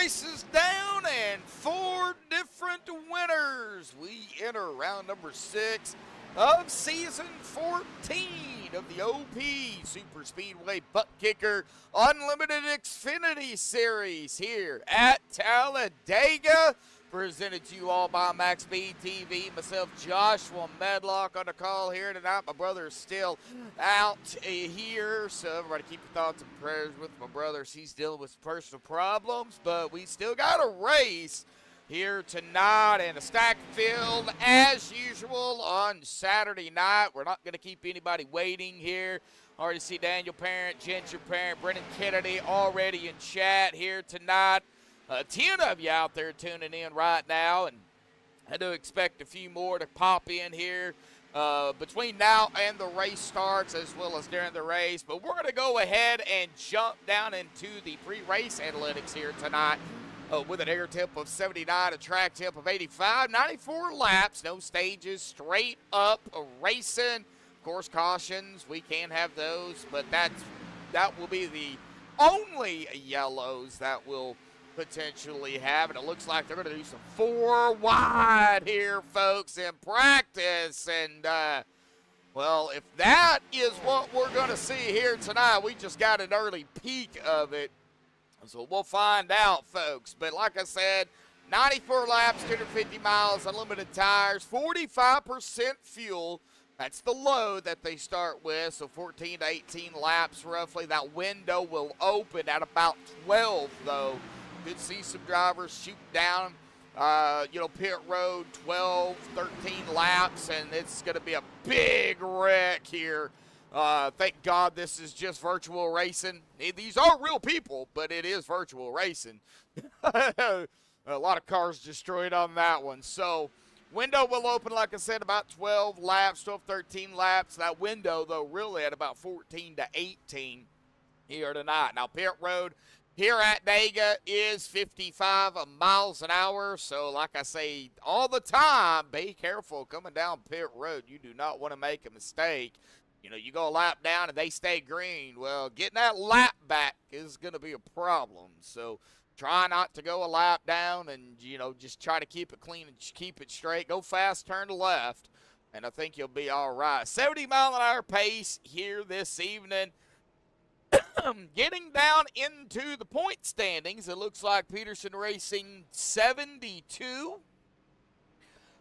races down and 4 different winners. We enter round number 6 of season 14 of the OP Super Speedway Buttkicker Unlimited Xfinity Series here at Talladega. Presented to you all by MaxspeedTV. Myself, Joshua Medlock, on the call here tonight. My brother is still out here, so everybody keep your thoughts and prayers with my brother. He's dealing with personal problems, but we still got a race here tonight and a stacked field as usual on Saturday night. We're not going to keep anybody waiting here. Already see Daniel Parent, Ginger Parent, Brennan Kennedy already in chat here tonight. 10 of you out there tuning in right now, and I do expect a few more to pop in here between now and the race starts, as well as during the race. But we're going to go ahead and jump down into the pre-race analytics here tonight with an air temp of 79, a track temp of 85, 94 laps, no stages, straight up racing. Of course, cautions, we can have those, but that will be the only yellows that will potentially have, and it looks like they're going to do some 4 wide here, folks, in practice. And well, if that is what we're going to see here tonight, we just got an early peek of it, so we'll find out, folks. But like I said, 94 laps, 250 miles, unlimited tires, 45% fuel. That's the load that they start with, so 14 to 18 laps roughly. That window will open at about 12, though. Could see some drivers shoot down, pit road, 12, 13 laps, and it's going to be a big wreck here. Thank God this is just virtual racing. These are real people, but it is virtual racing. A lot of cars destroyed on that one. So window will open, like I said, about 12 laps, 12, 13 laps. That window, though, really at about 14 to 18 here tonight. Now, pit road here at Talladega is 55 miles an hour. So, like I say all the time, be careful coming down pit road. You do not want to make a mistake. You know, you go a lap down and they stay green. Well, getting that lap back is going to be a problem. So, try not to go a lap down and, just try to keep it clean and keep it straight. Go fast, turn to left, and I think you'll be all right. 70-mile-an-hour pace here this evening. Getting down into the point standings, it looks like Peterson Racing 72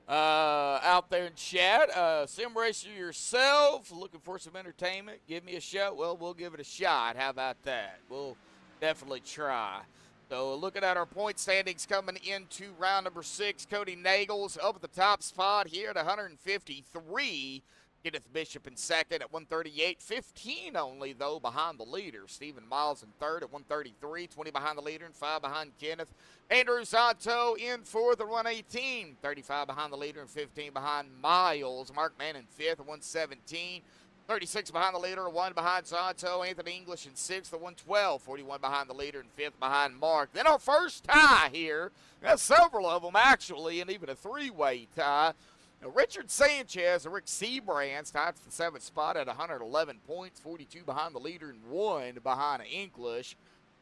out there in chat. Sim Racer yourself, looking for some entertainment, give me a shot. Well, we'll give it a shot. How about that? We'll definitely try. So looking at our point standings coming into round number 6, Cody Nagels up at the top spot here at 153. Kenneth Bishop in second at 138, 15 only, though, behind the leader. Stephen Miles in third at 133, 20 behind the leader and 5 behind Kenneth. Andrew Santo in fourth at 118, 35 behind the leader and 15 behind Miles. Mark Mann in fifth at 117, 36 behind the leader, 1 behind Santo. Anthony English in sixth at 112, 41 behind the leader and 5th behind Mark. Then our first tie here. We got several of them, actually, and even a 3-way tie. Now, Richard Sanchez and Rick Seabrands tied for the 7th spot at 111 points, 42 behind the leader and 1 behind English.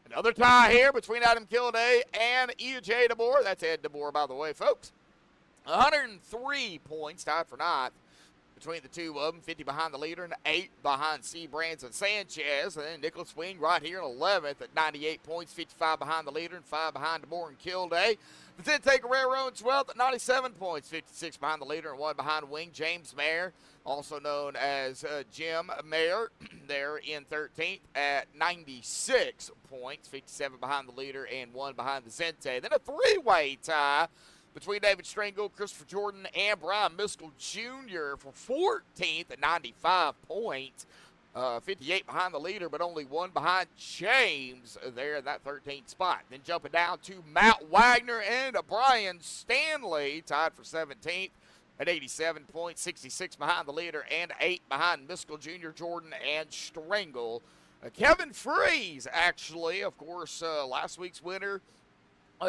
Another tie here between Adam Kilday and E.J. DeBoer. That's Ed DeBoer, by the way, folks. 103 points, tied for 9th between the two of them, 50 behind the leader and 8 behind Seabrands and Sanchez. And then Nicholas Wing right here in 11th at 98 points, 55 behind the leader and 5 behind DeBoer and Kilday. But then take a railroad 12th at 97 points, 56 behind the leader and 1 behind Wing. James Mayer, also known as Jim Mayer, there in 13th at 96 points, 57 behind the leader and 1 behind the Zente. Then a 3-way tie between David Stringle, Christopher Jordan, and Brian Miskell Jr. for 14th at 95 points. 58 behind the leader, but only 1 behind James there in that 13th spot. Then jumping down to Matt Wagner and Brian Stanley, tied for 17th at 87 points, 66 behind the leader and 8 behind Miskell Jr., Jordan, and Stringle. Kevin Freeze, actually, of course, last week's winner,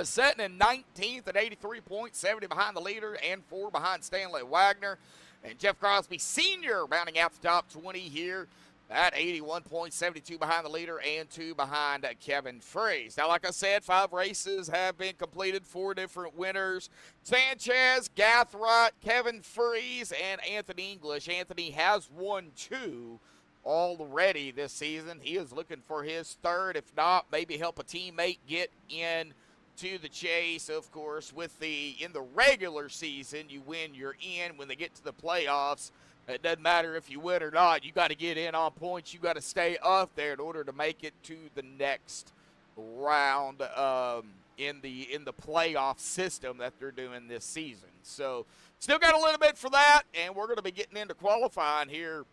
sitting in 19th at 83 points, 70 behind the leader and 4 behind Stanley Wagner. And Jeff Crosby Sr. rounding out the top 20 here at 81.72 behind the leader and 2 behind Kevin Freeze. Now, like I said, 5 races have been completed, 4 different winners. Sanchez, Gathright, Kevin Freeze, and Anthony English. Anthony has won 2 already this season. He is looking for his 3rd. If not, maybe help a teammate get in to the chase. Of course, in the regular season, you win, you're in. When they get to the playoffs, it doesn't matter if you win or not. You got to get in on points. You got to stay up there in order to make it to the next round in the playoff system that they're doing this season. So still got a little bit for that, and we're going to be getting into qualifying here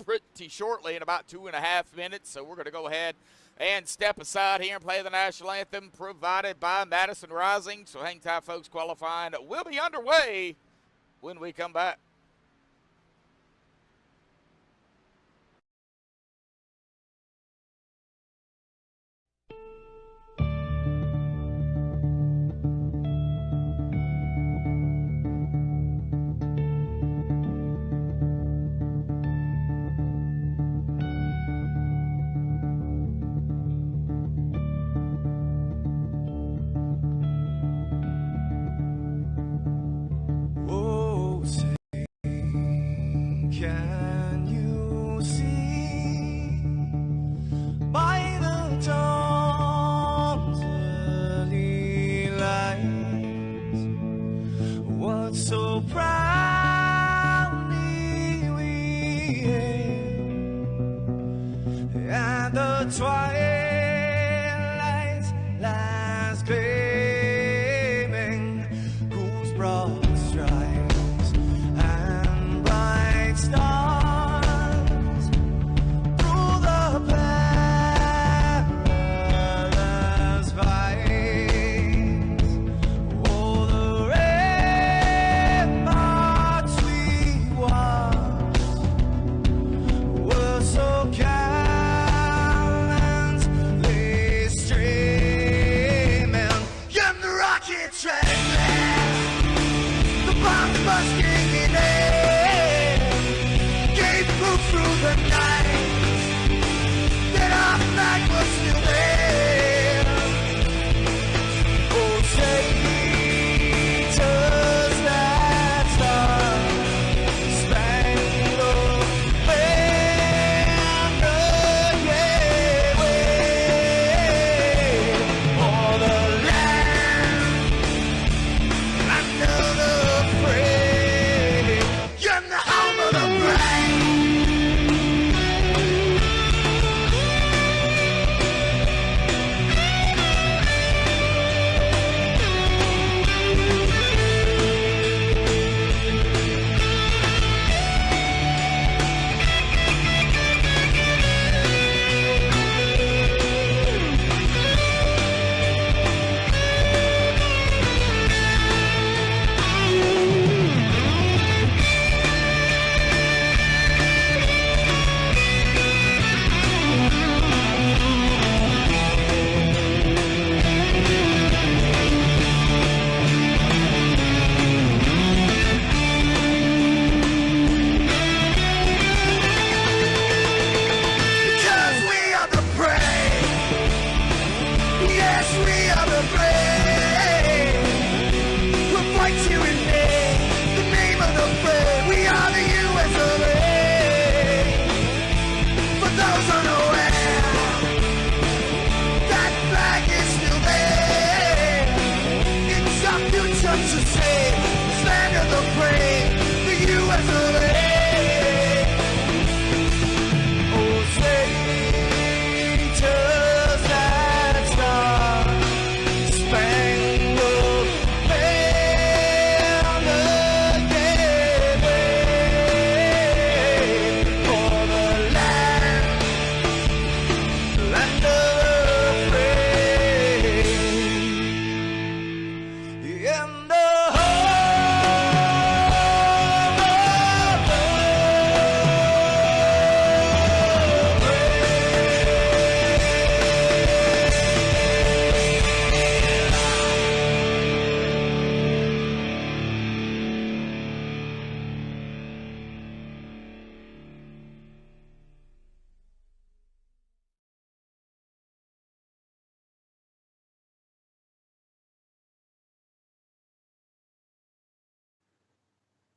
pretty shortly in about 2.5 minutes. So we're going to go ahead and step aside here and play the national anthem provided by Madison Rising. So hang tight, folks. Qualifying will be underway when we come back. Can you see by the dawn's early light what so proudly we hailed at the twilight's last gleaming, whose broad stripes and bright stars through the perilous fight. Oh, the ramparts we watched were so gallant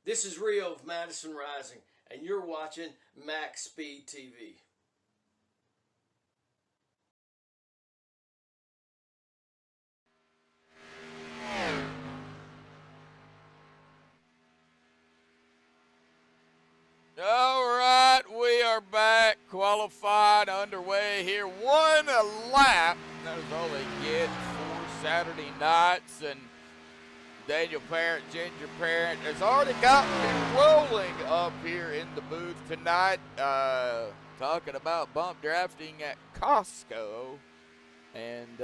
This is Rio of Madison Rising, and you're watching MaxspeedTV. All right, we are back, qualified, underway here. One lap. That is all they get for Saturday nights. And Daniel Parent, Ginger Parent, has already got me rolling up here in the booth tonight. Talking about bump drafting at Costco and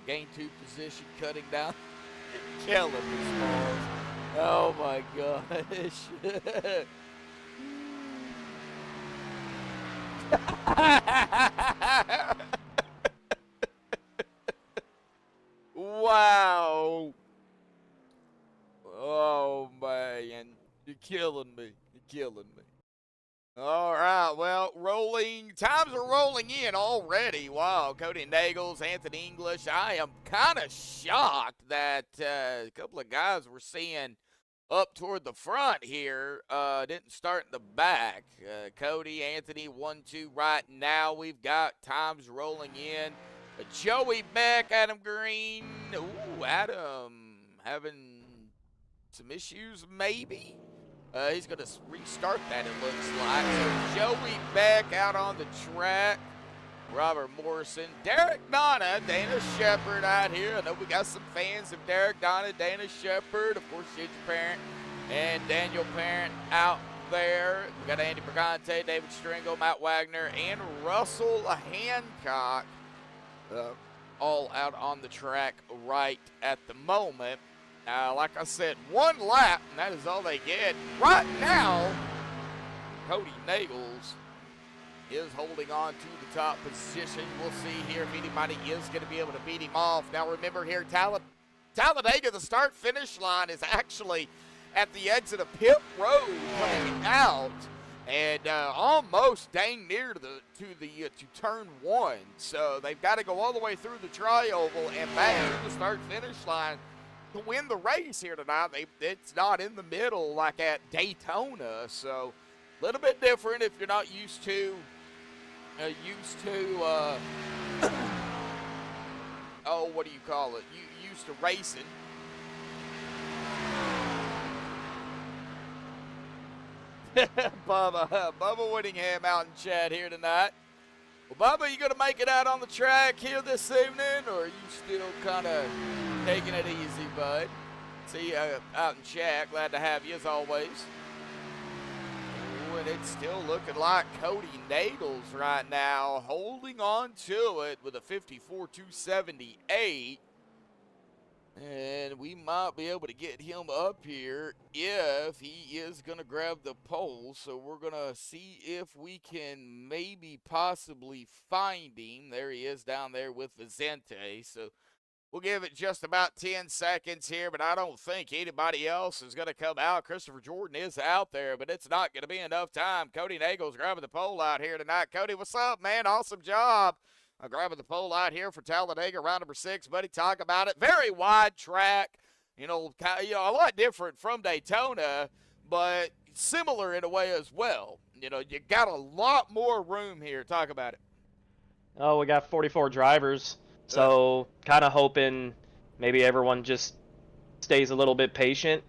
gain 2 position, cutting down, killing the smalls. Oh my gosh. Wow. Oh man, you're killing me. You're killing me. All right, well, times are rolling in already. Wow, Cody Nagels, Anthony English. I am kind of shocked that a couple of guys we're seeing up toward the front here didn't start in the back. Cody, Anthony, 1-2 right now. We've got times rolling in. Joey Beck, Adam Green. Ooh, Adam having some issues maybe. He's going to restart that, it looks like. So Joey Beck out on the track. Robert Morrison, Derek Donna, Dana Shepard out here. I know we got some fans of Derek Donna, Dana Shepard, of course, Ginger Parent and Daniel Parent out there. We got Andy Brigante, David Stringle, Matt Wagner, and Russell Hancock all out on the track right at the moment. Like I said, 1 lap, and that is all they get. Right now, Cody Nagels is holding on to the top position. We'll see here if anybody is going to be able to beat him off. Now remember here, Talladega, the start-finish line is actually at the exit of Pit Road coming out, and almost dang near to turn 1. So they've got to go all the way through the tri-oval and back to the start-finish line to win the race here tonight. It's not in the middle like at Daytona, so a little bit different if you're not used to oh, what do you call it? Used to racing. Bubba Whittingham out in chat here tonight. Well, Bubba, you gonna make it out on the track here this evening, or are you still kind of taking it easy, bud? See you out in chat. Glad to have you as always. And it's still looking like Cody Nagels right now holding on to it with a 54.278. And we might be able to get him up here if he is going to grab the pole. So we're going to see if we can maybe possibly find him. There he is down there with Vicente. So we'll give it just about 10 seconds here, but I don't think anybody else is going to come out. Christopher Jordan is out there, but it's not going to be enough time. Cody Nagels grabbing the pole out here tonight. Cody, what's up, man? Awesome job. Grabbing the pole out here for Talladega, round number 6. Buddy, talk about it. Very wide track, a lot different from Daytona, but similar in a way as well. You got a lot more room here. Talk about it. Oh, we got 44 drivers. So kind of hoping maybe everyone just stays a little bit patient.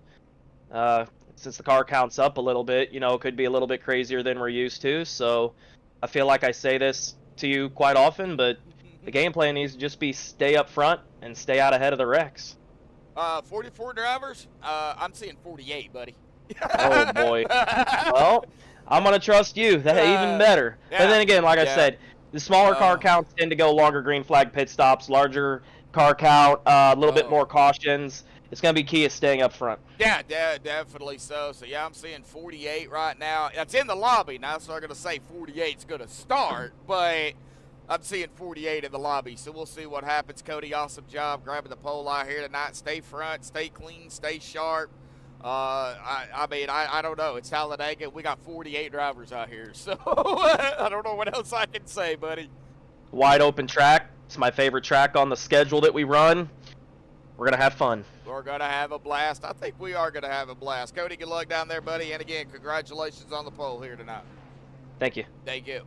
Since the car counts up a little bit, it could be a little bit crazier than we're used to. So I feel like I say this to you quite often, but the game plan needs to just be stay up front and stay out ahead of the wrecks. 44 drivers? I'm seeing 48, buddy. Oh, boy. Well, I'm going to trust you. That's even better. Yeah, but then again, like I said, the smaller car counts tend to go longer green flag pit stops, larger car count, a little bit more cautions. It's going to be key is staying up front. Yeah, definitely so. So, yeah, I'm seeing 48 right now. That's in the lobby now, so I'm going to say 48 is going to start, but I'm seeing 48 in the lobby. So we'll see what happens. Cody, awesome job grabbing the pole out here tonight. Stay front, stay clean, stay sharp. I don't know. It's Talladega. We got 48 drivers out here, so I don't know what else I can say, buddy. Wide open track. It's my favorite track on the schedule that we run. We're going to have fun. We're going to have a blast. I think we are going to have a blast. Cody, good luck down there, buddy. And again, congratulations on the pole here tonight. Thank you. Thank you.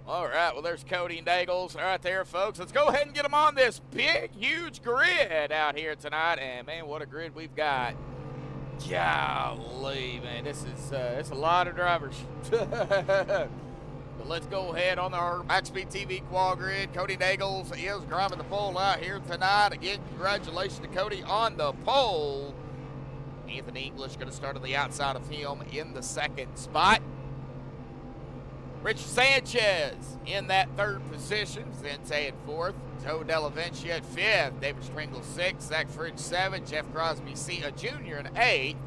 All right, well, there's Cody and Daggles right there, folks. Let's go ahead and get them on this big, huge grid out here tonight. And, man, what a grid we've got. Golly, man, this is it's a lot of drivers. But let's go ahead on our MaxspeedTV qual grid. Cody Daggles is driving the pole out here tonight. Again, congratulations to Cody on the pole. Anthony English going to start on the outside of him in the second spot. Rich Sanchez in that third position, Zente in fourth, Joe Delaventia at fifth, David Stringle sixth, Zach Fridge seventh, Jeff Crosby Jr. in eighth,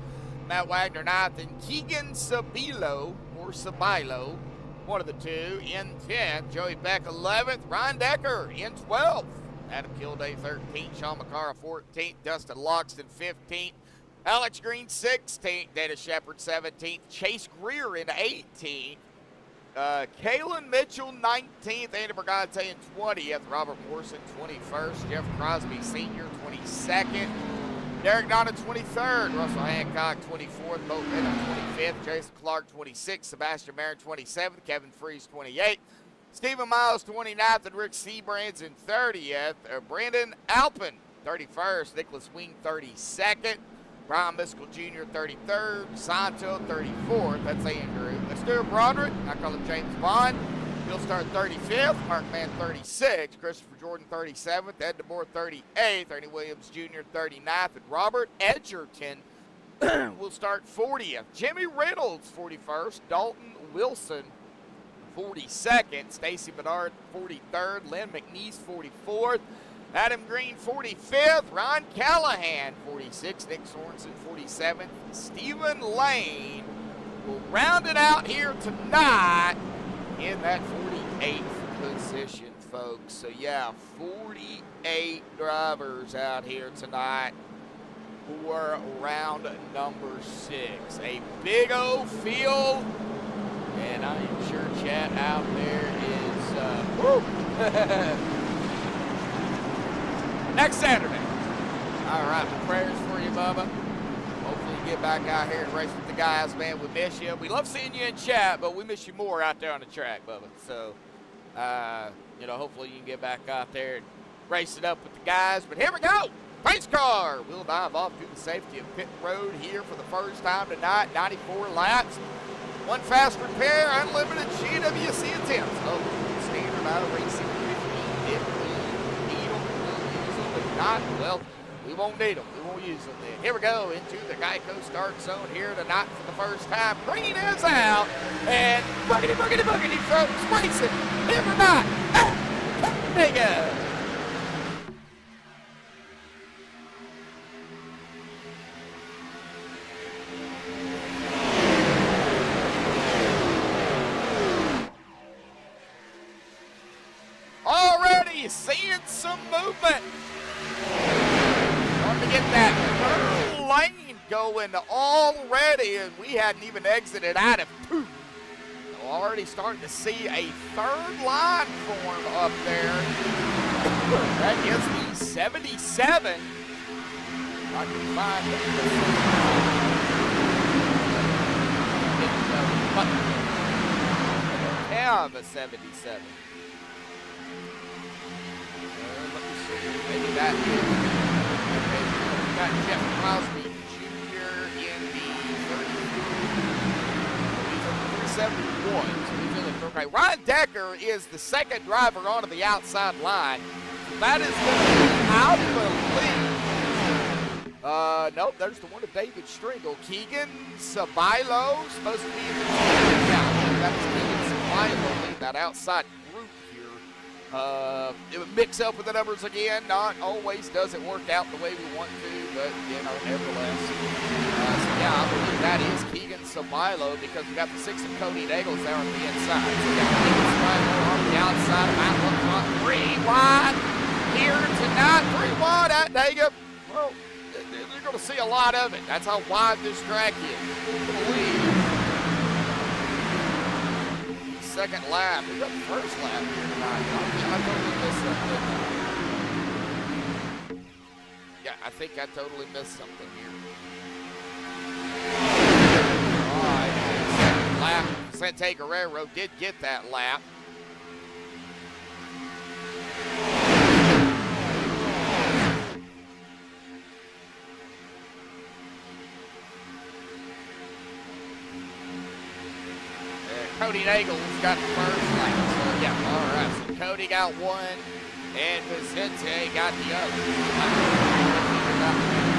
Matt Wagner ninth, and Keegan Sabilo, or Sabilo, one of the two, in 10th, Joey Beck 11th, Ryan Decker in 12th, Adam Kilday 13th, Sean McCarra 14th, Dustin Loxton 15th, Alex Green 16th, Dana Shepard 17th, Chase Greer in 18th, Kalen Mitchell 19th, Andy Brigante in 20th, Robert Morrison 21st, Jeff Crosby Sr. 22nd, Derek Donna 23rd, Russell Hancock 24th, Bo Bennett 25th, Jason Clark 26th, Sebastian Marin 27th, Kevin Freese 28th, Stephen Miles 29th, and Rick Seabrands in 30th, Brandon Alpin 31st, Nicholas Wing 32nd, Brian Miskell Jr. 33rd, Santo 34th, that's Andrew. Stuart Broderick, I call him James Bond. He'll start 35th, Mark Mann 36th, Christopher Jordan 37th, Ed DeBoer 38th, Ernie Williams Jr. 39th, and Robert Edgerton will start 40th. Jimmy Reynolds 41st, Dalton Wilson 42nd, Stacy Bedard 43rd, Lynn McNeese 44th, Adam Green 45th, Ron Callahan 46th, Nick Sorensen 47th, Stephen Lane will round it out here tonight in that 48th position, folks. So, yeah, 48 drivers out here tonight for round number 6. A big old field, and I am sure chat out there is, woo! Next Saturday. All right, my prayers for you, Bubba. Hopefully you get back out here and race with the guys, man. We miss you. We love seeing you in chat, but we miss you more out there on the track, Bubba. So, hopefully you can get back out there and race it up with the guys. But here we go. Pace car. We'll dive off to the safety of pit road here for the first time tonight. 94 laps. One fast repair, unlimited GWC attempts. Oh, standard auto racing 15. Not, well, we won't need them. We won't use them then. Here we go into the Geico start zone here tonight for the first time. Green is out, and boogity, boogity, boogity, folks, racing here tonight. Talladega. Already seeing some movement. Starting to get that third lane going already, and we hadn't even exited out of 2. So already starting to see a third line form up there. That is the 77. I can find it. Have a 77. Maybe that is. We've got Jeff Crosby Jr. in the 371. So he's in the third grade. Ryan Decker is the second driver onto the outside line. That is going to be out of the lead. Nope, there's the one of David Stringle. Keegan Sabilo, supposed to be in the lead. Yeah, that's Keegan Sabilo in that outside group here. It would mix up with the numbers again. Not always doesn't work out the way we want to, but, nevertheless. I believe that is Keegan Sabilo because we got the 6 of Cody Daggles there on the inside. So we got Keegan Sabilo on the outside of Mount Front. 3 wide here tonight. 3 wide at Dega. Well, you're going to see a lot of it. That's how wide this track is. Second lap. We got the first lap here tonight. I totally missed that. think I totally missed something here. All right, second lap. Vicente Guerrero did get that lap. Cody Nagel's got the first lap. So, yeah, all right. So Cody got one, and Vicente got the other.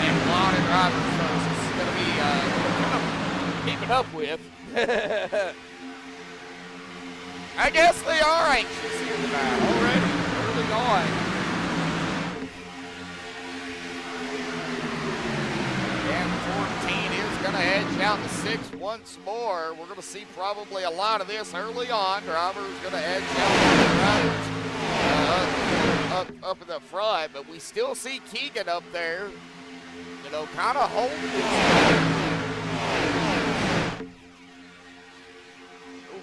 And a lot of drivers, so this is going to be keeping up with. I guess they are anxious here tonight already, early on. And 14 is going to edge out the 6 once more. We're going to see probably a lot of this early on. Drivers going to edge out the drivers up in the front, but we still see Keegan up there, you know, kind of holding his.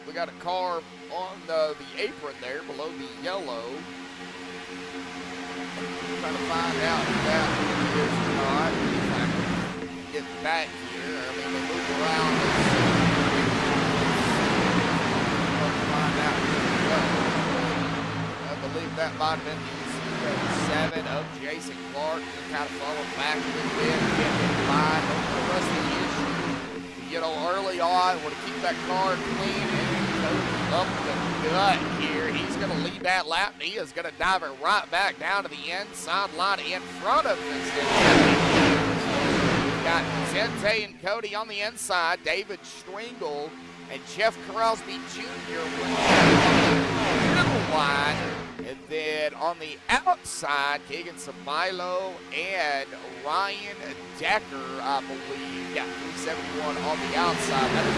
We got a car on the apron there below the yellow. Trying to find out if that is or not. If I can get back here. I mean, they move around. Let's find out here we go. I believe that might have been the 7 of Jason Clark. Just kind of falling back a little bit, getting in line. The rest of the issue, you know, early on, want to keep that car clean and up the gut here. He's going to lead that lap. He is going to dive it right back down to the inside line in front of Vicente. We've got Vicente and Cody on the inside. David Stringle and Jeff Crosby Jr. with the middle line. And then on the outside, Keegan Samilo and Ryan Decker, I believe. Yeah, 371 on the outside. That is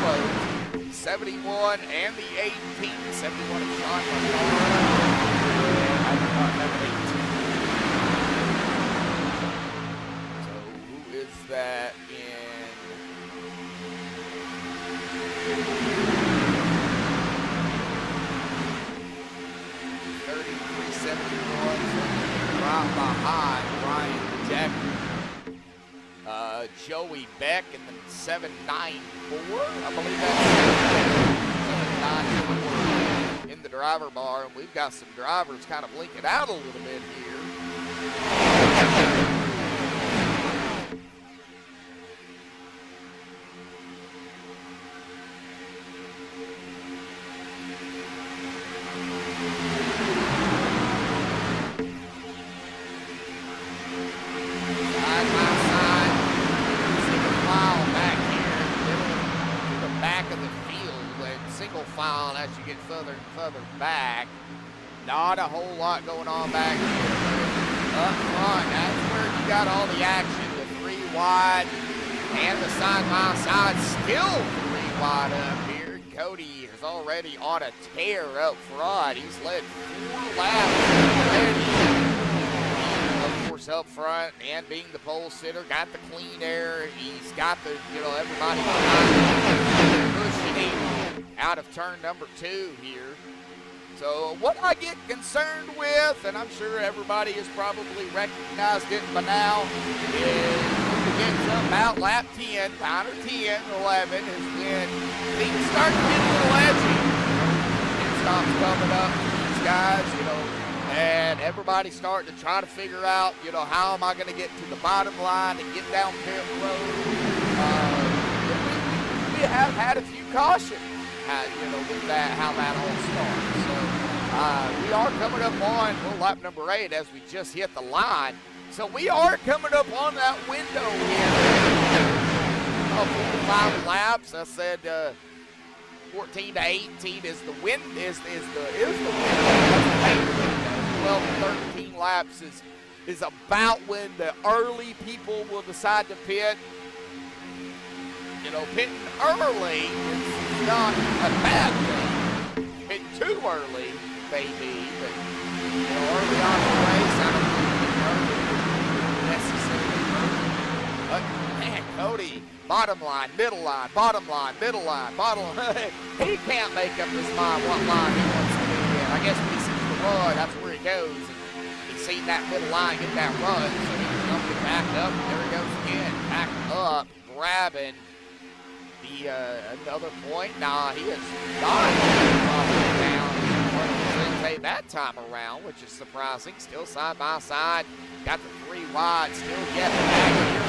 close. 71 and the 18. 71 of Sean McCarr. And I do not have an 18. So who is that in? 3371. Right behind Ryan Decker. Joey Beck in the 794, I believe that's 794 in the driver bar, and we've got some drivers kind of blinking out a little bit here. File as you get further and further back. Not a whole lot going on back here. Up front, that's where you got all the action. The 3 wide and the side-by-side still 3 wide up here. Cody is already on a tear up front. He's led 4 laps already. Of course, up front and being the pole sitter, got the clean air. He's got the, you know, everybody behind him pushing him out of turn number 2 here. So what I get concerned with, and I'm sure everybody has probably recognized it by now, is when we get to about lap 10, 9 or 10, 11, is when things start to get a little edgy. It stops coming up to these guys, you know, and everybody's starting to try to figure out, you know, how am I going to get to the bottom line and get down pit road. We have had a few cautions. You know, with that, how that all starts. So we are coming up on lap number 8 as we just hit the line. So we are coming up on that window here of 5 laps. I said 14 to 18 is the win is the window. 12 to 13 laps is about when the early people will decide to pit. You know, pitting early is not a bad thing. Pitting too early, maybe, but, you know, early on in the race, I don't think necessarily early. But, man, Cody, bottom line, middle line, bottom line, middle line, bottom line. He can't make up his mind what line he wants to be in. I guess when he sees the run, that's where he goes. And he's seen that middle line get that run, so he jumping back up. There he goes again. Back up, grabbing the another point. Nah, he is not dropping down that time around, which is surprising. Still side by side. Got the 3 wide. Still yet back here.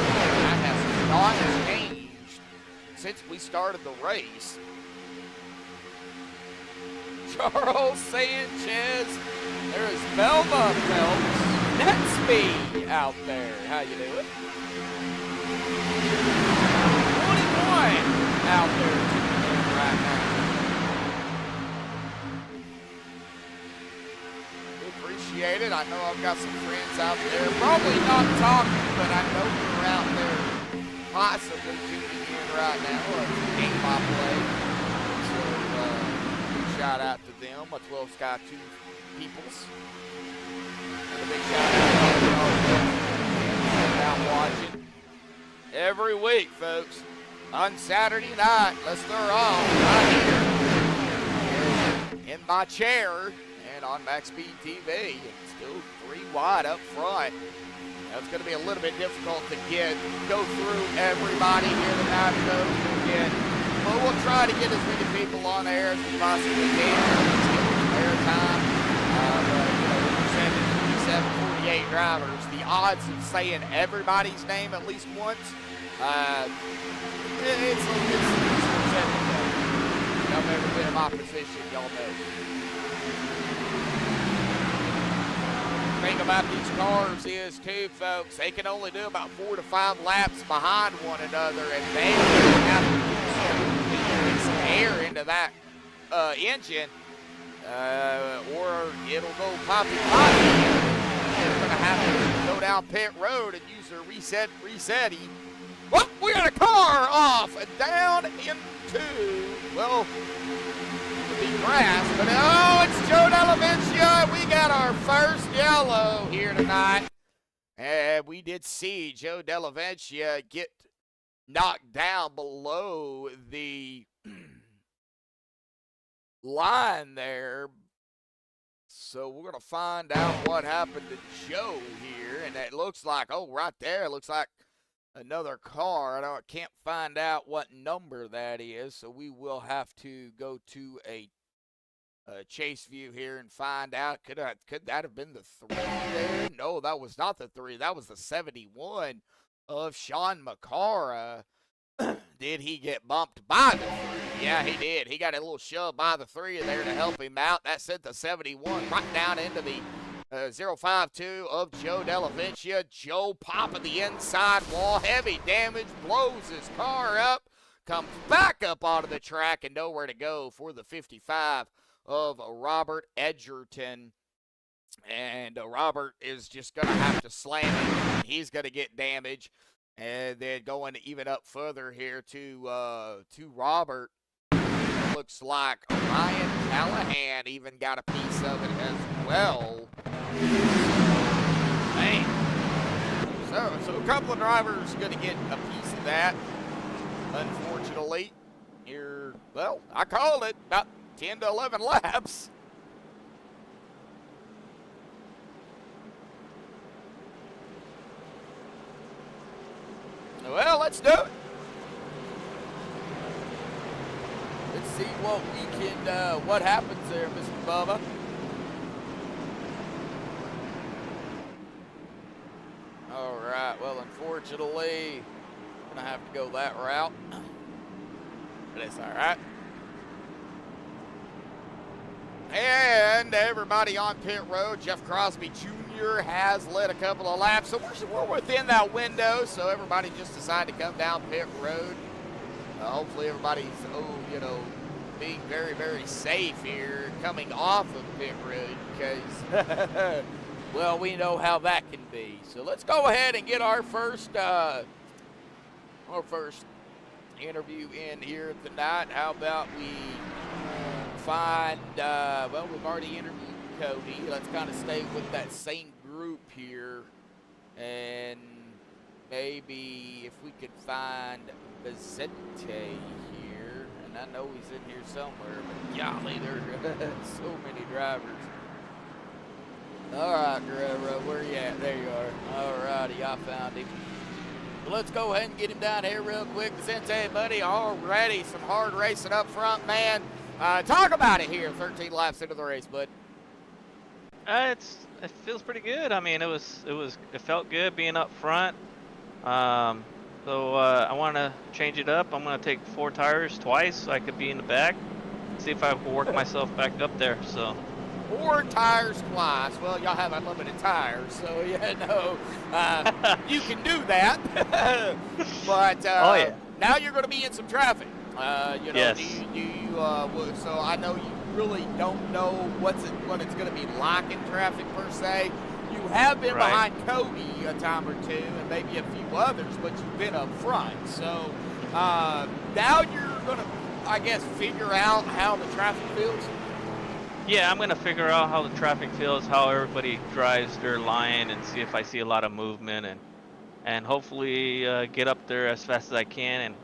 That has not changed since we started the race. Charles Sanchez. There's Velma Phelps. MaxspeedTV out there. How you doing? 21 out there right now. We appreciate it. I know I've got some friends out there. Probably not talking, but I know you're out there possibly tuning in right now. Game I play. So, big shout out to them. My 12 Sky 2 peoples. And a big shout out to all out watching every week, folks. On Saturday night, unless they're off, right here in my chair and on MaxspeedTV. And still 3 wide up front. That's going to be a little bit difficult to go through everybody here tonight, folks. But we'll try to get as many people on air as we possibly can. Let's get some air time. Representing 47, 48 drivers. The odds of saying everybody's name at least once, it's presented. Y'all have ever been in my position, y'all know. The thing about these cars is, too, folks, they can only do about 4 to 5 laps behind one another, and they have to get some air into that engine, or it'll go poppy. They're going to have to go down pit road and use their resetty. Well, we got a car off and down into, well, the grass. But, oh, it's Joe Delavencia. We got our first yellow here tonight. And we did see Joe Delavencia get knocked down below the line there. So we're going to find out what happened to Joe here. And it looks like, oh, right there, it looks like another car. I can't find out what number that is. So we will have to go to a chase view here and find out. Could that have been the 3 there? No, that was not the 3. That was the 71 of Sean McCara. Did he get bumped by the 3? Yeah, he did. He got a little shove by the 3 there to help him out. That sent the 71 right down into the 052 of Joe Delavencia. Joe popping the inside wall. Heavy damage. Blows his car up. Comes back up onto the track and nowhere to go for the 55 of Robert Edgerton. And Robert is just going to have to slam him. He's going to get damage. And then going even up further here to Robert, looks like Ryan Callahan even got a piece of it as well. Man. So a couple of drivers going to get a piece of that. Unfortunately, here, well, I called it about 10 to 11 laps. Well, let's do it. Let's see what we can, what happens there, Mr. Bubba. All right, well, unfortunately, I'm going to have to go that route. But it's all right. And everybody on pit road, Jeff Crosby Jr. has led a couple of laps. So we're within that window, so everybody just decided to come down pit road. Hopefully everybody's, being very, very safe here coming off of pit road because, well, we know how that can be. So let's go ahead and get our first interview in here tonight. How about we find, well, we've already interviewed Cody. Let's kind of stay with that same group here. And maybe if we could find Vicente here. And I know he's in here somewhere, but golly, there are so many drivers. All right, Guerrero, where you at? There you are. All righty, I found him. Well, let's go ahead and get him down here real quick. Vicente, buddy, already some hard racing up front, man. Talk about it here, 13 laps into the race, bud. It feels pretty good. I mean, it felt good being up front. So I want to change it up. I'm going to take 4 tires twice so I could be in the back. See if I can work myself back up there. So 4 tires twice. Well, y'all have unlimited tires, so yeah, no, you can do that. But oh yeah, now you're going to be in some traffic. You know, yes. So I know you really don't know what it's going to be like in traffic per se. You have been Right. behind Cody a time or two, and maybe a few others, but you've been up front. So now you're going to, I guess, figure out how the traffic feels. Yeah, I'm going to figure out how the traffic feels, how everybody drives their line, and see if I see a lot of movement, and hopefully get up there as fast as I can and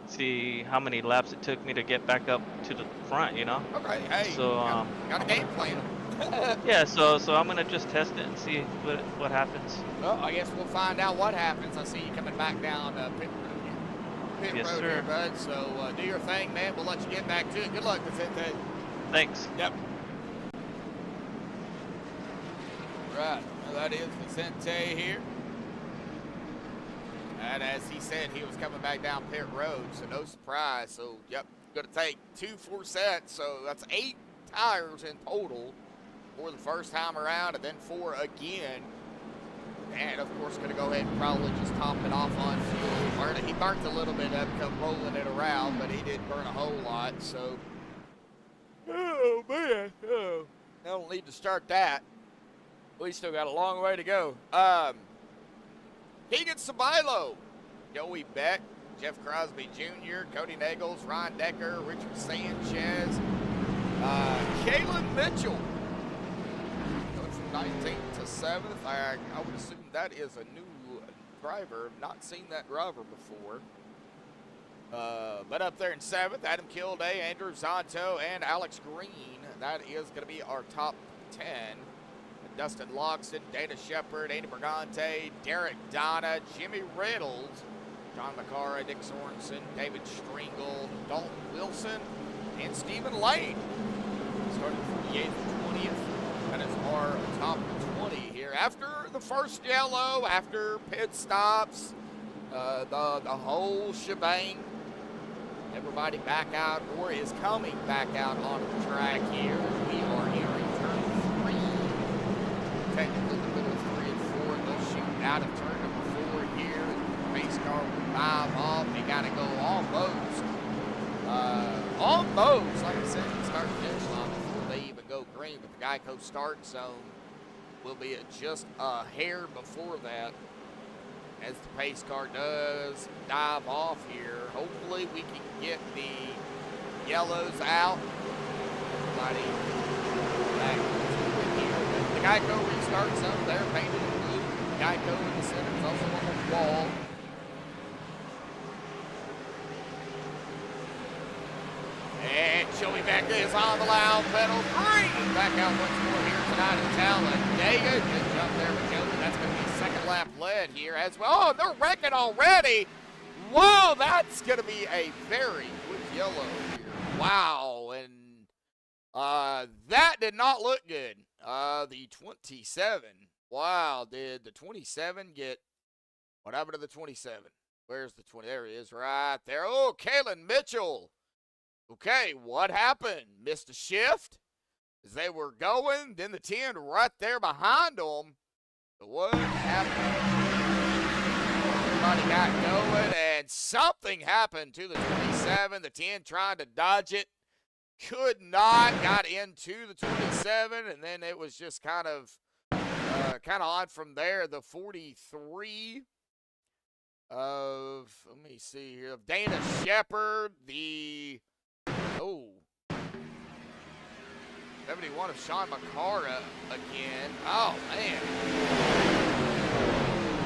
see how many laps it took me to get back up to the front, you know? Okay, hey, So, got a game plan. yeah, so I'm going to just test it and see what happens. Well, I guess we'll find out what happens. I see you coming back down pit Yes, road sir. here, bud. So do your thing, man. We'll let you get back to it. Good luck, Vicente. Thanks. Yep. Right. Well, that is Vicente here. And as he said, he was coming back down pit road, so no surprise. So, yep, going to take 2 full sets. So that's 8 tires in total for the first time around, and then 4 again. And, of course, going to go ahead and probably just top it off on fuel. He burnt a little bit up, come rolling it around, but he didn't burn a whole lot. So, oh, man. Oh, I don't need to start that. We still got a long way to go. Keegan Sabilo, Joey Beck, Jeff Crosby Jr., Cody Nagels, Ryan Decker, Richard Sanchez, Kalen Mitchell. Going from 19th to 7th. I would assume that is a new driver. I've not seen that driver before. But up there in 7th, Adam Kilday, Andrew Zanto, and Alex Green. That is going to be our top 10. Dustin Loxton, Dana Shepard, Andy Brigante, Derek Donna, Jimmy Riddles, John McCara, Dick Sorensen, David Stringle, Dalton Wilson, and Stephen Lane. Starting from the 8th to 20th. That is our top 20 here. After the first yellow, after pit stops, the whole shebang, everybody back out or is coming back out onto the track here. We are entering turn 3. Technically the middle of 3 and 4. They'll shoot out of turn number 4 here. The pace car will dive off. They got to go almost, like I said, start finish line before they even go green. But the Geico start zone will be at just a hair before that. As the pace car does dive off here, hopefully we can get the yellows out. Everybody back here. The Geico restart zone there, painted in blue. Geico in the center is also on the wall. And Joey Beck is on the loud pedal. Green back out once more here tonight in Talladega. Good jump there with Joey. That's going to be second lap lead here as well. Oh, they're wrecking already. Whoa, that's going to be a very good yellow here. Wow, and that did not look good. The 27. Wow, did the 27 get, what happened to the 27? Where's the 20? There he is right there. Oh, Kalen Mitchell. Okay, what happened? Missed a shift as they were going. Then the 10 right there behind them. So what happened? Everybody got going, and something happened to the 27. The 10 tried to dodge it. Could not. Got into the 27, and then it was just kind of on from there. The 43 of, let me see here, of Dana Shepard. The 71 of Sean McCara again. Oh, man.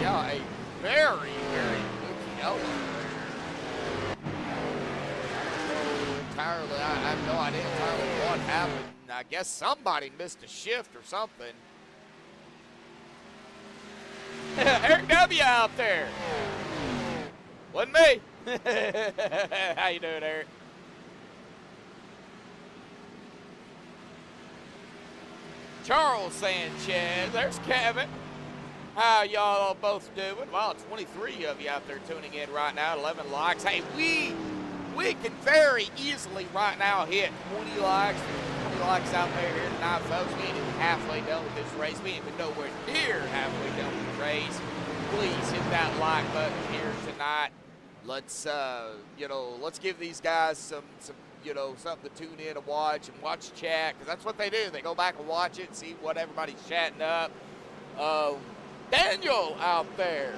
Yeah, a very, very good yellow there. Entirely, I have no idea entirely what happened. I guess somebody missed a shift or something. Eric W. out there. Wasn't me. How you doing, Eric? Charles Sanchez. There's Kevin. How y'all both doing? Wow, 23 of you out there tuning in right now. 11 likes. Hey, we can very easily right now hit 20 likes. 20 likes out there here tonight, folks. We ain't even halfway done with this race. We ain't even nowhere near halfway done with the race. Please hit that like button here tonight. Let's let's give these guys some something to tune in and watch chat, because that's what they do. They go back and watch it and see what everybody's chatting up. Daniel out there.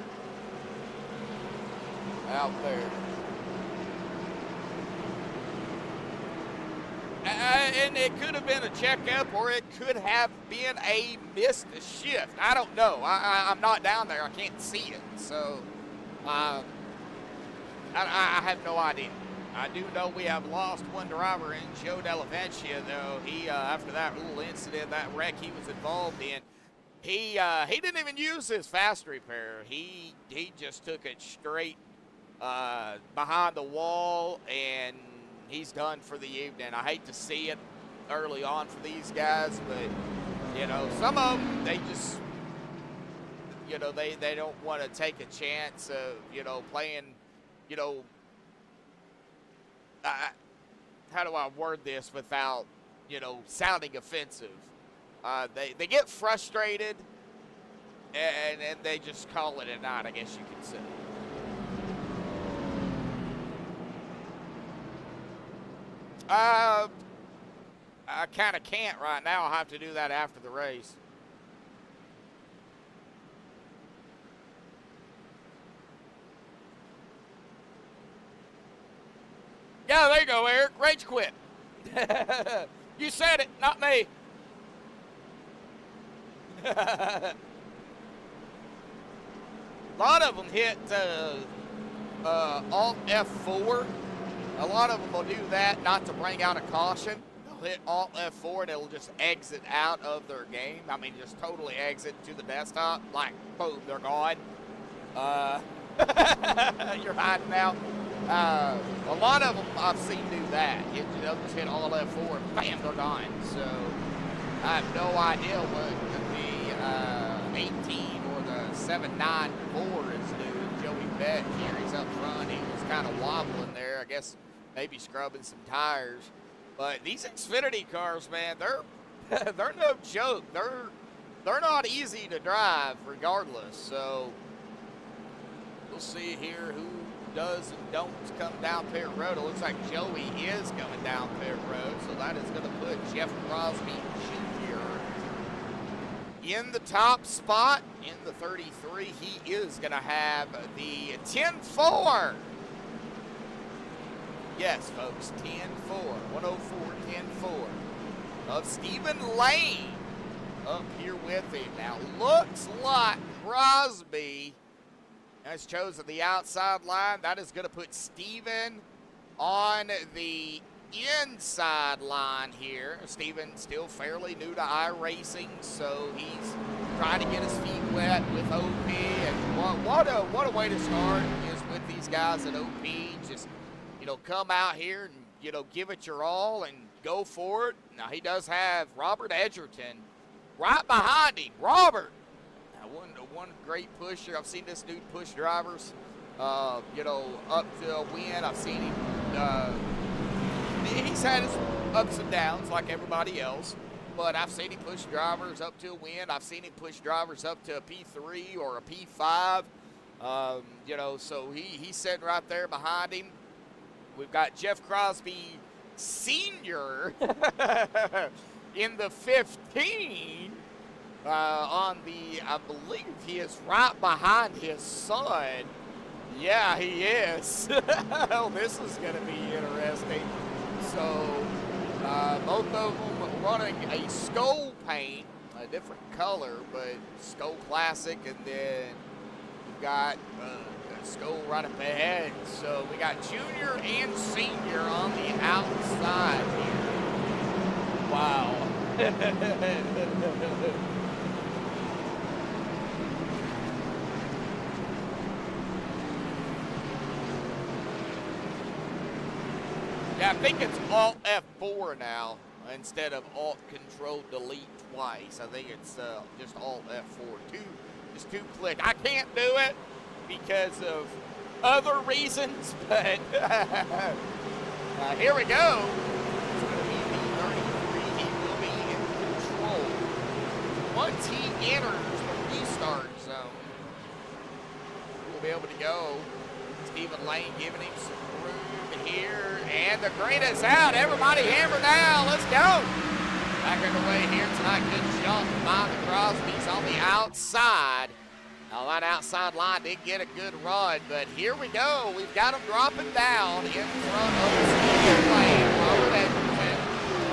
And it could have been a checkup, or it could have been a missed shift. I don't know. I'm not down there. I can't see it. So I have no idea. I do know we have lost one driver in Joe Delaventia, though. He, after that little incident, that wreck he was involved in, he didn't even use his fast repair. He just took it straight behind the wall, and he's done for the evening. I hate to see it early on for these guys, but, some of them, they just, they don't want to take a chance of, playing, how do I word this without, sounding offensive? They get frustrated, and they just call it a night, I guess you could say. I kind of can't right now. I'll have to do that after the race. Yeah, there you go, Eric. Rage quit. You said it, not me. A lot of them hit Alt F4. A lot of them will do that not to bring out a caution. They'll hit Alt F4 and it'll just exit out of their game. I mean, just totally exit to the desktop. Like, boom, they're gone. You're hiding now. A lot of them I've seen do that. They'll just hit Alt F4 and bam, they're gone. So I have no idea what the 18 or the 794 is doing. Joey Beck here, he's up front. He was kind of wobbling there. I guess maybe scrubbing some tires. But these Xfinity cars, man, they're no joke. They're not easy to drive regardless. So we'll see here who does and don't come down Parrott Road. It looks like Joey is coming down Parrott Road, so that is going to put Jeff Crosby Jr. in the top spot. In the 33, he is going to have the 10-4. Yes, folks, 10-4, 104-10-4 of Stephen Lane up here with him. Now, looks like Crosby has chosen the outside line. That is going to put Steven on the inside line here. Steven still fairly new to iRacing, so he's trying to get his feet wet with OP. And what a way to start is with these guys at OP. Just, come out here and, give it your all and go for it. Now, he does have Robert Edgerton right behind him. Robert, one great pusher. I've seen this dude push drivers, up to a win. I've seen him, he's had his ups and downs like everybody else, but I've seen him push drivers up to a win. I've seen him push drivers up to a P3 or a P5, so he's sitting right there behind him. We've got Jeff Crosby Sr. in the 15. On the, I believe he is right behind his son. Yeah, he is. Oh, this is going to be interesting. So, both of them running a skull paint, a different color, but skull classic, and then we've got skull right up ahead. So we got junior and senior on the outside here. Wow. Yeah, I think it's Alt F4 now instead of Alt Control Delete twice. I think it's just Alt F4. Just two click. I can't do it because of other reasons, but here we go. It's going to be the 33. He will be in control once he enters the restart zone. We'll be able to go. Stephen Lane giving him some room here, and the green is out. Everybody hammer now. Let's go. Back underway here tonight. Good jump by the Crosbys on the outside. Now that outside line did get a good run, but here we go. We've got them dropping down in front of the Stephen Lane. Robert Edgerton.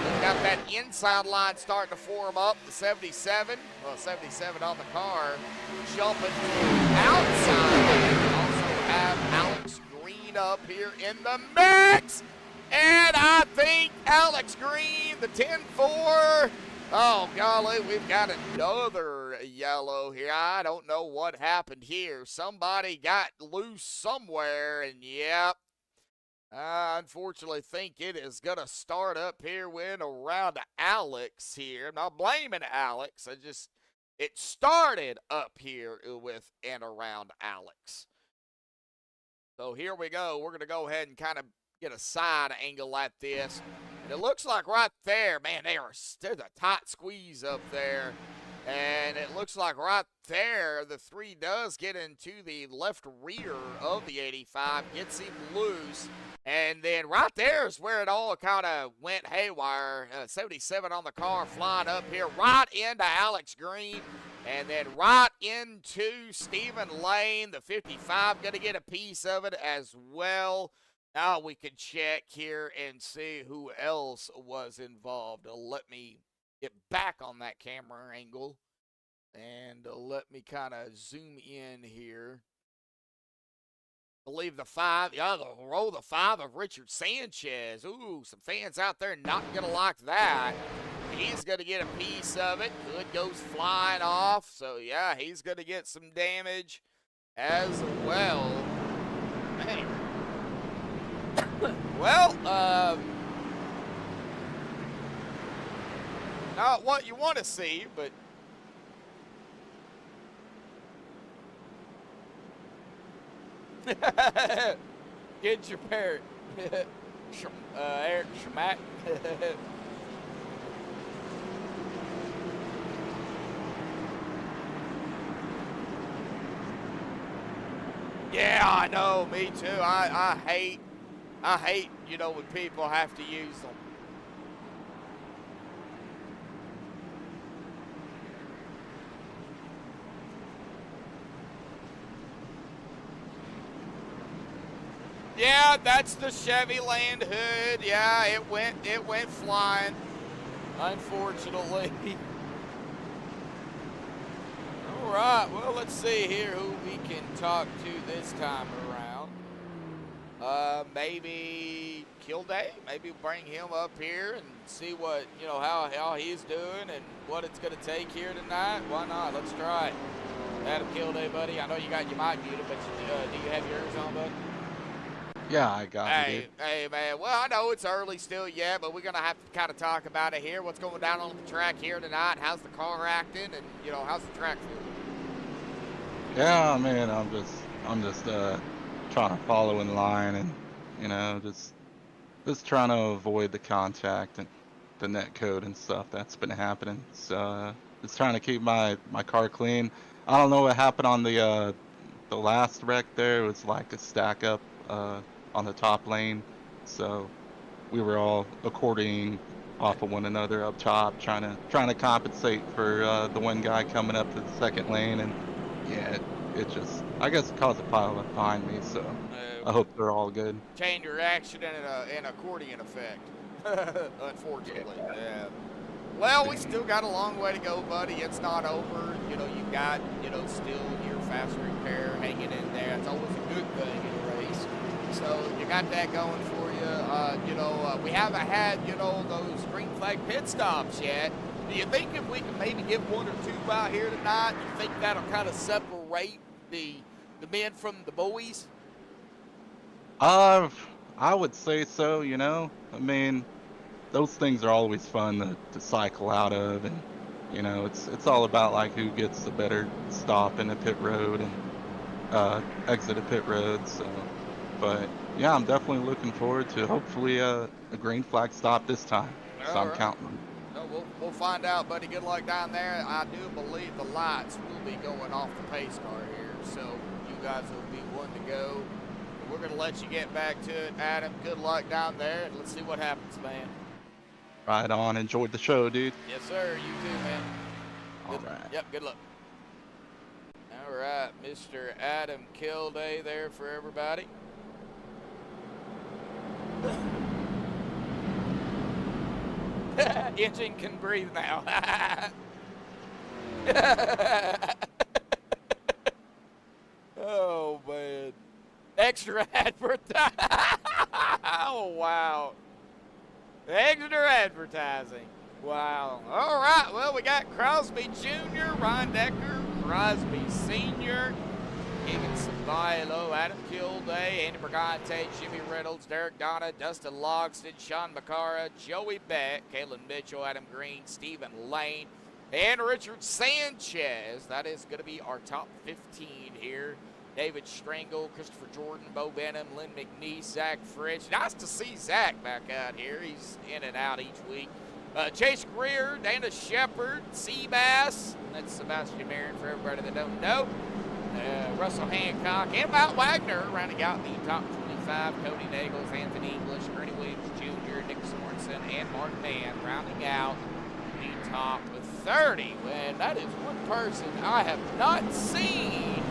We've got that inside line starting to form up. The 77. Well, 77 on the car. Jumping outside. Have Alex Green up here in the mix. And I think Alex Green, the 10-4. Oh, golly, we've got another yellow here. I don't know what happened here. Somebody got loose somewhere, and yep. I unfortunately think it is going to start up here with around Alex here. I'm not blaming Alex. It started up here with and around Alex. So here we go. We're going to go ahead and kind of get a side angle at this. And it looks like right there, man, there's a tight squeeze up there. And it looks like right there, the 3 does get into the left rear of the 85, gets him loose. And then right there is where it all kind of went haywire. 77 on the car flying up here right into Alex Green. And then right into Stephen Lane, the 55, going to get a piece of it as well. Now we can check here and see who else was involved. Let me get back on that camera angle. And let me kind of zoom in here. I believe the 5, the 5 of Richard Sanchez. Ooh, some fans out there not going to like that. He's going to get a piece of it. Hood goes flying off. So, yeah, he's going to get some damage as well. Man. Well, not what you want to see, but get your parrot. Eric Schmack. Yeah, I know, me too. I hate, when people have to use them. Yeah, that's the Chevy Land hood. Yeah, it went flying, unfortunately. All right, well, let's see here who we can talk to this time around. Maybe Kilday. Maybe bring him up here and see what, how he's doing and what it's going to take here tonight. Why not? Let's try it. Adam Kilday, buddy. I know you got your mic muted, but do you have yours on, bud? Yeah, I got it. Hey, man. Well, I know it's early still yet, but we're going to have to kind of talk about it here. What's going down on the track here tonight? How's the car acting? And, how's the track feeling? Yeah, man, I'm just trying to follow in line and, just trying to avoid the contact and the net code and stuff that's been happening. So, just trying to keep my car clean. I don't know what happened on the last wreck there. It was like a stack up, on the top lane, so we were all according off of one another up top, trying to compensate for the one guy coming up to the second lane, and yeah, it just, I guess, it caused a pile up behind me. So I hope they're all good. Chain reaction and an accordion effect, unfortunately. Yeah. Well, we still got a long way to go, buddy. It's not over. You've got still your fast repair hanging in there. It's always a good thing in a race. So you got that going for you. We haven't had, those green flag pit stops yet. Do you think if we can maybe get 1 or 2 out here tonight, you think that'll kind of separate the men from the boys? I would say so, you know. I mean, those things are always fun to cycle out of, and you know, it's all about like who gets the better stop in the pit road and exit a pit road. So, but yeah, I'm definitely looking forward to hopefully a green flag stop this time. So All I'm right. counting on it. No, we'll find out, buddy. Good luck down there. I do believe the lights will be going off the pace car here, so you guys will be one to go. We're going to let you get back to it, Adam. Good luck down there, and let's see what happens, man. Right on. Enjoyed the show, dude. Yes, sir. You too, man. All Good- right. Yep, good luck. All right, Mr. Adam Kilday there for everybody. Engine can breathe now. Oh, man. Extra advertising. Oh, wow. Extra advertising. Wow. All right. Well, we got Crosby Jr., Ryan Decker, Crosby Sr., Keegan Sabilo, Adam Kilday, Andy Brigante, Jimmy Reynolds, Derek Donna, Dustin Logston, Sean McCara, Joey Beck, Kalen Mitchell, Adam Green, Stephen Lane, and Richard Sanchez. That is going to be our top 15 here. David Strangle, Christopher Jordan, Bo Benham, Lynn McNeese, Zach Fritsch. Nice to see Zach back out here. He's in and out each week. Chase Greer, Dana Shepard, Seabass. That's Sebastian Marin for everybody that don't know. Russell Hancock, and Matt Wagner rounding out the top 25. Cody Nagels, Anthony English, Ernie Williams Jr., Nick Sorensen, and Mark Mann rounding out the top 30. And that is one person I have not seen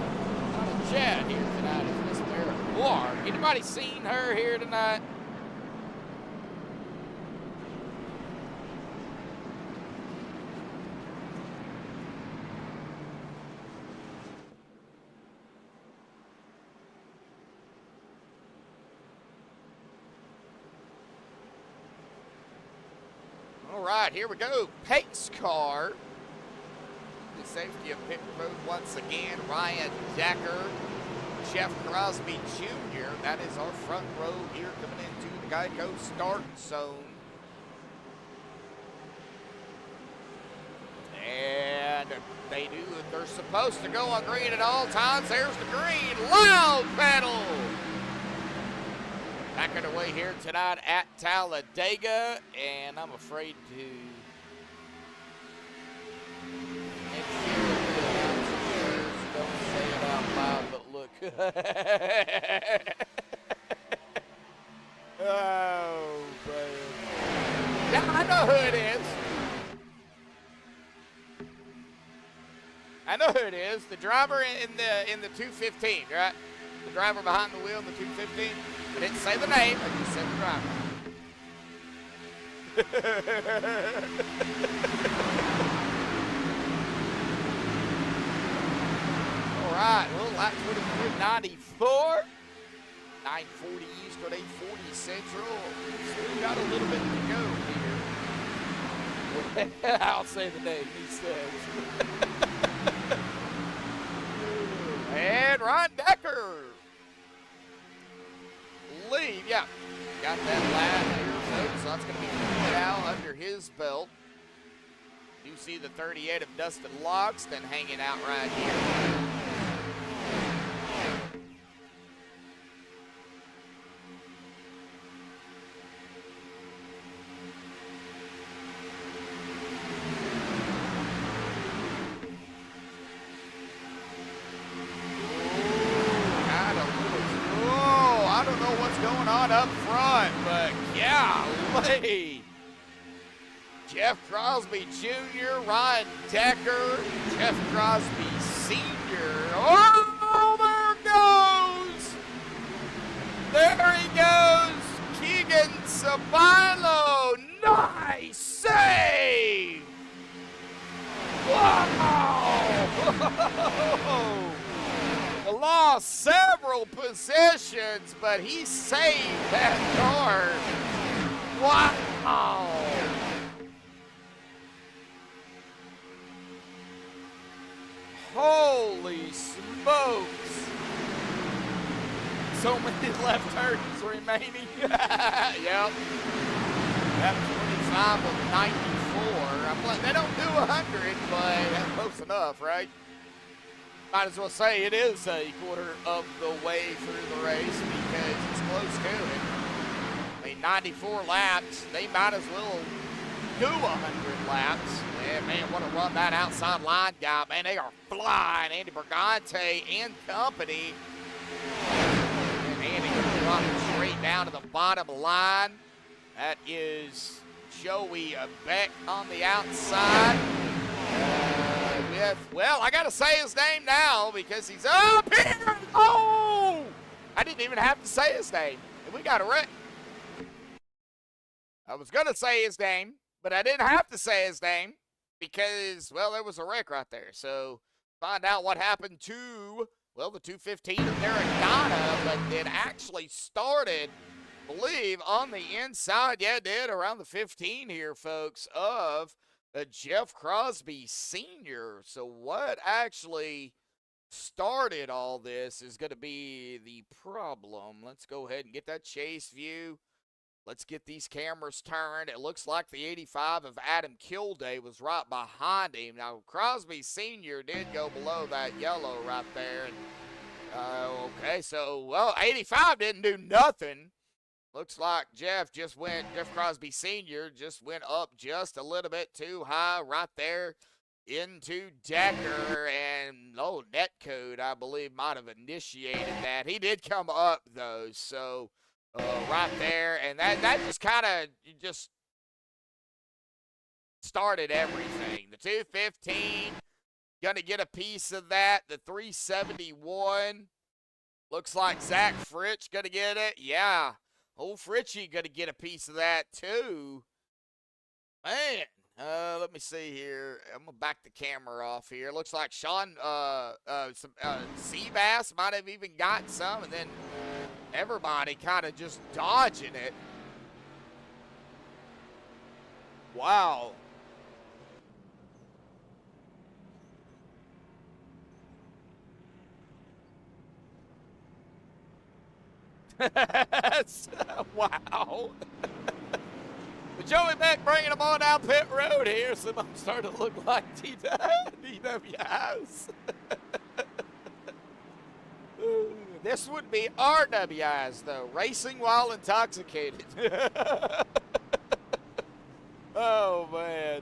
on the chat here tonight. Is Miss Mary Clark. Anybody seen her here tonight? All right, here we go. Pace car. The safety of pit road once again. Ryan Decker, Jeff Crosby Jr. That is our front row here coming into the Geico start zone. And they do what they're supposed to go on green at all times. There's the green. Loud pedal. Backing away here tonight at Talladega, and I'm afraid to don't say it out loud, but look. Oh, man. Yeah, I know who it is. I know who it is. The driver in the 215, right? The driver behind the wheel in the 215. I didn't say the name, I just said the driver. All right, well, lap 2494, 940 East or 840 Central. Still got a little bit to go here. I'll say the name, he says. And Ron Decker. Lead, yeah. Got that lap here, folks. So that's going to be now under his belt. You see the 38 of Dustin Logston hanging out right here. Going on up front, but golly. Jeff Crosby Jr., Ryan Decker, Jeff Crosby Sr. Oh, there he goes. Keegan Sabilo, nice save. Wow. Lost several positions, but he saved that car. Wow. Holy smokes. So many left turns remaining. Yep. That 25 of 94. I'm glad they don't do 100, but that's close enough, right? Might as well say it is a quarter of the way through the race because it's close to it. I mean, 94 laps, they might as well do 100 laps. Yeah, man, what a run that outside line got. Man, they are flying. Andy Brigante and company. And Andy running straight down to the bottom line. That is Joey Beck on the outside. Well, I got to say his name now because he's up here. Oh! I didn't even have to say his name. And we got a wreck. I was going to say his name, but I didn't have to say his name because, well, there was a wreck right there. So find out what happened to, well, the 215 of Narragansett, but it actually started, I believe, on the inside. Yeah, it did, around the 15 here, folks, of Jeff Crosby Sr. So what actually started all this is going to be the problem. Let's go ahead and get that chase view. Let's get these cameras turned. It looks like the 85 of Adam Kilday was right behind him. Now, Crosby Sr. did go below that yellow right there. And, okay, so, well, 85 didn't do nothing. Looks like Jeff Crosby Sr. just went up just a little bit too high right there into Decker. And, oh, Netcode, I believe, might have initiated that. He did come up, though, so right there. And that just kind of just started everything. The 215, going to get a piece of that. The 371, looks like Zach Fritsch going to get it. Yeah. Old Fritchie going to get a piece of that, too. Man, let me see here. I'm going to back the camera off here. Looks like Sean Seabass might have even got some, and then everybody kind of just dodging it. Wow. Wow. But Joey Beck bringing them on down pit road here. Some of them starting to look like DWIs. This would be RWIs, though. Racing while intoxicated. Oh, man.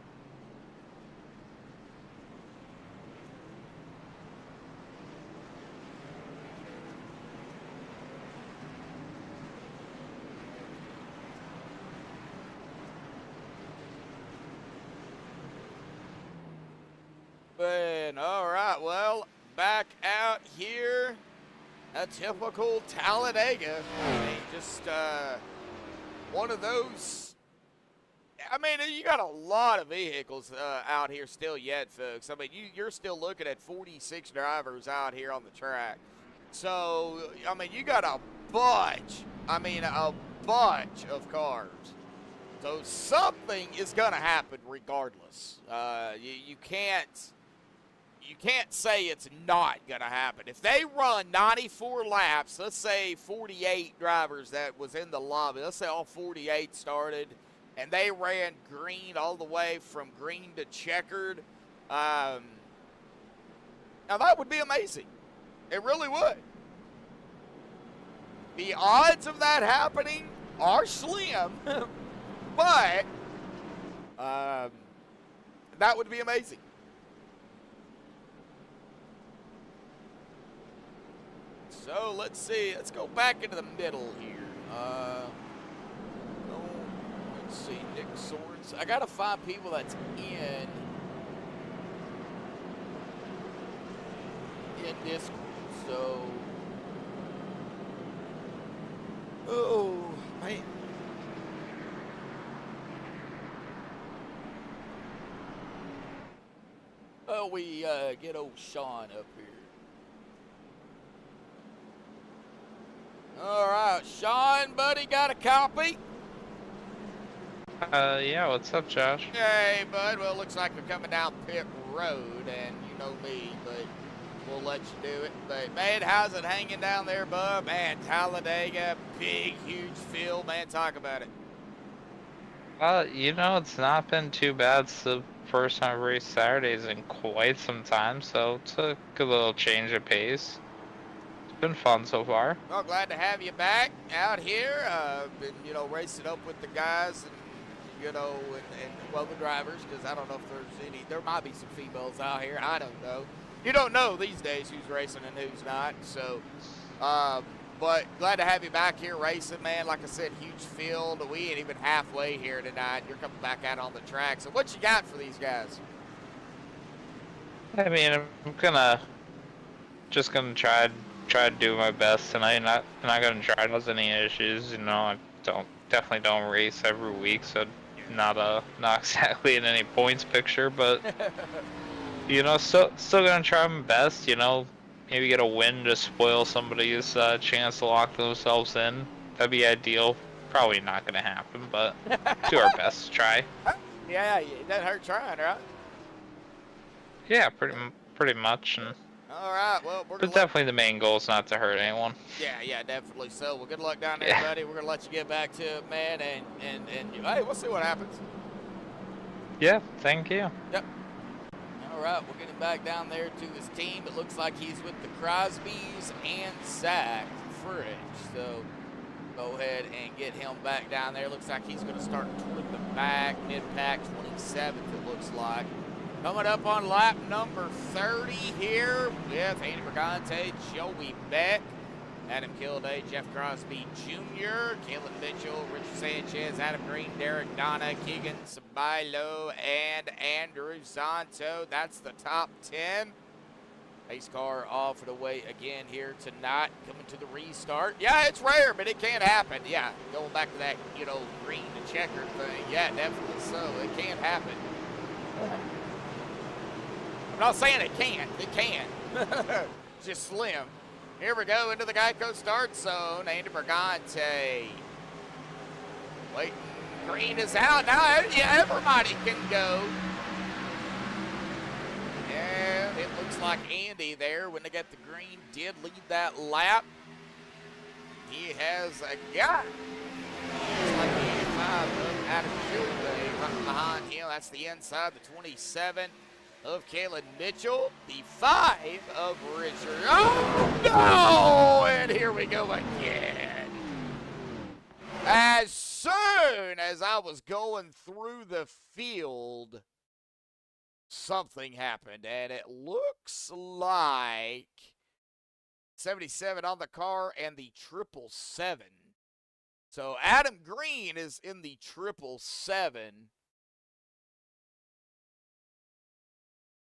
Man, all right, well, back out here. A typical Talladega. I mean, just one of those. I mean, you got a lot of vehicles out here still yet, folks. I mean, you're still looking at 46 drivers out here on the track. So, I mean, you got a bunch. I mean, a bunch of cars. So something is going to happen regardless. You can't say it's not going to happen. If they run 94 laps, let's say 48 drivers that was in the lobby, let's say all 48 started, and they ran green all the way from green to checkered, now that would be amazing. It really would. The odds of that happening are slim, but that would be amazing. So let's see. Let's go back into the middle here. Let's see. Nick Sorensen. I gotta find people that's in this group. So, oh man. Oh, we get old Sean up here. All right, Sean, buddy, got a copy? Yeah, what's up, Josh? Hey, bud. Well, it looks like we're coming down pit road, and you know me, but we'll let you do it. But, man, how's it hanging down there, bub? Man, Talladega, big, huge field. Man, talk about it. You know, it's not been too bad. It's the first time I've raced Saturdays in quite some time, so it's a good little change of pace. It's been fun so far. Well, glad to have you back out here. Been, you know, racing up with the guys and, you know, and well, the drivers, because I don't know if there's any. There might be some females out here. I don't know. You don't know these days who's racing and who's not. So, but glad to have you back here racing, man. Like I said, huge field. We ain't even halfway here tonight. You're coming back out on the track. So what you got for these guys? I mean, I'm just gonna try to do my best tonight. Not gonna try to cause any issues. You know, I definitely don't race every week, so not exactly in any points picture, but you know, still gonna try my best. You know, maybe get a win to spoil somebody's chance to lock themselves in. That'd be ideal. Probably not gonna happen, but do our best to try. Yeah, it doesn't hurt trying, right? Yeah, pretty much. And All right, well, we're but definitely the main goal is not to hurt anyone. Yeah, definitely so. Well, good luck down there, Yeah. buddy. We're gonna let you get back to it, man, and hey, we'll see what happens. Yeah, thank you. Yep. All right, we're getting back down there to his team. It looks like he's with the Crosbys and Zach Fridge. So go ahead and get him back down there. Looks like he's going to start toward the back, mid-pack 27th, it looks like. Coming up on lap number 30 here with Andy Brigante, Joey Beck, Adam Kilday, Jeff Crosby Jr., Caleb Mitchell, Richard Sanchez, Adam Green, Derek Donna, Keegan Sabilo, and Andrew Zanto. That's the top 10. Pace car off and away again here tonight, coming to the restart. Yeah, it's rare, but it can happen. Yeah, going back to that, you know, green to checker thing. Yeah, definitely so. It can happen. I'm not saying it can't. It can. It's just slim. Here we go into the Geico start zone. Andy Brigante. Waiting. Green is out. Now yeah, everybody can go. Yeah, it looks like Andy there, when they got the green, did lead that lap. He has a guy. Looks like the 85 of Adam Kilday right behind him. That's the inside, the 27 of Caleb Mitchell, the 5 of Richard. Oh, no! And here we go again. As soon as I was going through the field, something happened, and it looks like 77 on the car and the 777. So Adam Green is in the 777.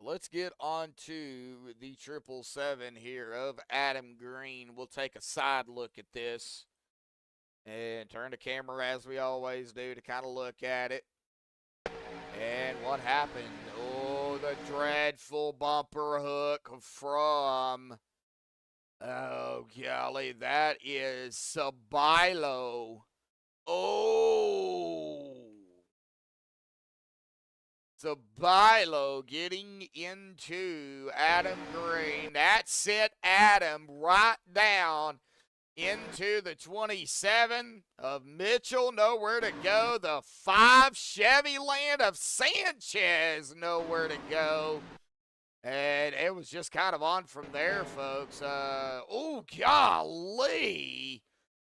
Let's get on to the 777 here of Adam Green. We'll take a side look at this and turn the camera as we always do to kind of look at it. And what happened? Oh, the dreadful bumper hook from, oh, golly, that is Sabilo. Oh. Sabilo getting into Adam Green. That sent Adam right down into the 27 of Mitchell. Nowhere to go. The 5 Chevy Land of Sanchez. Nowhere to go. And it was just kind of on from there, folks. Oh, golly.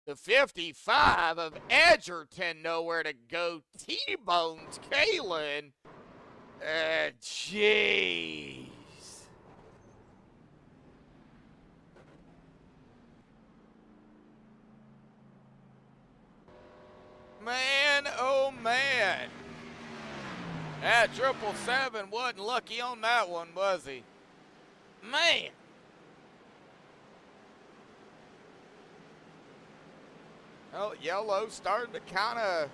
The 55 of Edgerton. Nowhere to go. T-Bones Kalen. Jeez. Man, oh man. That 777 wasn't lucky on that one, was he? Man. Oh, yellow starting to kind of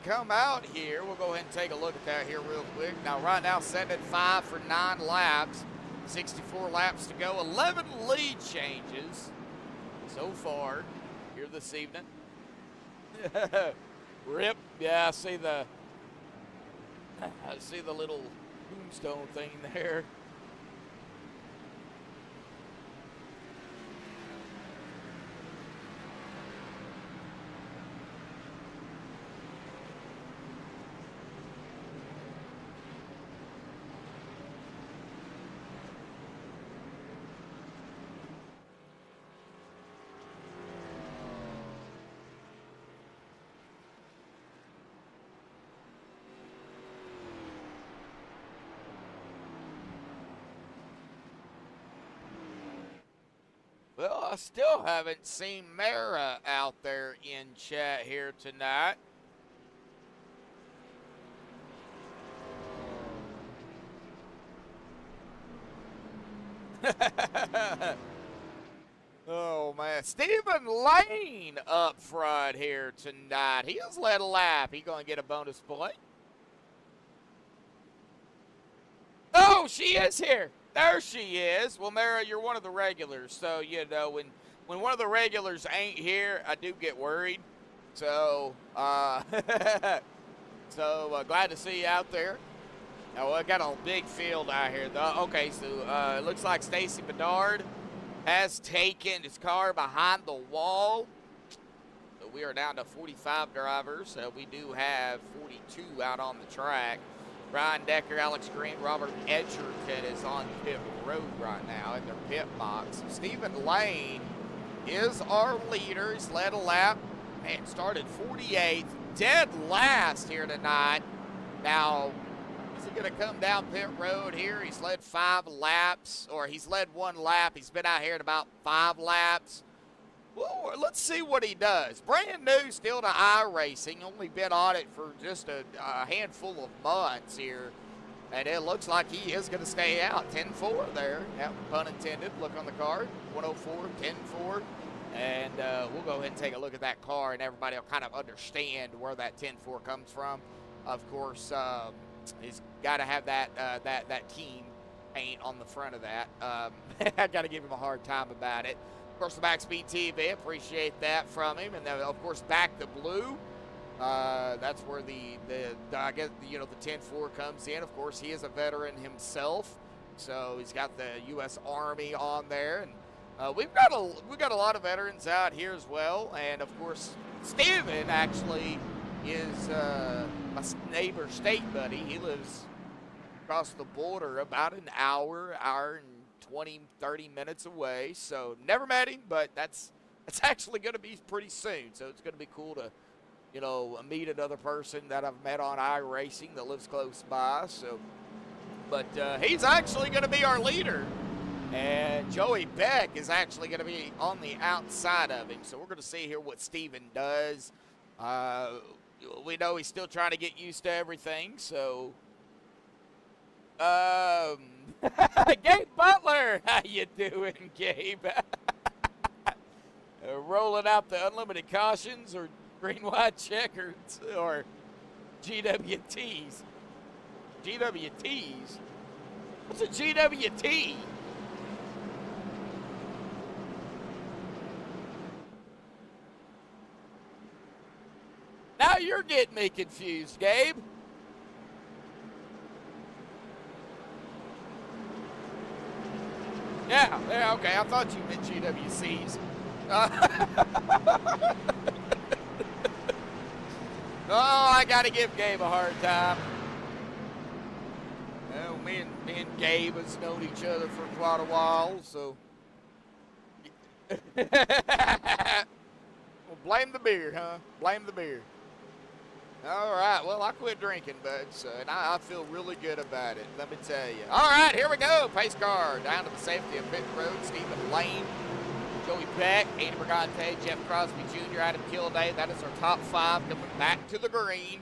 come out here. We'll go ahead and take a look at that here real quick. Now, right now, setting at 5 for 9 laps. 64 laps to go. 11 lead changes so far here this evening. Rip. Yeah, I see the little tombstone thing there. I still haven't seen Mara out there in chat here tonight. Oh, man. Stephen Lane up front here tonight. He has led a lap. He going to get a bonus point. Oh, she is here. There she is. Well, Mara, you're one of the regulars. So, you know, when one of the regulars ain't here, I do get worried. So, glad to see you out there. Oh, I got a big field out here, though. Okay, so it looks like Stacy Bedard has taken his car behind the wall. So we are down to 45 drivers. We do have 42 out on the track. Ryan Decker, Alex Green, Robert Edgerton is on pit road right now in their pit box. Stephen Lane is our leader. He's led a lap and started 48th, dead last here tonight. Now, is he going to come down pit road here? He's led 5 laps, or he's led 1 lap. He's been out here at about 5 laps. Well, let's see what he does. Brand new still to iRacing. Only been on it for just a handful of months here. And it looks like he is going to stay out. 10-4 there. Yeah, pun intended. Look on the card. 104, 10-4. And we'll go ahead and take a look at that car, and everybody will kind of understand where that 10-4 comes from. Of course, he's got to have that team paint on the front of that. I got to give him a hard time about it. Of course, the MaxspeedTV, appreciate that from him, and then of course back to blue. That's where the I guess the 10-4 comes in. Of course, he is a veteran himself, so he's got the U.S. Army on there, and we've got a lot of veterans out here as well. And of course, Steven actually is my neighbor state buddy. He lives across the border about an hour and 20-30 minutes away. So never met him, but that's actually going to be pretty soon. So it's going to be cool to meet another person that I've met on iRacing that lives close by. So, but he's actually going to be our leader, and Joey Beck is actually going to be on the outside of him. So we're going to see here what Steven does. We know he's still trying to get used to everything. So, Gabe Butler, how you doing, Gabe? Rolling out the unlimited cautions, or green, white checkers, or GWTs. GWTs? What's a GWT? Now you're getting me confused, Gabe. Yeah, okay, I thought you meant GWCs. Oh, I gotta give Gabe a hard time. Well, me and Gabe has known each other for quite a while, so. Well, blame the beer, huh? Blame the beer. All right, well, I quit drinking, bud, so, and I feel really good about it, let me tell you. All right, here we go. Pace car down to the safety of pit road. Stephen Lane, Joey Beck, Andy Brigante, Jeff Crosby Jr., Adam Kilday. That is our top 5 coming back to the green.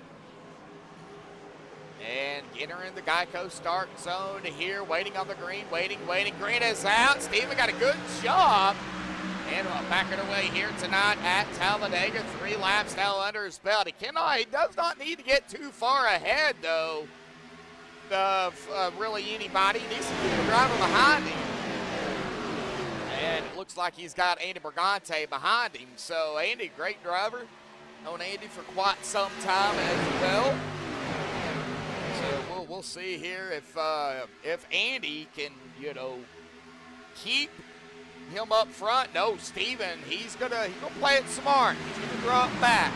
And entering the Geico start zone here, waiting on the green, waiting. Green is out. Stephen got a good job. And back it away here tonight at Talladega. 3 laps now under his belt. He does not need to get too far ahead, though, of really anybody. He needs to keep a driver behind him. And it looks like he's got Andy Brigante behind him. So, Andy, great driver. Known Andy for quite some time as well. So, we'll see here if Andy can, keep him up front. No, Steven, he's gonna play it smart. He's gonna drop back.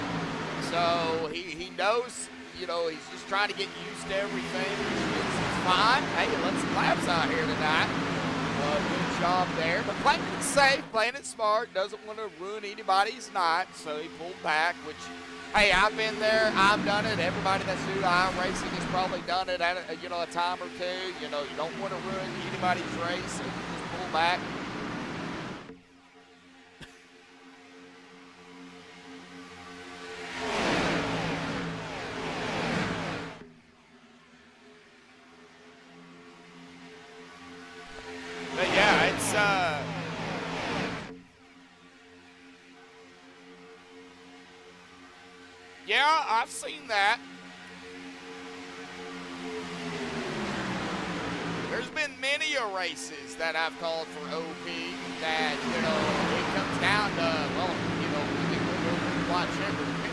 So he knows, he's just trying to get used to everything. It's fine. Hey, let's some laps out here tonight. Good job there. But playing it safe, playing it smart, doesn't want to ruin anybody's night. So he pulled back, which, hey, I've been there, I've done it. Everybody that's new to iRacing has probably done it at a time or two. You don't want to ruin anybody's race, so you just pull back. Yeah, I've seen that. There's been many a races that I've called for OP that, you know, it comes down to, well, you know, we'll watch every pin.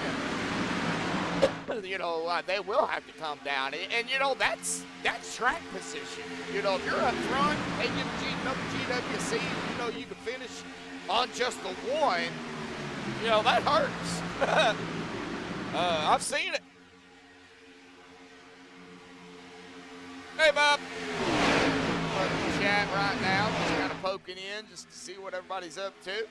You know, they will have to come down. And you know, that's track position. You know, if you're up front, they get another GWC, you know, you can finish on just the one. You know, that hurts. I've seen it. Hey, Bob. Chat right now, just kind of poking in just to see what everybody's up to.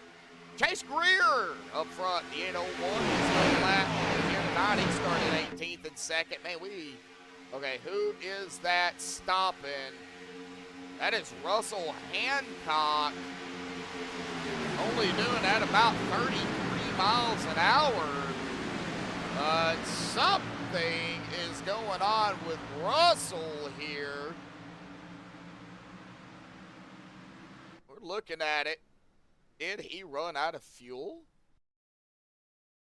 Chase Greer up front, the 801. He's lap here tonight. He started 18th and second. Man, okay, who is that stopping? That is Russell Hancock. Only doing that about 33 miles an hour. Something is going on with Russell here. We're looking at it. Did he run out of fuel?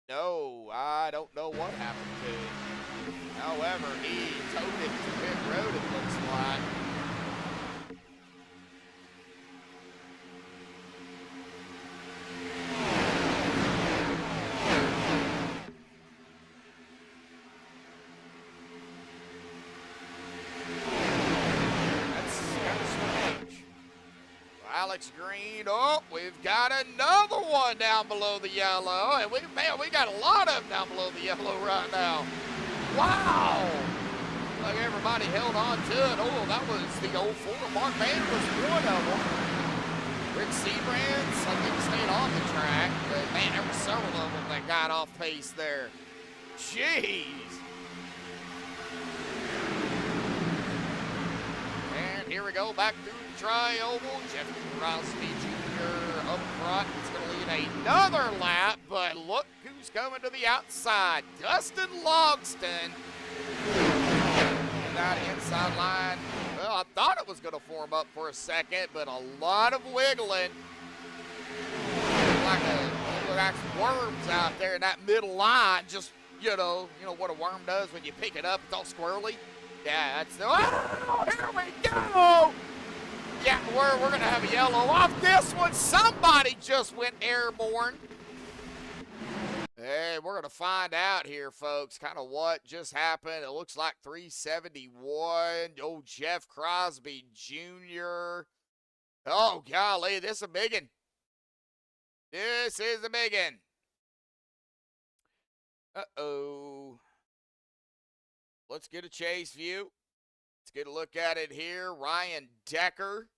No, I don't know what happened to him. However, he towed it to pit road, it looks like. Alex Green. Oh, we've got another one down below the yellow. And we got a lot of them down below the yellow right now. Wow. Like everybody held on to it. Oh, that was the old 4. Mark Mann was one of them. Rick Seabrands, I think, stayed on the track. But man, there were several of them that got off pace there. Jeez. And here we go, back through the tri-oval. Jeff Crosby Jr. up front. He's going to lead another lap, but look who's coming to the outside. Dustin Logston. And that inside line, well, I thought it was going to form up for a second, but a lot of wiggling. Like worms out there in that middle line. Just, you know what a worm does when you pick it up, it's all squirrely. Yeah, that's the, oh, here we go. Yeah, we're going to have a yellow off this one. Somebody just went airborne. Hey, we're going to find out here, folks, kind of what just happened. It looks like 371. Oh, Jeff Crosby Jr. Oh, golly, this is a big one. This is a big one. Uh-oh. Let's get a chase view. Let's get a look at it here. Ryan Decker.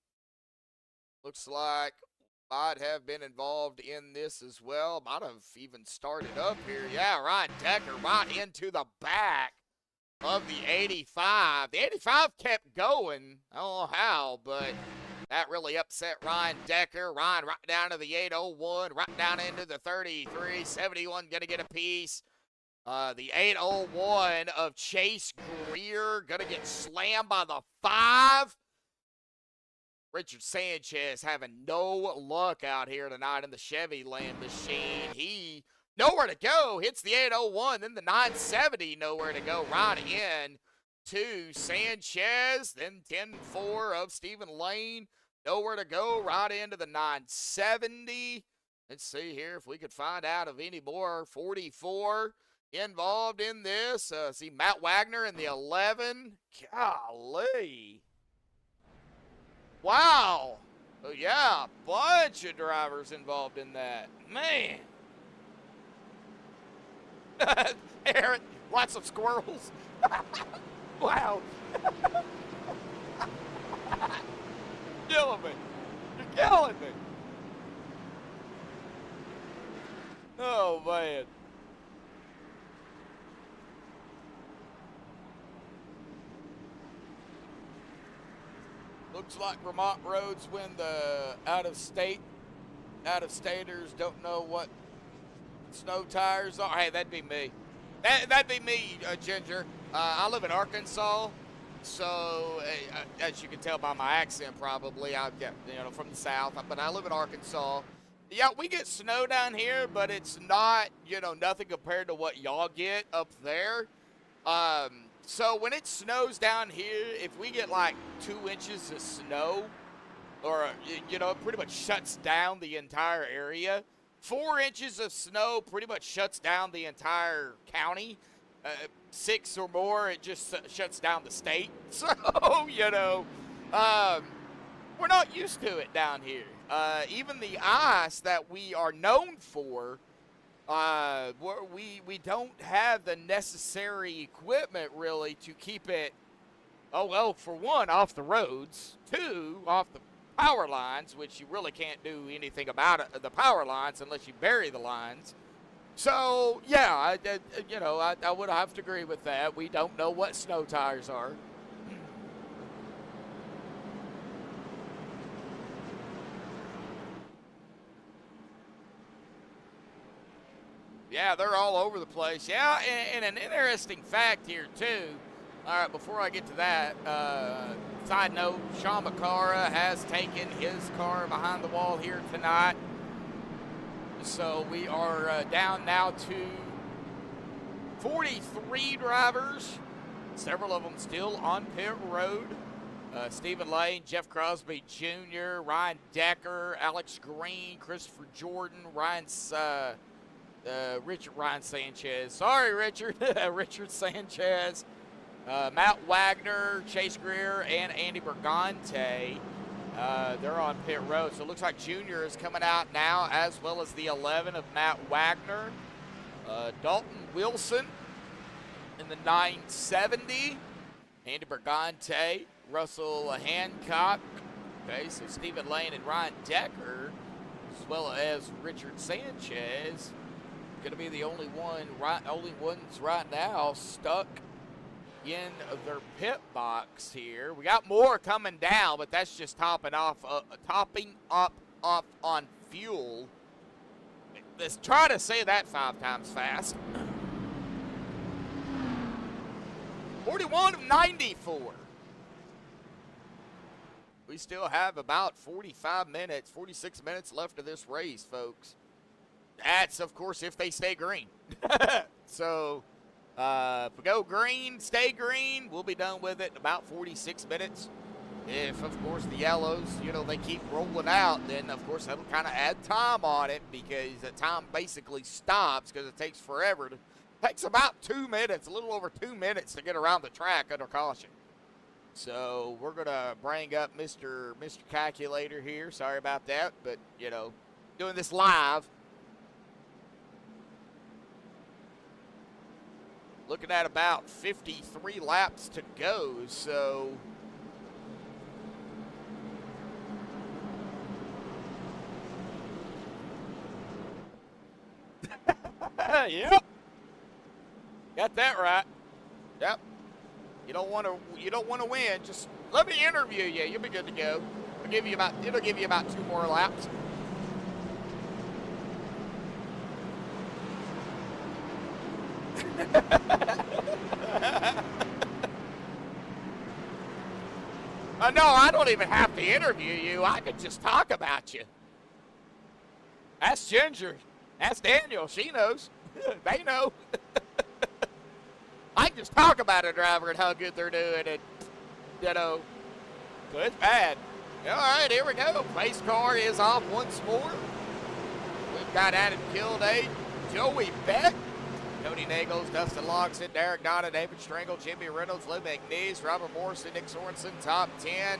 Looks like might have been involved in this as well. Might have even started up here. Yeah, Ryan Decker right into the back of the 85. The 85 kept going. I don't know how, but that really upset Ryan Decker. Ryan right down to the 801, right down into the 33. 71 going to get a piece. The 801 of Chase Greer going to get slammed by the 5. Richard Sanchez having no luck out here tonight in the Chevy Land Machine. He nowhere to go. Hits the 801, then the 970 nowhere to go. Right in to Sanchez, then 10-4 of Stephen Lane. Nowhere to go. Right into the 970. Let's see here if we could find out of any more 44 involved in this. See Matt Wagner in the 11. Golly. Wow. Oh, yeah, a bunch of drivers involved in that. Man. Aaron, lots of squirrels. Wow. Killing me. You're killing me. Oh, man. Looks like Vermont roads when the out-of-staters don't know what snow tires are. Hey, that'd be me. That'd be me, Ginger. I live in Arkansas, So, as you can tell by my accent, probably, I get, from the South, but I live in Arkansas. Yeah, we get snow down here, but it's not, nothing compared to what y'all get up there. So when it snows down here, if we get like 2 inches of snow, or, it pretty much shuts down the entire area. 4 inches of snow pretty much shuts down the entire county. 6 or more, it just shuts down the state. So, we're not used to it down here. Even the ice that we are known for, we don't have the necessary equipment really to keep it, for one, off the roads, 2, off the power lines, which you really can't do anything about the power lines unless you bury the lines. So, yeah, I would have to agree with that. We don't know what snow tires are. Yeah, they're all over the place. Yeah, and an interesting fact here, too. All right, before I get to that, side note, Sean McCara has taken his car behind the wall here tonight. So we are down now to 43 drivers, several of them still on pit road. Stephen Lane, Jeff Crosby Jr., Ryan Decker, Alex Green, Christopher Jordan, Ryan Sanchez. Sorry, Richard. Richard Sanchez. Matt Wagner, Chase Greer, and Andy Bergante. They're on pit road. So it looks like Junior is coming out now, as well as the 11 of Matt Wagner. Dalton Wilson in the 970. Andy Bergante, Russell Hancock. Okay, so Stephen Lane and Ryan Decker, as well as Richard Sanchez, going to be the only ones right now stuck in their pit box here. We got more coming down, but that's just topping up on fuel. Let's try to say that 5 times fast. 41 of 94. We still have about 45 minutes, 46 minutes left of this race, folks. That's, of course, if they stay green. So, if we go green, stay green, we'll be done with it in about 46 minutes. If, of course, the yellows, they keep rolling out, then, of course, that'll kind of add time on it, because the time basically stops because it takes forever. Takes about 2 minutes, a little over 2 minutes to get around the track under caution. So we're going to bring up Mr. Calculator here. Sorry about that, but, doing this live. Looking at about 53 laps to go, so yep. Got that right. Yep. You don't want to win. Just let me interview you. You'll be good to go. It'll give you about 2 more laps. No, I don't even have to interview you. I could just talk about you. Ask Ginger. Ask Daniel. She knows. They know. I can just talk about a driver and how good they're doing, and, so it's bad. All right, here we go. Pace car is off once more. We've got Adam Kilday, Joey Beck, Tony Nagels, Dustin Loxton, Derek Donna, David Strangle, Jimmy Reynolds, Lou McNeese, Robert Morrison, Nick Sorensen, top 10.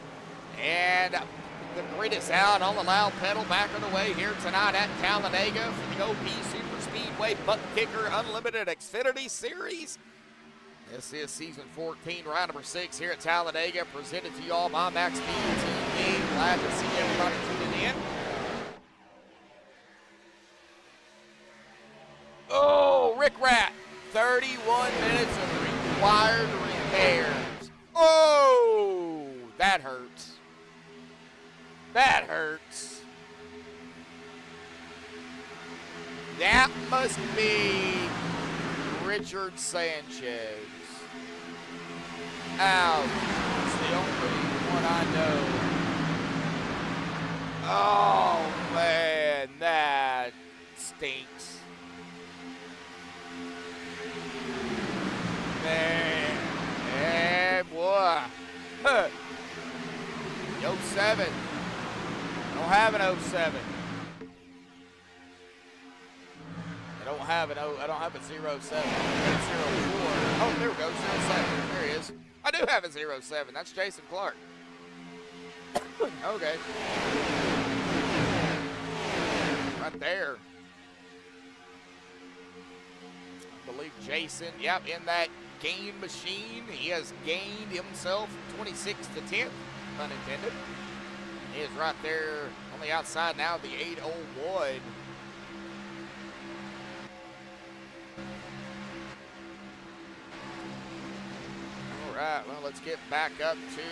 And the grid is out on the loud pedal back on the way here tonight at Talladega for the OP Super Speedway Buttkicker Unlimited Xfinity Series. This is season 14, round number 6 here at Talladega, presented to you all by MaxspeedTV. Glad to see everybody tuning in. Oh, Rick Rat, 31 minutes of required repairs. Oh, that hurts. That hurts. That must be Richard Sanchez. out. It's the only one I know. Oh, man, that stinks. Man, yeah, boy. Huh. The 07. Don't have an 07. I don't have a 07. I got a 04. Oh, there we go, 07. There he is. I do have a 07. That's Jason Clark. Okay. Right there. I believe Jason, yep, in that gain machine, he has gained himself 26 to 10th, unintended. He is right there on the outside now, the 801. All right, well, let's get back up to,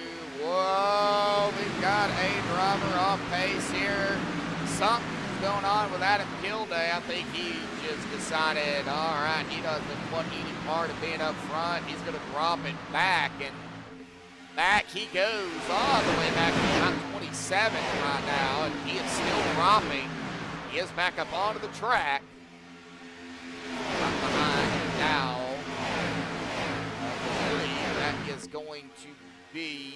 whoa, we've got a driver off pace here. Something's going on with Adam Kilday. I think he just decided, all right, he doesn't want any part of being up front. He's going to drop it back, and back he goes all the way back to top 27 right now, and he is still dropping. He is back up onto the track. Right behind him now. I believe that is going to be...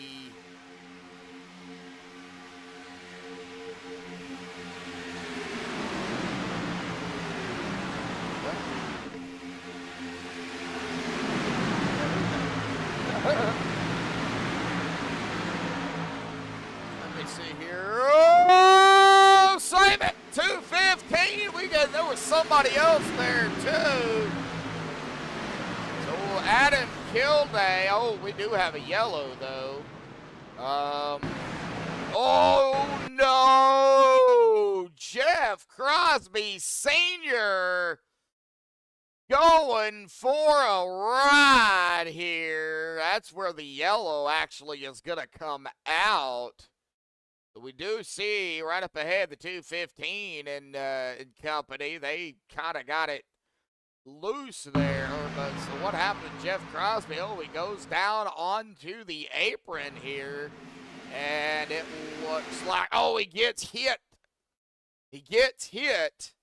Let me see here. Oh, save it! 215. There was somebody else there too. So Adam Kilday. Oh, we do have a yellow though. Oh no! Jeff Crosby Sr. going for a ride here. That's where the yellow actually is going to come out. We do see right up ahead the 215 and company. They kind of got it loose there. But so what happened to Jeff Crosby? Oh, he goes down onto the apron here. And it looks like, oh, he gets hit. He gets hit.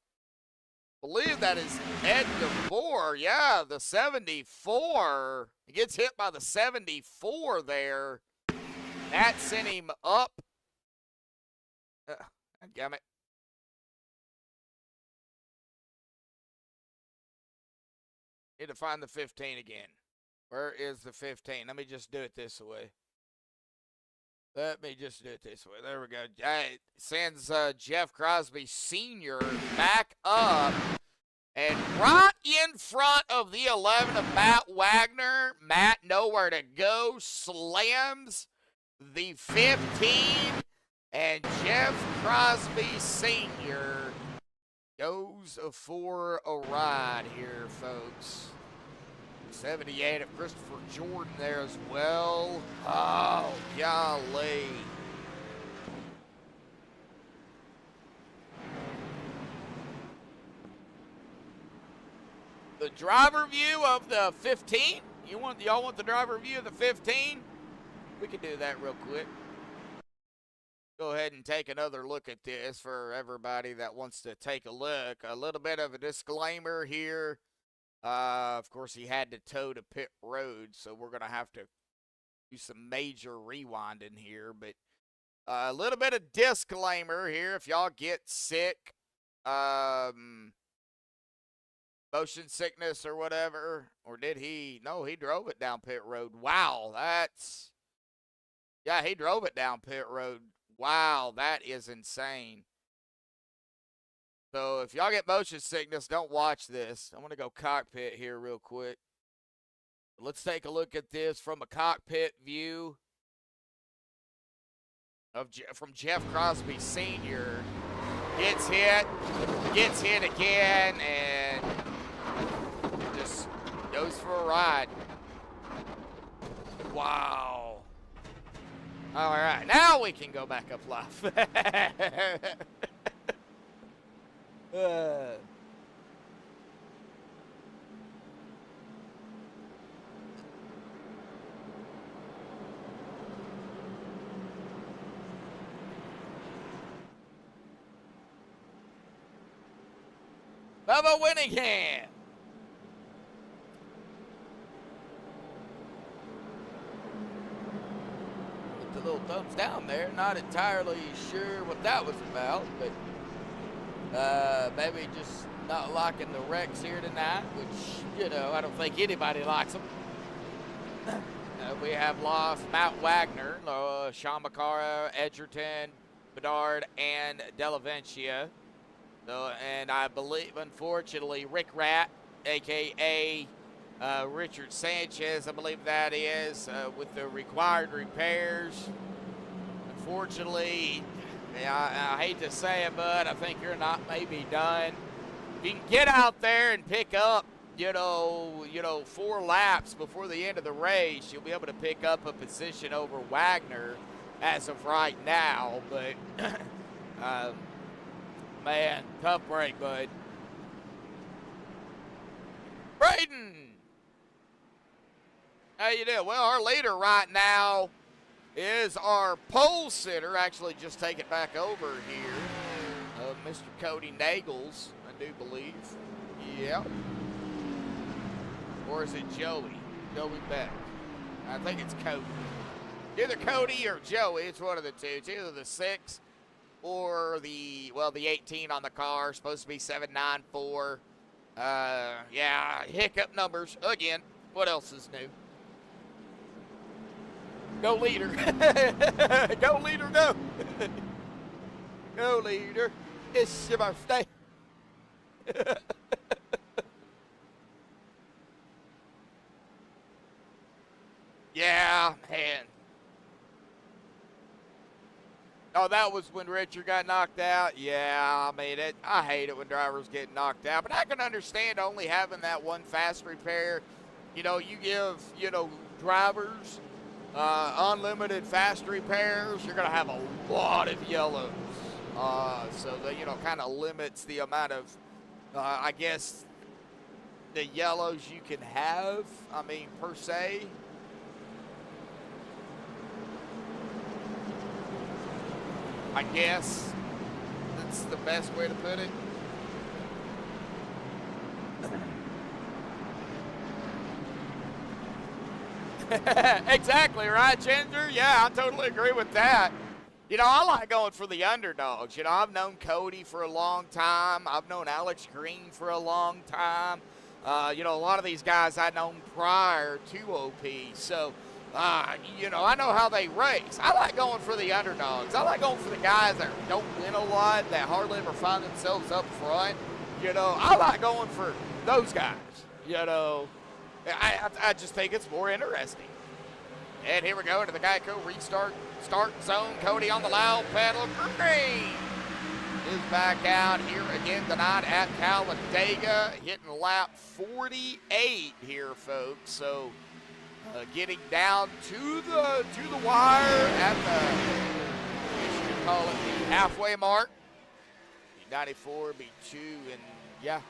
I believe that is Ed DeVore. Yeah, the 74. He gets hit by the 74 there. That sent him up. Damn it. Need to find the 15 again. Where is the 15? Let me just do it this way. There we go. It sends Jeff Crosby Sr. back up. And right in front of the 11 of Matt Wagner. Matt nowhere to go. Slams the 15. And Jeff Crosby Sr. goes for a ride here, folks. 78 of Christopher Jordan there as well. Oh, golly. The driver view of the 15? Y'all want the driver view of the 15? We can do that real quick. Go ahead and take another look at this for everybody that wants to take a look. A little bit of a disclaimer here. Of course, he had to tow to pit road, so we're going to have to do some major rewinding here. But a little bit of disclaimer here. If y'all get sick, motion sickness or whatever, or did he? No, he drove it down pit road. Wow, yeah, he drove it down pit road. Wow, that is insane. So if y'all get motion sickness, don't watch this. I'm going to go cockpit here real quick. Let's take a look at this from a cockpit view from Jeff Crosby Sr. Gets hit again, and just goes for a ride. Wow. All right, now we can go back up live. Bubba Winningham. With the little thumbs down there. Not entirely sure what that was about, but maybe just not liking the wrecks here tonight, which, you know, I don't think anybody likes them. We have lost Matt Wagner, Sean McCara, Edgerton, Bedard, and Delaventia. So, and I believe, unfortunately, Rick Rat, a.k.a. Richard Sanchez, I believe that is, with the required repairs. Unfortunately, I hate to say it, but I think you're not maybe done. If you can get out there and pick up, you know, 4 laps before the end of the race, you'll be able to pick up a position over Wagner as of right now. But, man, tough break, bud. Braden! How you doing? Well, our leader right now is our pole sitter. Actually, just take it back over here. Mr. Cody Nagels, I do believe. Yeah. Or is it Joey? Joey Beck. I think it's Cody. Either Cody or Joey. It's one of the two. It's either the 6 or the 18 on the car. Supposed to be 794. Yeah, hiccup numbers again. What else is new? Go leader. Go leader, go. Go leader. It's your birthday. Yeah, man. Oh, that was when Richard got knocked out? Yeah, I mean, I hate it when drivers get knocked out. But I can understand only having that one fast repair. You know, you give, you know, drivers unlimited fast repairs, you're going to have a lot of yellows. So that, you know, kind of limits the amount of, I guess, the yellows you can have, I mean, per se. I guess that's the best way to put it. Exactly, right, Ginger? Yeah, I totally agree with that. You know, I like going for the underdogs. You know, I've known Cody for a long time. I've known Alex Green for a long time. You know, a lot of these guys I'd known prior to OP. So, you know, I know how they race. I like going for the underdogs. I like going for the guys that don't win a lot, that hardly ever find themselves up front. You know, I like going for those guys. You know, I just think it's more interesting. And here we go into the Geico restart start zone. Cody on the loud pedal. Green is back out here again tonight at Talladega, hitting lap 48 here, folks. So getting down to the wire at the, I guess you could call it the halfway mark. 94, be 2, and yeah,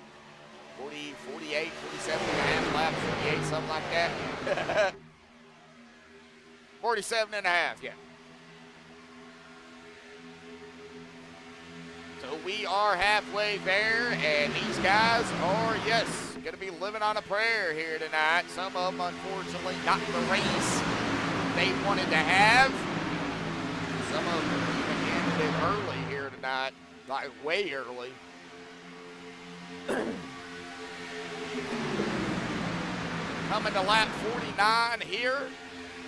40, 48, 47 and a half laps, 48, something like that. 47 and a half, yeah. So we are halfway there, and these guys are, yes, going to be living on a prayer here tonight. Some of them, unfortunately, not the race they wanted to have. Some of them even ended it early here tonight, like way early. Coming to lap 49 here.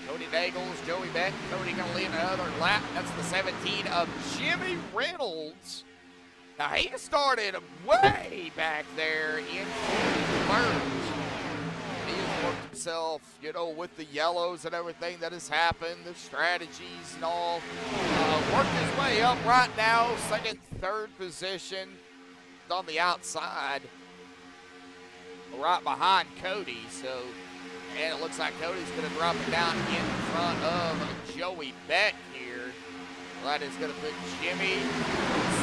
Cody Nagels, Joey Beck, Cody going to lead another lap. That's the 17 of Jimmy Reynolds. Now, he started way back there in the merge. He has worked himself, you know, with the yellows and everything that has happened, the strategies and all. Worked his way up right now, second, third position on the outside, right behind Cody. So, and it looks like Cody's going to drop it down in front of Joey Beck here. Well, that is going to put Jimmy,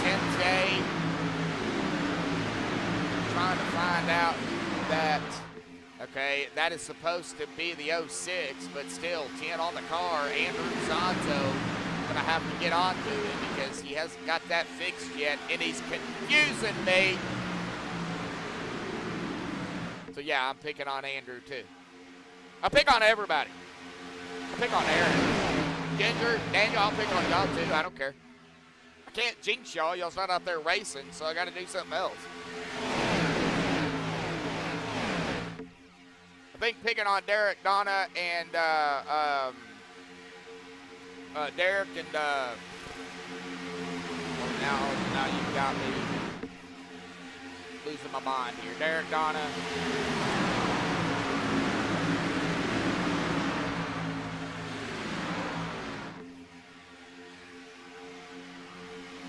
Sente, trying to find out who that, okay, that is supposed to be the 06, but still, 10 on the car. Andrew Zanto going to have to get onto it because he hasn't got that fixed yet, and he's confusing me. So, yeah, I'm picking on Andrew, too. I pick on everybody. I pick on Aaron. Ginger, Daniel, I'll pick on y'all, too. I don't care. I can't jinx y'all. Y'all's not out there racing, so I got to do something else. I think picking on Derek, Donna, and Derek and well, now you've got me losing my mind here. Derek, Donna.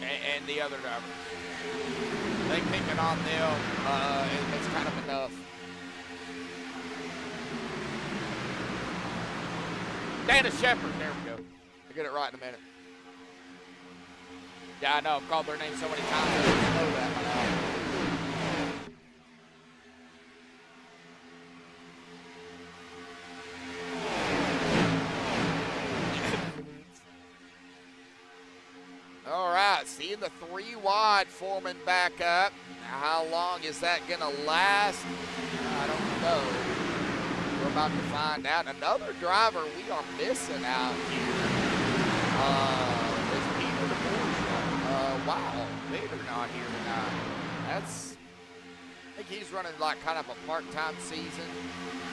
And the other driver. I think picking on them is kind of enough. Dana Shepard, there we go. I'll get it right in a minute. Yeah, I know, I've called their name so many times, I didn't know that by now. All right, seeing the 3 wide forming back up. Now, how long is that going to last? I don't know. We're about to find out. Another driver we are missing out here is Peter DeBourgeois. Wow, Peter not here tonight. That's, I think he's running like kind of a part-time season.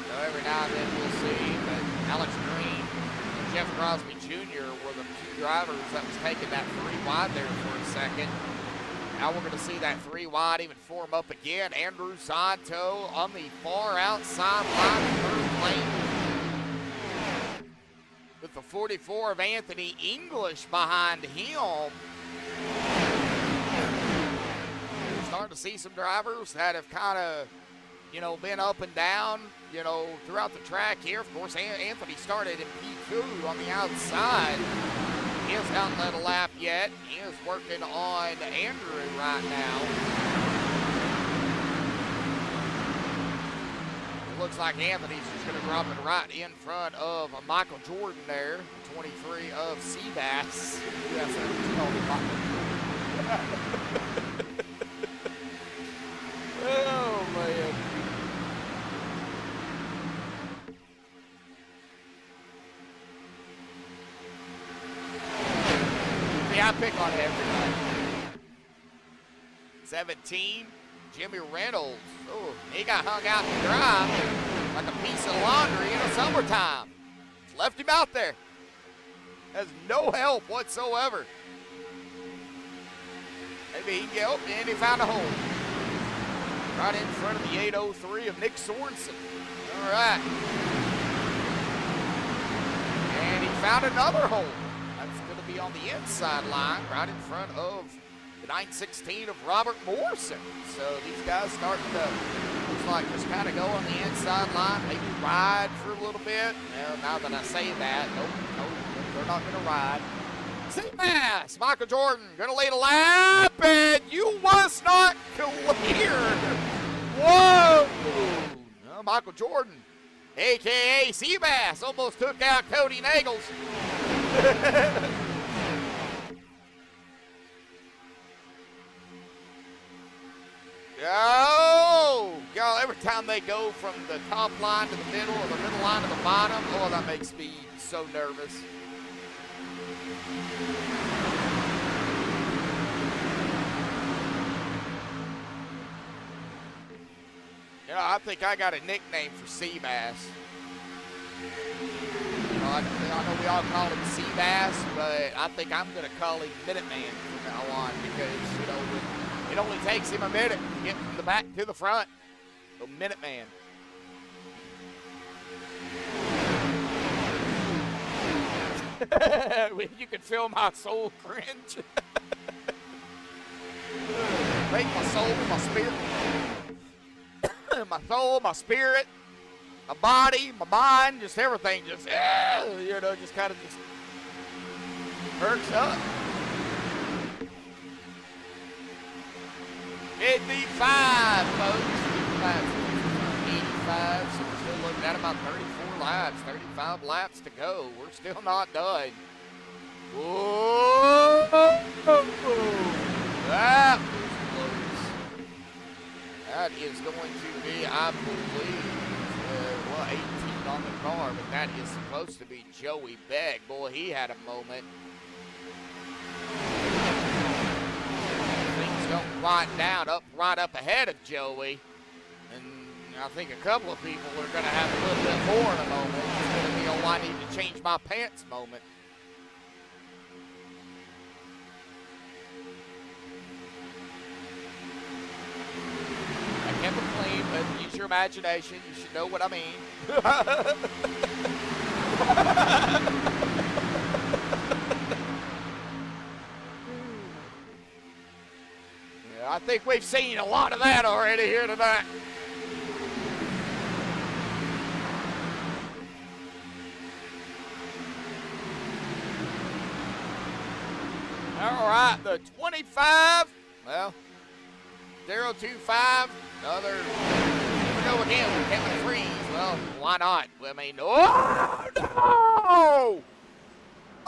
So every now and then we'll see. But Alex Green and Jeff Crosby Jr. were the 2 drivers that was taking that 3 wide there for a second. Now we're going to see that 3 wide even form up again. Andrew Zanto on the far outside line of third lane. With the 44 of Anthony English behind him. We're starting to see some drivers that have kind of, you know, been up and down, you know, throughout the track here. Of course, Anthony started in P2 on the outside. He hasn't led a lap yet. He is working on Andrew right now. It looks like Anthony's just going to drop it right in front of Michael Jordan there, 23 of Seabass. Yes, that's called Michael. Oh, man. I pick on everybody. 17, Jimmy Reynolds. Oh, he got hung out to dry like a piece of laundry in the summertime. Just left him out there. Has no help whatsoever. Maybe he can get open and he found a hole. Right in front of the 803 of Nick Sorensen. All right. And he found another hole. On the inside line, right in front of the 916 of Robert Morrison. So these guys starting to, looks like, just kind of go on the inside line, maybe ride for a little bit. Well, now that I say that, nope, they're not going to ride. Seabass, Michael Jordan, going to lead a lap, and you was not cleared. Whoa! No, Michael Jordan, a.k.a. Seabass, almost took out Cody Nagels. Oh, y'all, every time they go from the top line to the middle or the middle line to the bottom, oh, that makes me so nervous. You know, I think I got a nickname for Seabass. You know, I know we all call him Seabass, but I think I'm going to call him Minuteman from now on because, you know, it only takes him a minute to get from the back to the front. So, Minuteman. You can feel my soul cringe. Make my soul, my spirit. My soul, my spirit, my body, my mind, just everything just, you know, just kind of just perks up. 55, folks. 85, so we're still looking at about 34 laps, 35 laps to go. We're still not done. Whoa! That was close. That is going to be, I believe, that is supposed to be Joey Beck. Boy, he had a moment. Things don't quiet down right up ahead of Joey. And I think a couple of people are going to have a little bit more in a moment. It's going to be a I need to change my pants moment. I can't complain, but use your imagination. You should know what I mean. Yeah, I think we've seen a lot of that already here tonight. All right, the 25, well, 025, another, here we go again with Kevin Freeze. Well, why not? I mean, oh, no!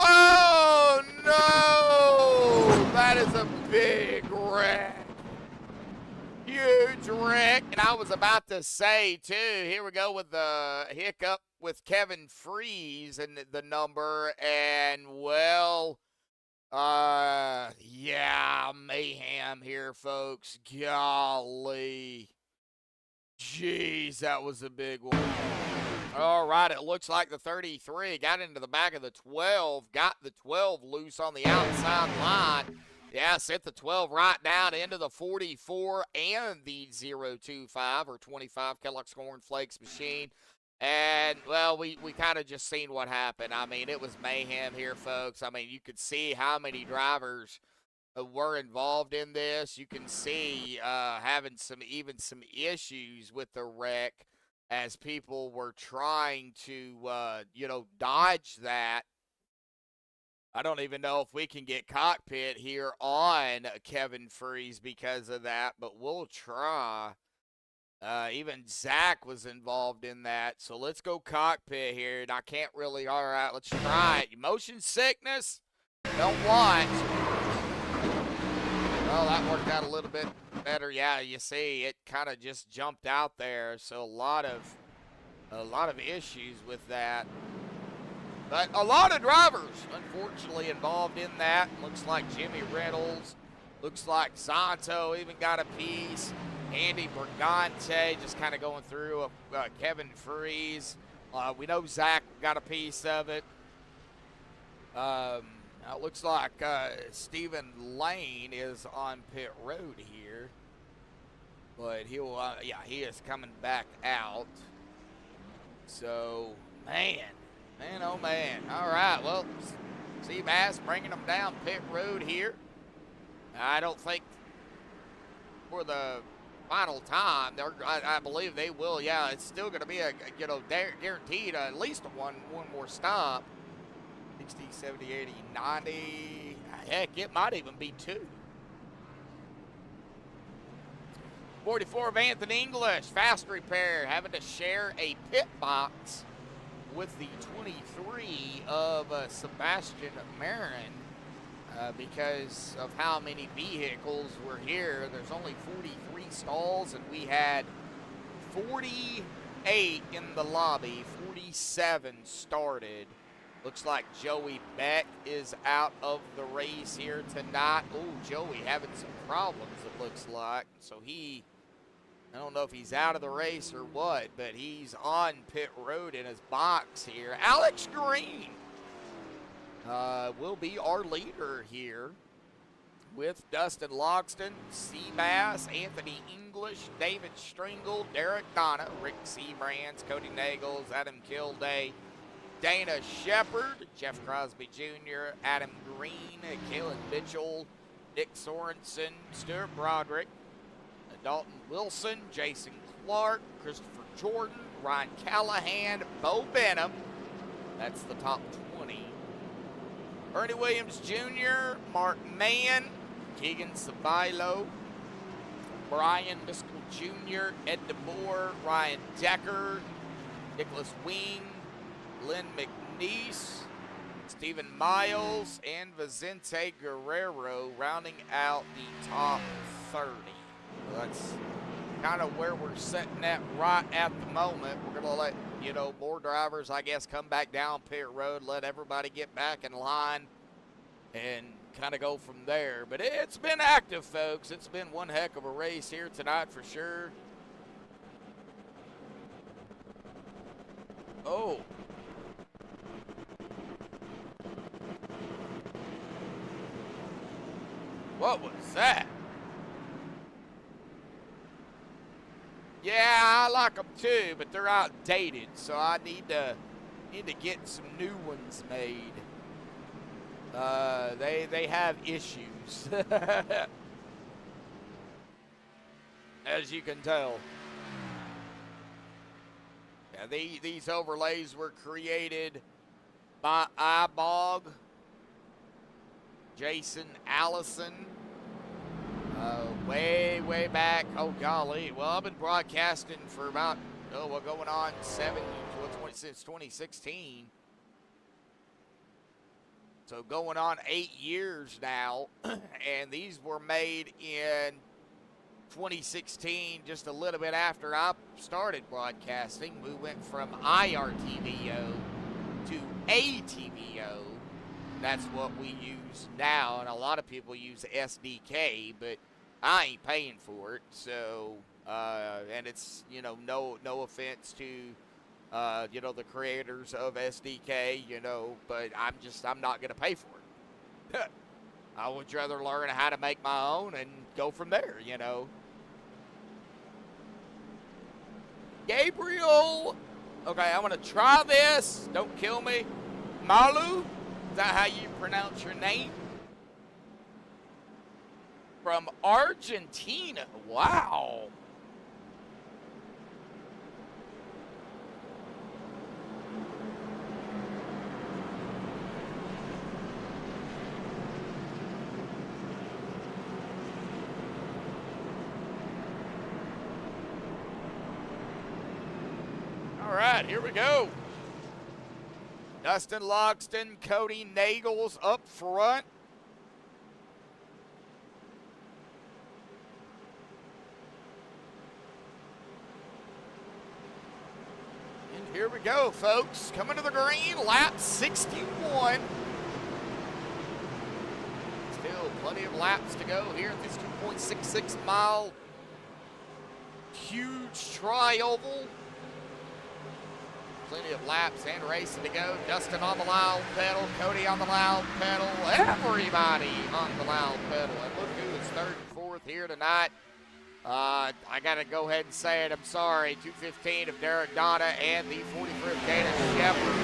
Oh, no! That is a big wreck. Huge wreck. And I was about to say, too, here we go with the hiccup with Kevin Freeze and the number, and, well, yeah, mayhem here, folks. Golly. Jeez, that was a big one. All right, it looks like the 33 got into the back of the 12, got the 12 loose on the outside line. Yeah, sent the 12 right down into the 44 and the 025 or 25 Kellogg's Corn Flakes machine. And, well, we kind of just seen what happened. I mean, it was mayhem here, folks. I mean, you could see how many drivers were involved in this. You can see having some issues with the wreck as people were trying to, dodge that. I don't even know if we can get cockpit here on Kevin Freeze because of that, but we'll try. Even Zach was involved in that. So let's go cockpit here. And I can't really, all right, let's try it. Motion sickness, don't watch. Well, that worked out a little bit better. Yeah, you see, it kind of just jumped out there. So a lot of issues with that. But a lot of drivers, unfortunately, involved in that. Looks like Jimmy Reynolds. Looks like Santo even got a piece. Andy Brigante just kind of going through Kevin Freeze. We know Zach got a piece of it. It looks like Stephen Lane is on pit road here. But he is coming back out. So, man, oh man. All right, well, Seabass bringing them down pit road here. I don't think for the final time, I believe they will. Yeah, it's still going to be a guaranteed at least one more stop. 60, 70, 80, 90. Heck, it might even be 2. 44 of Anthony English, fast repair, having to share a pit box with the 23 of Sebastian Marin. Because of how many vehicles were here. There's only 43 stalls, and we had 48 in the lobby. 47 started. Looks like Joey Beck is out of the race here tonight. Oh, Joey having some problems, it looks like. So I don't know if he's out of the race or what, but he's on pit road in his box here. Alex Green will be our leader here with Dustin Logston, Seabass, Anthony English, David Stringle, Derek Donna, Rick Seabrands, Cody Nagels, Adam Kilday, Dana Shepard, Jeff Crosby Jr., Adam Green, Kalen Mitchell, Nick Sorensen, Stuart Broderick, Dalton Wilson, Jason Clark, Christopher Jordan, Ryan Callahan, Bo Benham. That's the top 20. Ernie Williams Jr., Mark Mann, Keegan Sabilo, Brian Miskell Jr., Ed DeBoer, Ryan Decker, Nicholas Wing, Lynn McNeese, Stephen Miles, and Vicente Guerrero rounding out the top 30. Well, that's kind of where we're sitting at right at the moment. We're going to let you know, more drivers, I guess, come back down pit road, let everybody get back in line, and kind of go from there. But it's been active, folks. It's been one heck of a race here tonight for sure. Oh. What was that? Yeah, I like them too, but they're outdated, so I need to get some new ones made. They have issues, as you can tell. Yeah, these overlays were created by iBog, Jason Allison, way back. Oh golly! Well, I've been broadcasting for about going on since 2016. So going on 8 years now, and these were made in 2016, just a little bit after I started broadcasting. We went from IRTVO to ATVO. That's what we use now, and a lot of people use SDK, but I ain't paying for it. So, and it's, you know, no offense to you know, the creators of SDK, you know, but I'm not going to pay for it. I would rather learn how to make my own and go from there, you know. Gabriel. Okay, I'm going to try this. Don't kill me. Malu. Is that how you pronounce your name? From Argentina. Wow. All right, here we go. Dustin Loxton, Cody Nagels up front. And here we go, folks. Coming to the green, lap 61. Still plenty of laps to go here at this 2.66 mile huge tri-oval. Plenty of laps and racing to go. Dustin on the loud pedal, Cody on the loud pedal, everybody on the loud pedal. And look who is third and fourth here tonight. I got to go ahead and say it. I'm sorry. 215 of Derek Donna and the 43 of Dana Shepard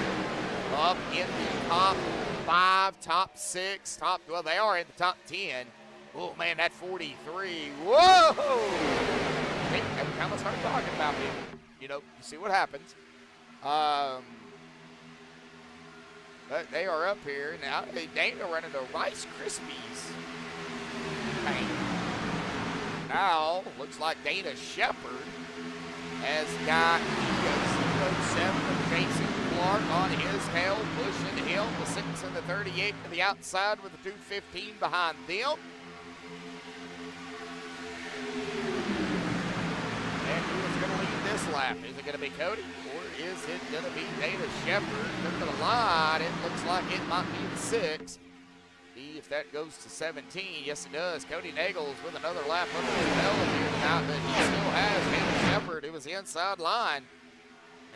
up in the top 5, top 6, well, they are in the top 10. Oh, man, that 43. Whoa! I think every time I start talking about him, you know, you see what happens. But they are up here now. Dana running the Rice Krispies paint. Now looks like Dana Shepard has got the 07 of Jason Clark on his tail, pushing him. The 6 and the 38 to the outside with the 215 behind them. And who is going to lead this lap? Is it going to be Cody? Is it going to be Dana Shepard? Look at the line. It looks like it might be the 6. See if that goes to 17. Yes, it does. Cody Nagels with another lap under his belt here tonight, but he still has Dana Shepard. It was the inside line.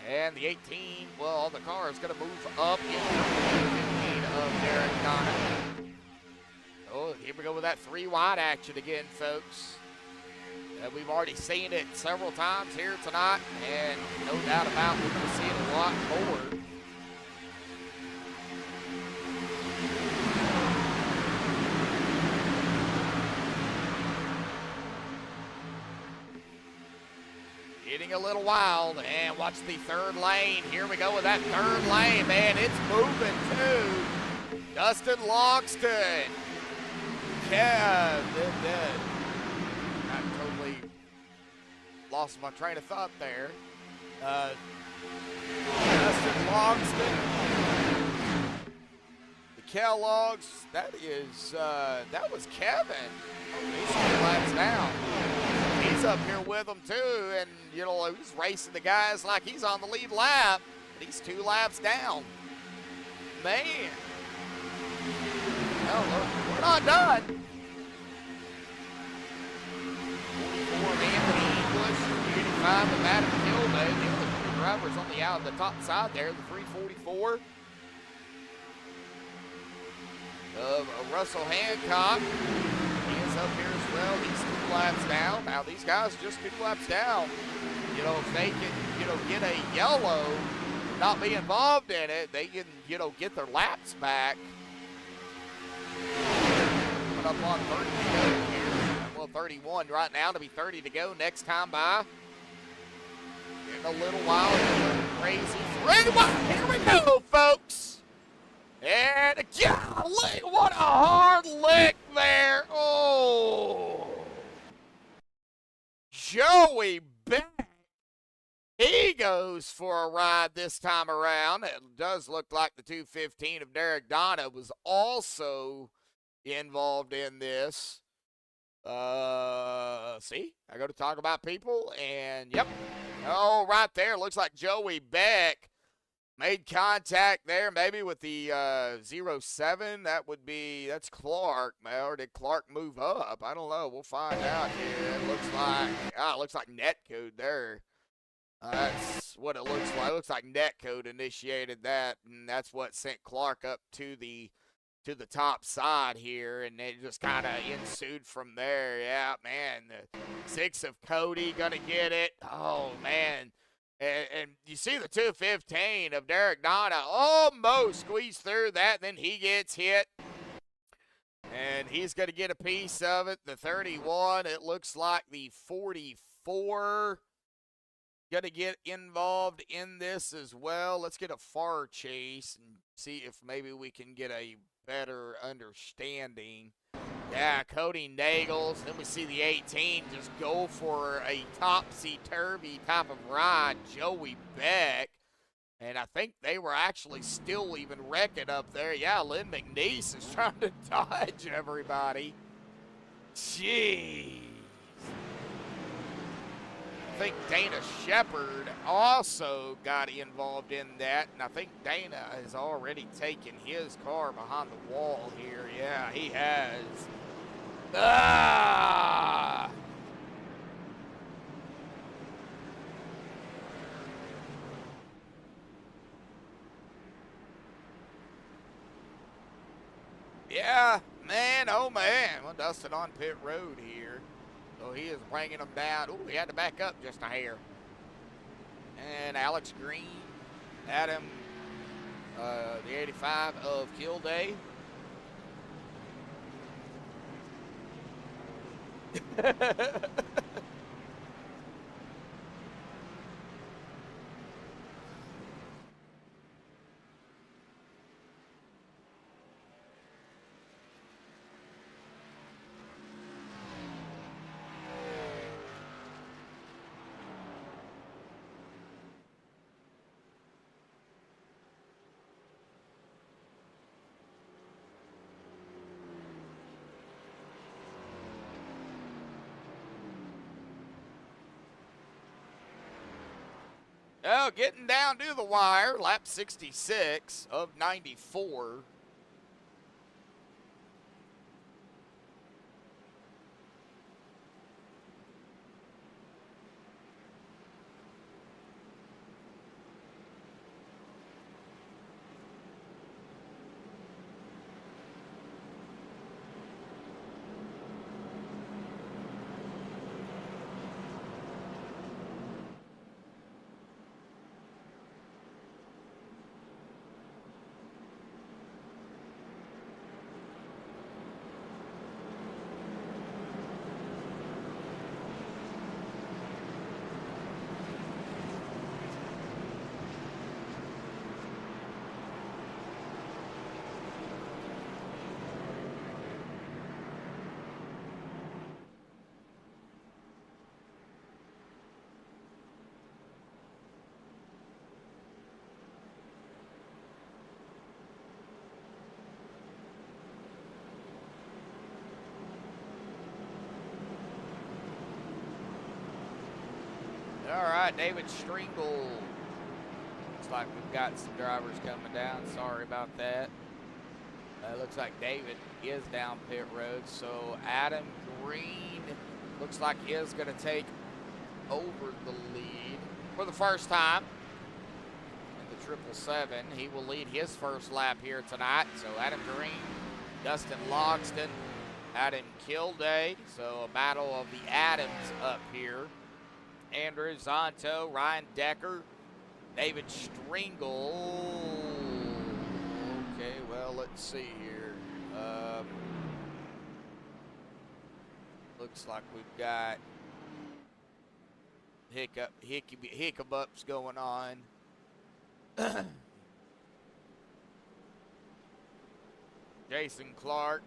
And the 18, well, the car is going to move up into the 15 of Derek Donna. Oh, here we go with that 3 wide action again, folks. We've already seen it several times here tonight, and no doubt about it, we're going to see it a lot more. Getting a little wild, and watch the third lane. Here we go with that third lane, man. It's moving too. Dustin Loxton. I totally lost my train of thought there. Dustin Loxton. The Kellogg's, that was Kevin. Oh, he's 3 laps down. He's he's up here with them too, and you know he's racing the guys like he's on the lead lap, but he's 2 laps down. Man, no, look, we're not done. 44 of Anthony English, 85 of Adam Kilday. The other 3 drivers on the out of the top side there, the 344 of Russell Hancock. He is up here as well. He's 2 laps down. Now these guys just 2 laps down. You know, if they can, you know, get a yellow, not be involved in it, they can, you know, get their laps back. Coming up on 30 to go here. Well, 31 right now, to be 30 to go next time by. In a little while, crazy 3 wide. Here we go, folks. And golly, what a hard lick there. Oh. Joey Beck. He goes for a ride this time around. It does look like the 215 of Derek Donna was also involved in this. See, I go to talk about people, and yep. Oh, right there, looks like Joey Beck made contact there, maybe with the 07. That's Clark. Or did Clark move up? I don't know. We'll find out here. It looks like netcode there. That's what it looks like. It looks like netcode initiated that, and that's what sent Clark up to the top side here, and it just kind of ensued from there. Yeah, man, the 6 of Cody gonna get it. Oh man. And you see the 215 of Derek Donna almost squeezed through that, and then he gets hit. And he's going to get a piece of it. The 31, it looks like the 44 going to get involved in this as well. Let's get a far chase and see if maybe we can get a better understanding. Yeah, Cody Nagels. Then we see the 18 just go for a topsy-turvy type of ride. Joey Beck. And I think they were actually still even wrecking up there. Yeah, Lynn McNeese is trying to dodge everybody. Jeez. I think Dana Shepard also got involved in that, and I think Dana has already taken his car behind the wall here. Yeah, he has. Ah! Yeah, man, oh man. Well, Dustin on pit road here. So he is bringing them down. Ooh, he had to back up just a hair. And Alex Green, Adam, the 85 of Kilday. Oh, getting down to the wire, lap 66 of 94. right, David Stringle. Looks like we've got some drivers coming down. Sorry about that. Looks like David is down pit road. So Adam Green looks like is going to take over the lead for the first time in the 777. He will lead his first lap here tonight. So Adam Green, Dustin Logston, Adam Kilday. So a battle of the Adams up here. Andrew Zonto, Ryan Decker, David Stringle. Okay, well, let's see here. Looks like we've got hiccups going on. Jason Clark.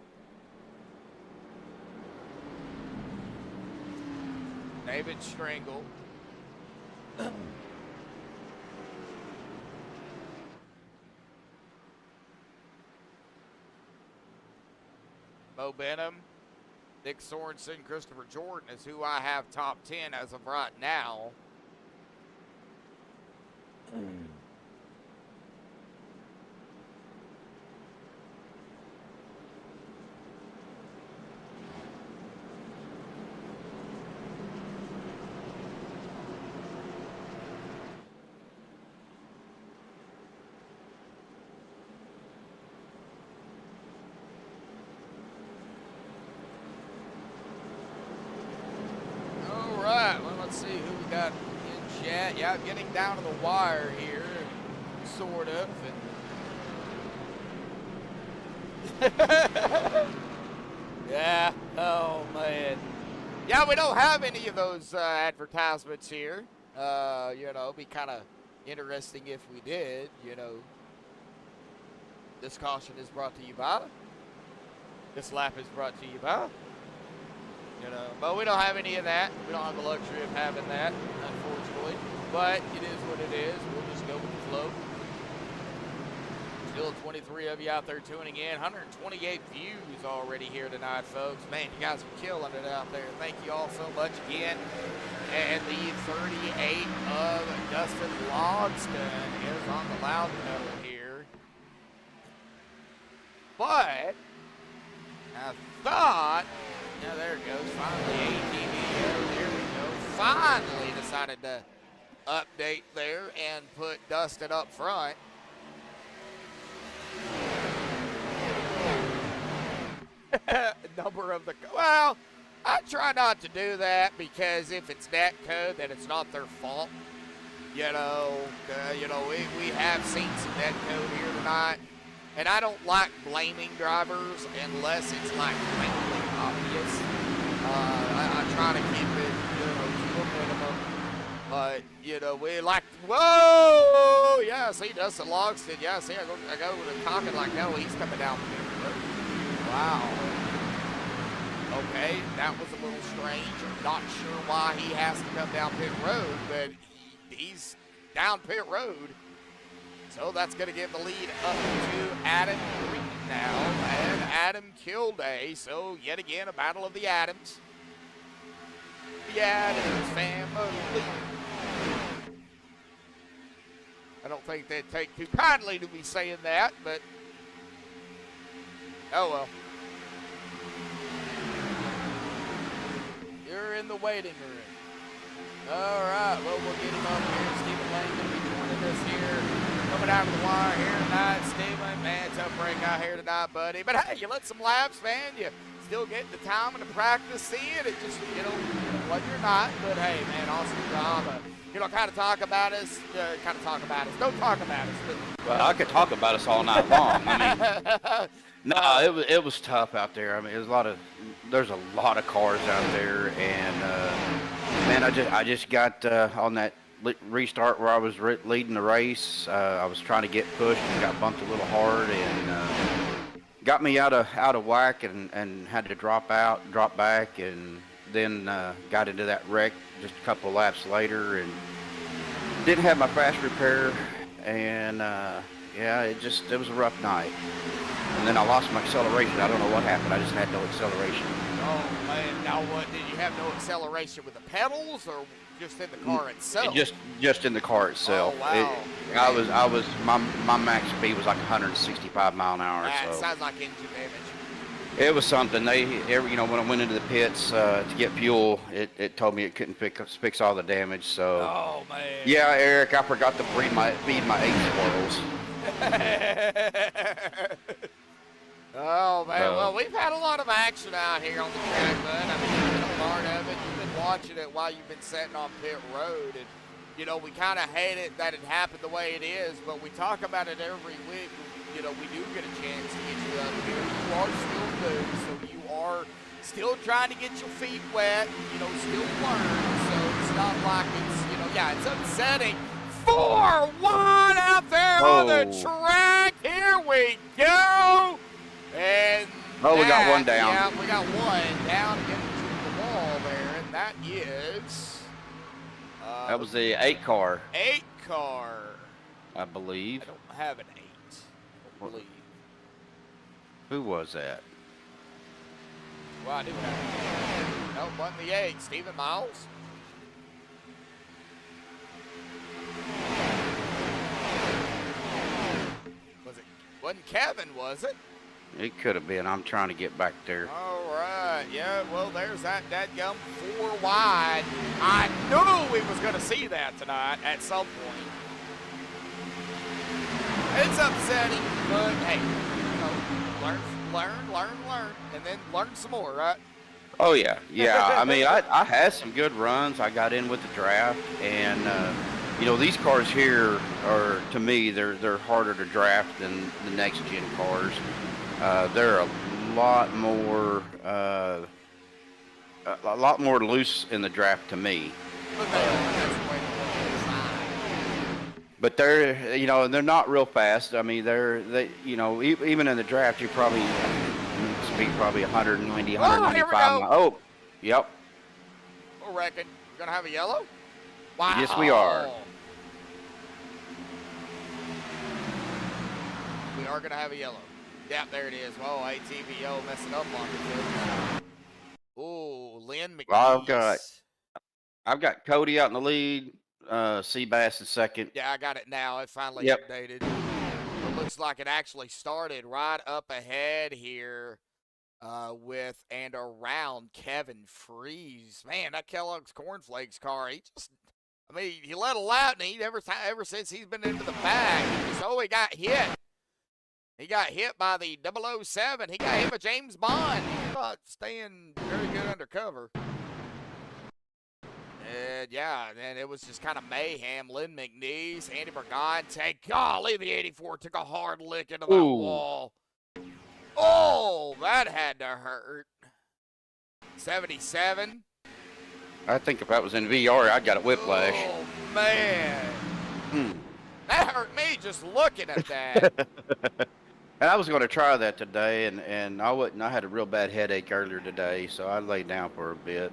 David Stringle. Bo Benham, Nick Sorensen, Christopher Jordan is who I have top 10 as of right now. Let's see who we got in chat. Yeah, getting down to the wire here, sort of. Yeah, oh man. Yeah, we don't have any of those advertisements here. You know, it'd be kind of interesting if we did, you know. This caution is brought to you by. This lap is brought to you by. You know, but we don't have any of that. We don't have the luxury of having that, unfortunately. But it is what it is. We'll just go with the flow. Still 23 of you out there tuning in. 128 views already here tonight, folks. Man, you guys are killing it out there. Thank you all so much again. And the 38 of Dustin Logston is on the loud pedal here. But I thought... Yeah, there it goes. Finally, ATV. There we go. Finally decided to update there and put Dustin up front. Number of the... Well, I try not to do that because if it's net code, then it's not their fault. You know, we have seen some net code here tonight. And I don't like blaming drivers unless it's like blatantly obvious. I try to keep it, you know, to a minimum. But, you know, we like, whoa! Yeah, see, Dustin Logston. Yeah, see, I go with him talking like, no, he's coming down the road. Wow. Okay, that was a little strange. I'm not sure why he has to come down pit road, but he's down pit road. So that's going to give the lead up to Adam Green now, and Adam Kilday. So yet again, a battle of the Adams. The Adams family. I don't think they'd take too kindly to me saying that, but oh well. You're in the waiting room. All right, well, we'll get him up here. Stephen Lane going to be joining us here. Coming out of the wire here tonight, Steven. Man, tough break out here tonight, buddy. But hey, you let some laps, man. You still get the time and the practice in. It just, you know, well, you're not. But hey, man, awesome job. You know, kind of talk about us. Don't talk about us. But, well, I could talk about us all night long. I mean, no, it was tough out there. I mean, there's a lot of cars out there, and man, I just got on that restart where I was leading the race. I was trying to get pushed and got bumped a little hard, and got me out of whack, and had to drop back, and then got into that wreck just a couple of laps later, and didn't have my fast repair, and yeah, it was a rough night. And then I lost my acceleration. I don't know what happened. I just had no acceleration. Oh man, now what? Did you have no acceleration with the pedals, or Just in the car itself. Just in the car itself. Oh, wow. My max speed was like 165 mile an hour. That so sounds like engine damage. it was something. When I went into the pits to get fuel, it told me it couldn't fix all the damage. So Oh man. yeah, Eric, I forgot to feed my 8 squirrels. Oh man, well we've had a lot of action out here on the track, bud. I mean, you've been a part of it. You've been watching it while you've been sitting on pit road, and you know we kind of hate it that it happened the way it is, but we talk about it every week. You know, we do get a chance to get you up here. You are still new, so you are still trying to get your feet wet. You know, still learn. So it's not like it's it's upsetting. 4-1 out there on the track. Here we go. And we got one down. Yeah, we got one down into the wall there, and that is That was the 8 car. 8 car. I believe. I don't have an 8. I believe. Who was that? Well, I do have. No, wasn't the 8. Stephen Miles. Wasn't Kevin, was it? It could have been. I'm trying to get back there. All right. Yeah, well, there's that gum 4 wide. I knew we was going to see that tonight at some point. It's upsetting, but hey, learn, and then learn some more, right? Oh, yeah. Yeah, I mean, I had some good runs. I got in with the draft, and, these cars here are, to me, they're harder to draft than the next-gen cars. They're a lot more loose in the draft to me. But they're, they're not real fast. I mean, even in the draft, you probably speed probably 190, 195 miles. Oh, yep. I reckon. We're going to have a yellow? Wow. Yes, we are. We are going to have a yellow. Yep, there it is. Whoa, ATVO messing up on it. Oh, Lynn McNeese. Well, I've got Cody out in the lead. Seabass in second. Yeah, I got it now. It finally updated. It looks like it actually started right up ahead here with and around Kevin Freeze. Man, that Kellogg's Cornflakes car, he let a lap, and ever since he's been into the back, he got hit. He got hit by the 007. He got hit by James Bond. He's not staying very good undercover. And yeah, and it was just kind of mayhem. Lynn McNeese, Andy Bergante. Golly, the 84 took a hard lick into that wall. Oh, that had to hurt. 77. I think if that was in VR, I'd got a whiplash. Oh, man. That hurt me just looking at that. And I was going to try that today, and I had a real bad headache earlier today, so I laid down for a bit.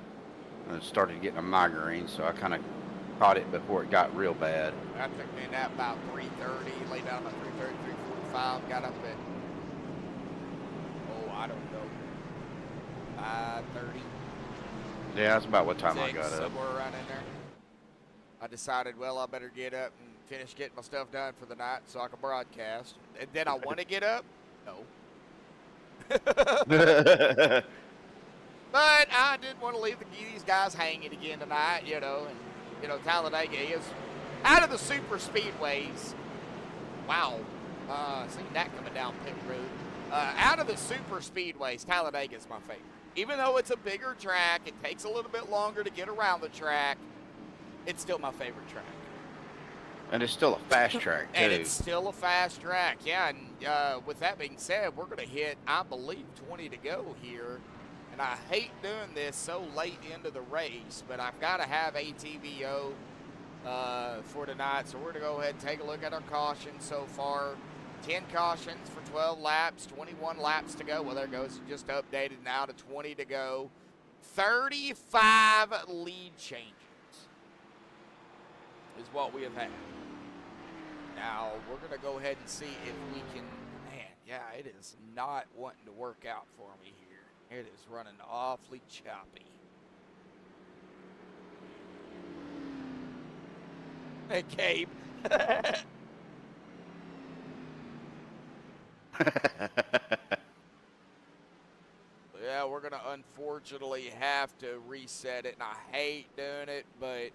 And started getting a migraine, so I kind of caught it before it got real bad. I took me a nap about 3:30, laid down about 3:30, 3:45, got up at, I don't know, 5:30. Yeah, that's about what time I got up. Somewhere around in there. I decided, well, I better get up and finish getting my stuff done for the night so I can broadcast. And then I want to get up? No. But I didn't want to leave these guys hanging again tonight, and, Talladega is out of the super speedways. Wow. Seen that coming down pit road. Out of the super speedways, Talladega is my favorite. Even though it's a bigger track, it takes a little bit longer to get around the track, it's still my favorite track. And it's still a fast track, too. And it's still a fast track, yeah. And with that being said, we're going to hit, I believe, 20 to go here. And I hate doing this so late into the race, but I've got to have ATVO for tonight. So we're going to go ahead and take a look at our cautions so far. 10 cautions for 12 laps, 21 laps to go. Well, there it goes. Just updated now to 20 to go. 35 lead changes is what we have had. Now, we're going to go ahead and see if we can, it is not wanting to work out for me here. It is running awfully choppy. Hey, Gabe. Yeah, we're going to unfortunately have to reset it, and I hate doing it, but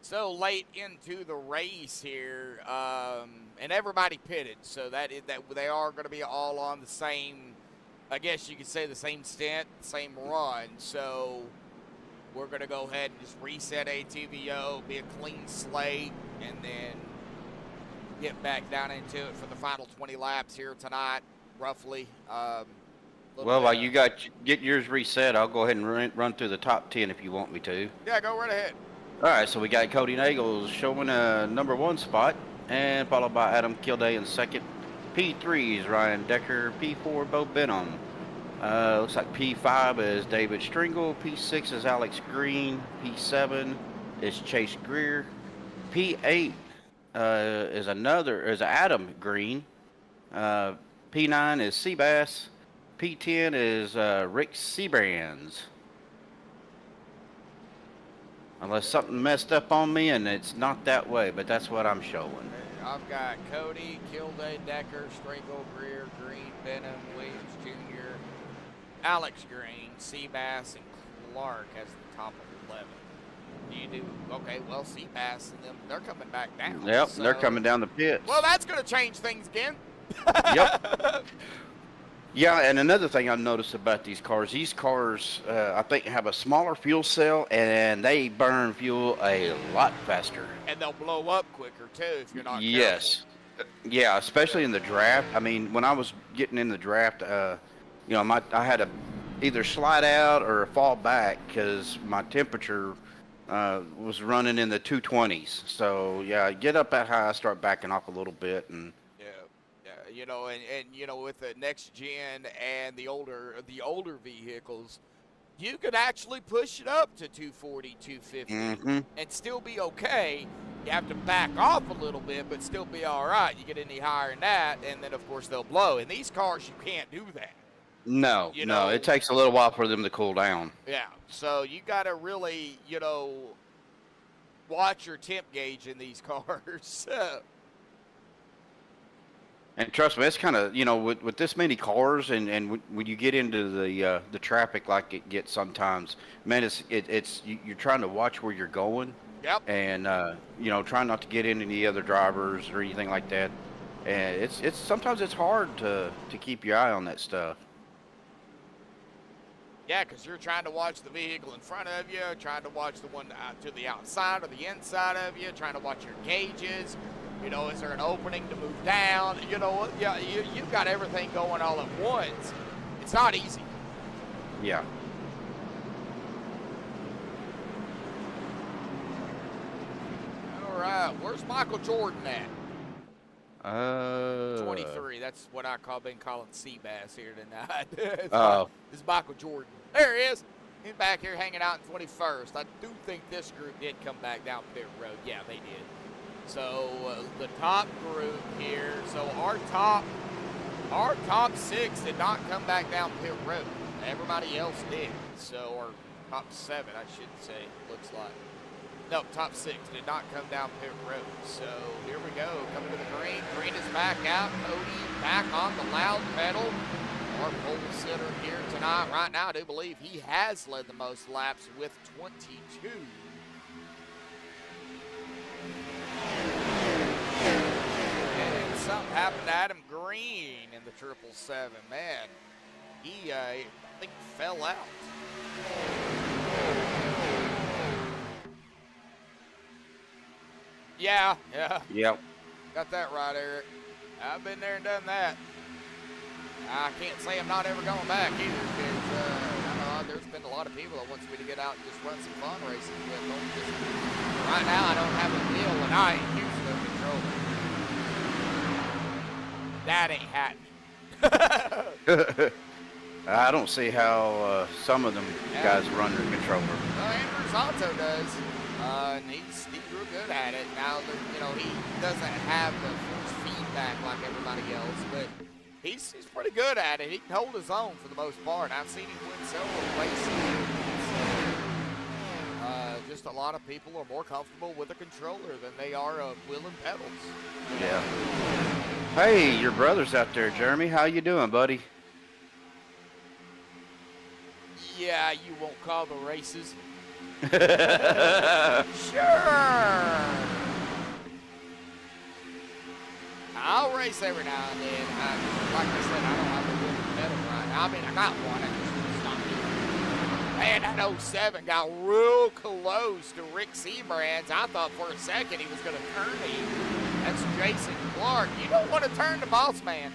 so late into the race here, and everybody pitted, so that they are going to be all on the same, I guess you could say the same stint, same run, so we're going to go ahead and just reset ATVO, be a clean slate, and then get back down into it for the final 20 laps here tonight, roughly. Well, while you get yours reset, I'll go ahead and run through the top 10 if you want me to. Yeah, go right ahead. All right, so we got Cody Nagels showing a #1 spot, and followed by Adam Kilday in second. P3 is Ryan Decker. P4, Bo Benham. Looks like P5 is David Stringle. P6 is Alex Green. P7 is Chase Greer. P8 is Adam Green. P9 is Seabass. P10 is Rick Seabrands. Unless something messed up on me and it's not that way, but that's what I'm showing. I've got Cody, Kilday, Decker, Stringle, Greer, Green, Benham, Williams Jr., Alex Green, Seabass, and Clark as the top 11. Okay, well, Seabass and them, they're coming back down. Yep, so, they're coming down the pits. Well, that's going to change things again. Yep. Yeah, and another thing I've noticed about these cars, I think have a smaller fuel cell, and they burn fuel a lot faster. And they'll blow up quicker, too, if you're not Yes. careful. Yeah, especially in the draft. I mean, when I was getting in the draft, I had to either slide out or fall back because my temperature was running in the 220s. So, yeah, get up that high, I start backing off a little bit, and and with the next gen and the older vehicles, you could actually push it up to 240, 250 and still be okay. You have to back off a little bit, but still be all right. You get any higher than that, and then, of course, they'll blow. In these cars, you can't do that. No, it takes a little while for them to cool down. Yeah, so you got to really, watch your temp gauge in these cars. And trust me, it's kind of, with this many cars and when you get into the traffic like it gets sometimes, man, you're trying to watch where you're going. Yep. And, trying not to get into any other drivers or anything like that. And sometimes it's hard to keep your eye on that stuff. Yeah, because you're trying to watch the vehicle in front of you, trying to watch the one to the outside or the inside of you, trying to watch your gauges. Is there an opening to move down? Yeah, you've got everything going all at once. It's not easy. Yeah. All right, where's Michael Jordan at? 23. That's what I've been calling Seabass here tonight. This is Michael Jordan. There he is. He's back here hanging out in 21st. I do think this group did come back down pit road. Yeah, they did. So the top group here. So our top 6 did not come back down pit road. Everybody else did. So our top 7, I should say, looks like. No, top 6 did not come down pit road. So here we go, coming to the green. Green is back out. Cody back on the loud pedal. Our pole sitter here tonight. Right now, I do believe he has led the most laps with 22. And something happened to Adam Green in the 777. Man, he, I think, fell out. Yeah. Yep. Got that right, Eric. I've been there and done that. I can't say I'm not ever going back either, because there's been a lot of people that wants me to get out and just run some fun races with them. Right now, I don't have a deal and I ain't used to controller. That ain't happening. I don't see how some of them guys run their controller. Well, Andrew Santo does, and he's real good at it. Now, he doesn't have the force feedback like everybody else, but he's pretty good at it. He can hold his own for the most part. I've seen him win several races. Just a lot of people are more comfortable with a controller than they are wheel and pedals. Yeah. Hey, your brother's out there, Jeremy. How you doing, buddy? Yeah, you won't call the races. Yeah. Sure. I'll race every now and then. Like I said, I don't have a wheel and pedal right now. I mean, I got one. I just not doing it. Man, that 07 got real close to Rick Seabrand's. I thought for a second he was going to turn me. That's Jason Clark. You don't want to turn the boss man.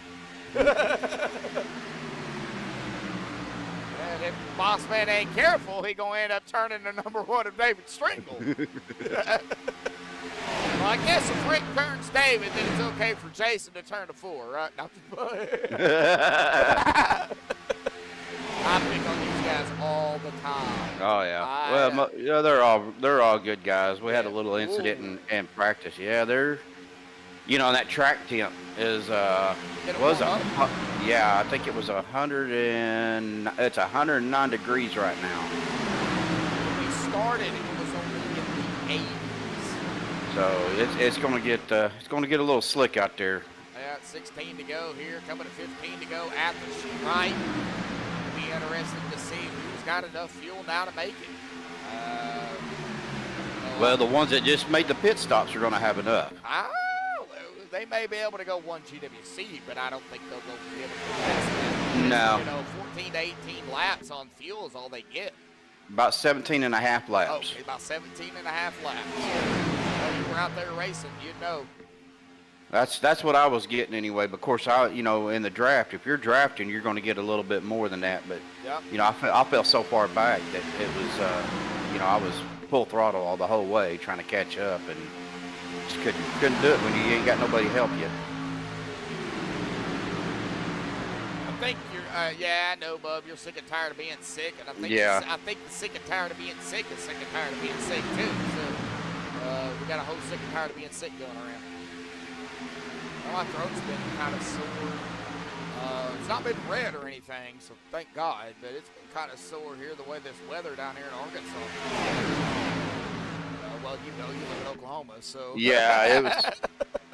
And if boss man ain't careful, he going to end up turning the number 1 of David Stringle. Well, I guess if Rick turns David, then it's okay for Jason to turn to 4, right? I pick on these guys all the time. Oh yeah. Well, yeah, they're all good guys. We had a little incident in practice. Yeah, they're, you know, that track temp is yeah, I think it was 109 degrees right now. When we started, it was only in the 80s. So it's gonna get a little slick out there. Yeah, 16 to go here, coming to 15 to go at the sheet right. It'll be interesting to see who's got enough fuel now to make it. Well, the ones that just made the pit stops are gonna have enough. They may be able to go 1 GWC, but I don't think they'll be able to go past that. No. You know, 14 to 18 laps on fuel is all they get. About 17 and a half laps. Okay, about 17 and a half laps. Well, you were out there racing, you'd know. That's what I was getting anyway. But of course, you know, in the draft, if you're drafting, you're going to get a little bit more than that. But yep. you know, I fell so far back that it was, you know, I was full throttle all the whole way trying to catch up, and just couldn't do it when you ain't got nobody to help you. I think you're, yeah, I know, bub. You're sick and tired of being sick, and I think I think the sick and tired of being sick is sick and tired of being sick too. So we got a whole sick and tired of being sick going around. Well, my throat's been kind of sore. It's not been red or anything, so thank God, but it's been kind of sore here the way this weather down here in Arkansas. Well, you know, you live in Oklahoma, so. Yeah, it was.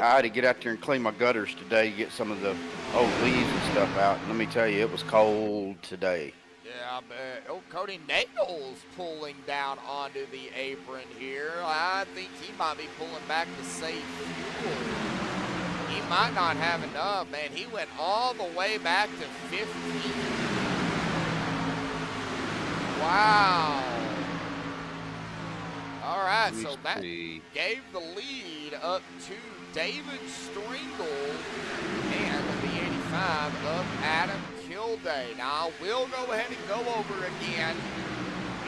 I had to get out there and clean my gutters today, get some of the old leaves and stuff out. And let me tell you, it was cold today. Yeah, I bet. Oh, Cody Nagel's pulling down onto the apron here. I think he might be pulling back to save fuel. He might not have enough, man. He went all the way back to 15. Wow. All right, so that gave the lead up to David Stringle and the 85 of Adam Kilday. Now, we'll go ahead and go over again.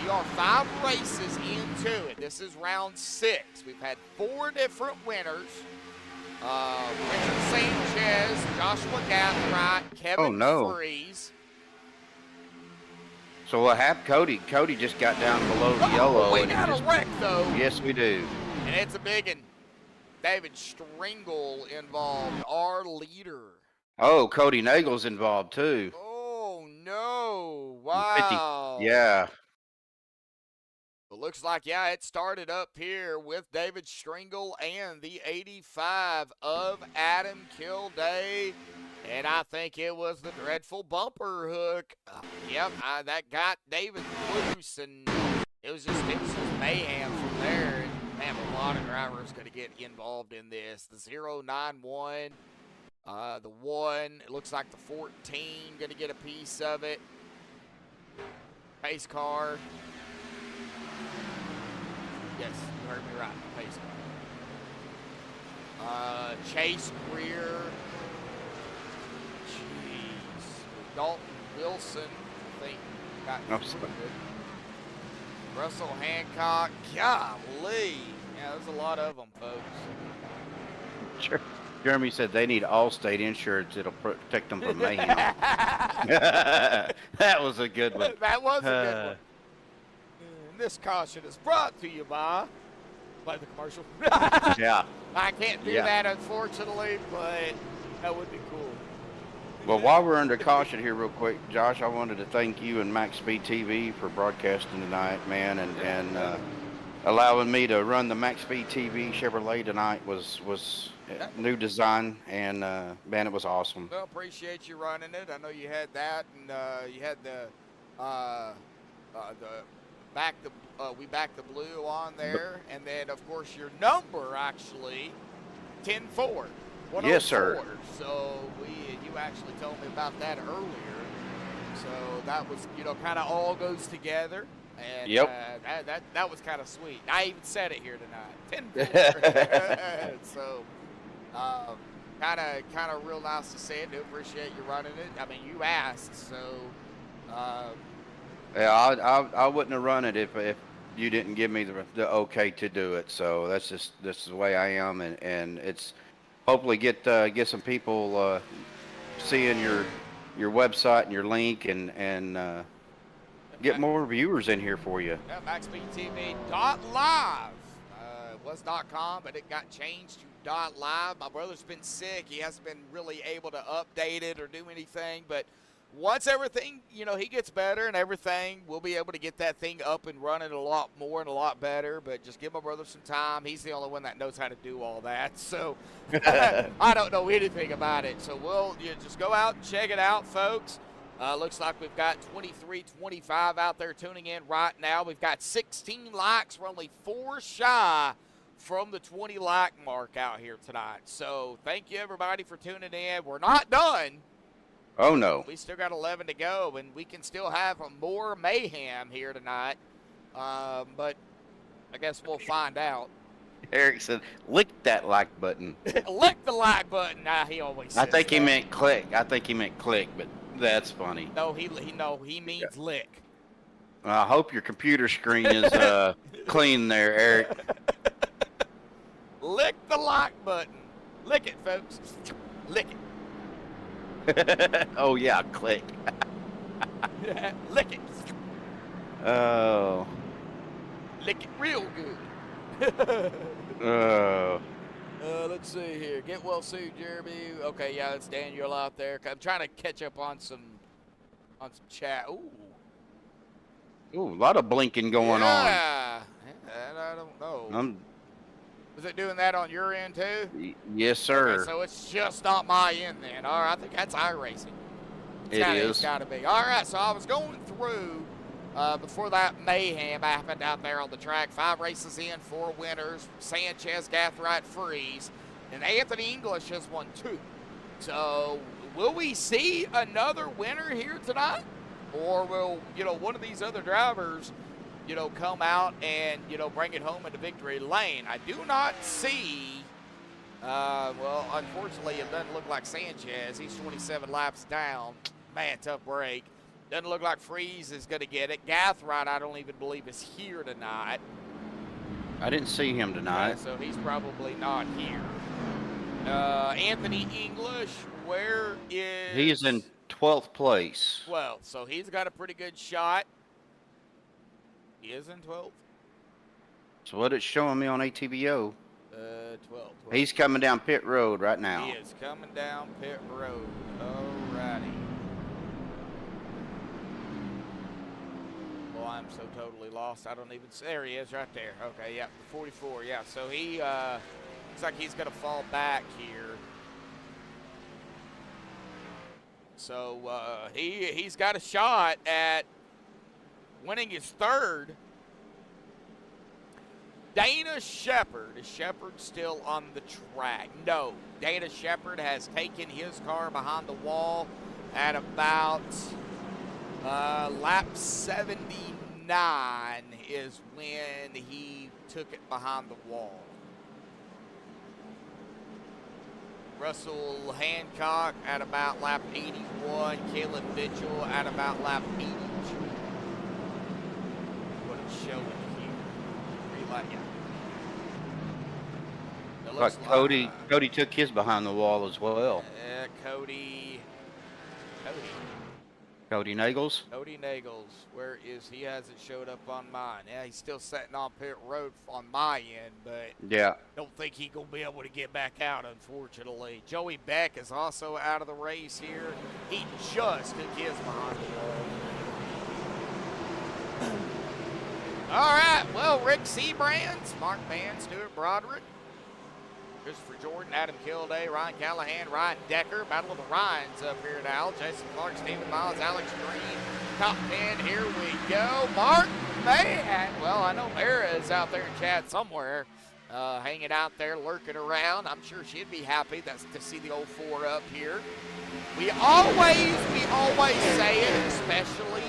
We are 5 races into it. This is round 6. We've had 4 different winners. Richard Sanchez, Joshua Gathright, Kevin Freeze. So what happened? Cody just got down below the yellow. We got a wreck, though. Yes, we do. And it's a big one. David Stringle involved, our leader. Oh, Cody Nagel's involved, too. Oh, no. Wow. 50, yeah. It looks like, yeah, it started up here with David Stringle and the 85 of Adam Kilday. And I think it was the dreadful bumper hook. Yep, that got David loose, and it was just mayhem from there. And man, a lot of drivers going to get involved in this. The 091, the 1, it looks like the 14 going to get a piece of it. Pace car. Yes, you heard me right, pace car. Chase Greer. Dalton Wilson, I think, got good. Russell Hancock, golly. Yeah, there's a lot of them, folks. Sure. Jeremy said they need Allstate insurance. It'll protect them from mayhem. That was a good one. That was a good one. And this caution is brought to you by... Play the commercial. Yeah. I can't do that, unfortunately, but that would be cool. Well, while we're under caution here real quick, Josh, I wanted to thank you and MaxspeedTV for broadcasting tonight, man, and allowing me to run the MaxspeedTV Chevrolet tonight was new design, and man, it was awesome. Well, appreciate you running it. I know you had that, and you had the we backed the blue on there, and then of course your number actually 10-4. Yes, sir. So you actually told me about that earlier. So that was, you know, kind of all goes together. And yep. That was kind of sweet. I even said it here tonight. 10-4. So kind of real nice to see it. Do appreciate you running it. I mean, you asked, so. Yeah, I wouldn't have run it if you didn't give me the okay to do it. So this is the way I am, and it's hopefully get some people seeing your website and your link, and get more viewers in here for you. Yeah, MaxspeedTV.live. It was .com, but it got changed to .live. My brother's been sick. He hasn't been really able to update it or do anything, but once everything, you know, he gets better and everything, we'll be able to get that thing up and running a lot more and a lot better. But just give my brother some time. He's the only one that knows how to do all that. So I don't know anything about it. So just go out and check it out, folks. Looks like we've got 23-25 out there tuning in right now. We've got 16 likes. We're only 4 shy from the 20 like mark out here tonight. So thank you, everybody, for tuning in. We're not done. Oh, no. We still got 11 to go, and we can still have more mayhem here tonight. But I guess we'll find out. Eric said, lick that like button. Lick the like button. Nah, he always says I think he that. meant click. I think he meant click, but that's funny. No, he means lick. I hope your computer screen is clean there, Eric. Lick the like button. Lick it, folks. Lick it. Oh, yeah, click. Lick it. Oh. Lick it real good. Oh. Let's see here. Get well soon, Jeremy. Okay, yeah, that's Daniel out there. I'm trying to catch up on some chat. Ooh. Ooh, a lot of blinking going on. Yeah. I don't know. Is it doing that on your end too? Yes, sir. Okay, so it's just not my end then. All right, I think that's iRacing. It's got to be. All right, so I was going through before that mayhem happened out there on the track. 5 races in, 4 winners. Sanchez, Gathright, Freeze, and Anthony English has won 2. So will we see another winner here tonight, or will one of these other drivers come out and, bring it home into victory lane? I do not see, well, unfortunately, it doesn't look like Sanchez. He's 27 laps down. Man, tough break. Doesn't look like Freeze is going to get it. Gathright, I don't even believe is here tonight. I didn't see him tonight. Okay, so he's probably not here. Anthony English, where is... He is in 12th place. 12th, so he's got a pretty good shot. He is in 12th. So what it's showing me on ATVO. 12. He's coming down pit road right now. He is coming down pit road. Alrighty. Well, I'm so totally lost. I don't even... There he is right there. Okay, yeah, 44. Yeah, so he looks like he's going to fall back here. So he's got a shot at winning his 3rd. Dana Shepard. Is Shepard still on the track? No. Dana Shepard has taken his car behind the wall at about lap 79 is when he took it behind the wall. Russell Hancock at about lap 81. Caleb Mitchell at about lap 82. What it's showing here. Yeah. But Cody took his behind the wall as well. Cody. Cody Nagels. Cody Nagels, where is he? Hasn't showed up on mine. Yeah, he's still sitting on pit road on my end, but Yeah. don't think he gonna be able to get back out, unfortunately. Joey Beck is also out of the race here. He just took his behind the wall. All right, well, Rick Sebrands, Mark Mann, Stuart Broderick, Christopher Jordan, Adam Kilday, Ryan Callahan, Ryan Decker. Battle of the Ryans up here now. Jason Clark, Stephen Miles, Alex Green. Top 10, here we go. Mark Mann. Well, I know Mara is out there in chat somewhere, hanging out there, lurking around. I'm sure she'd be happy to see the old 4 up here. We always say it, especially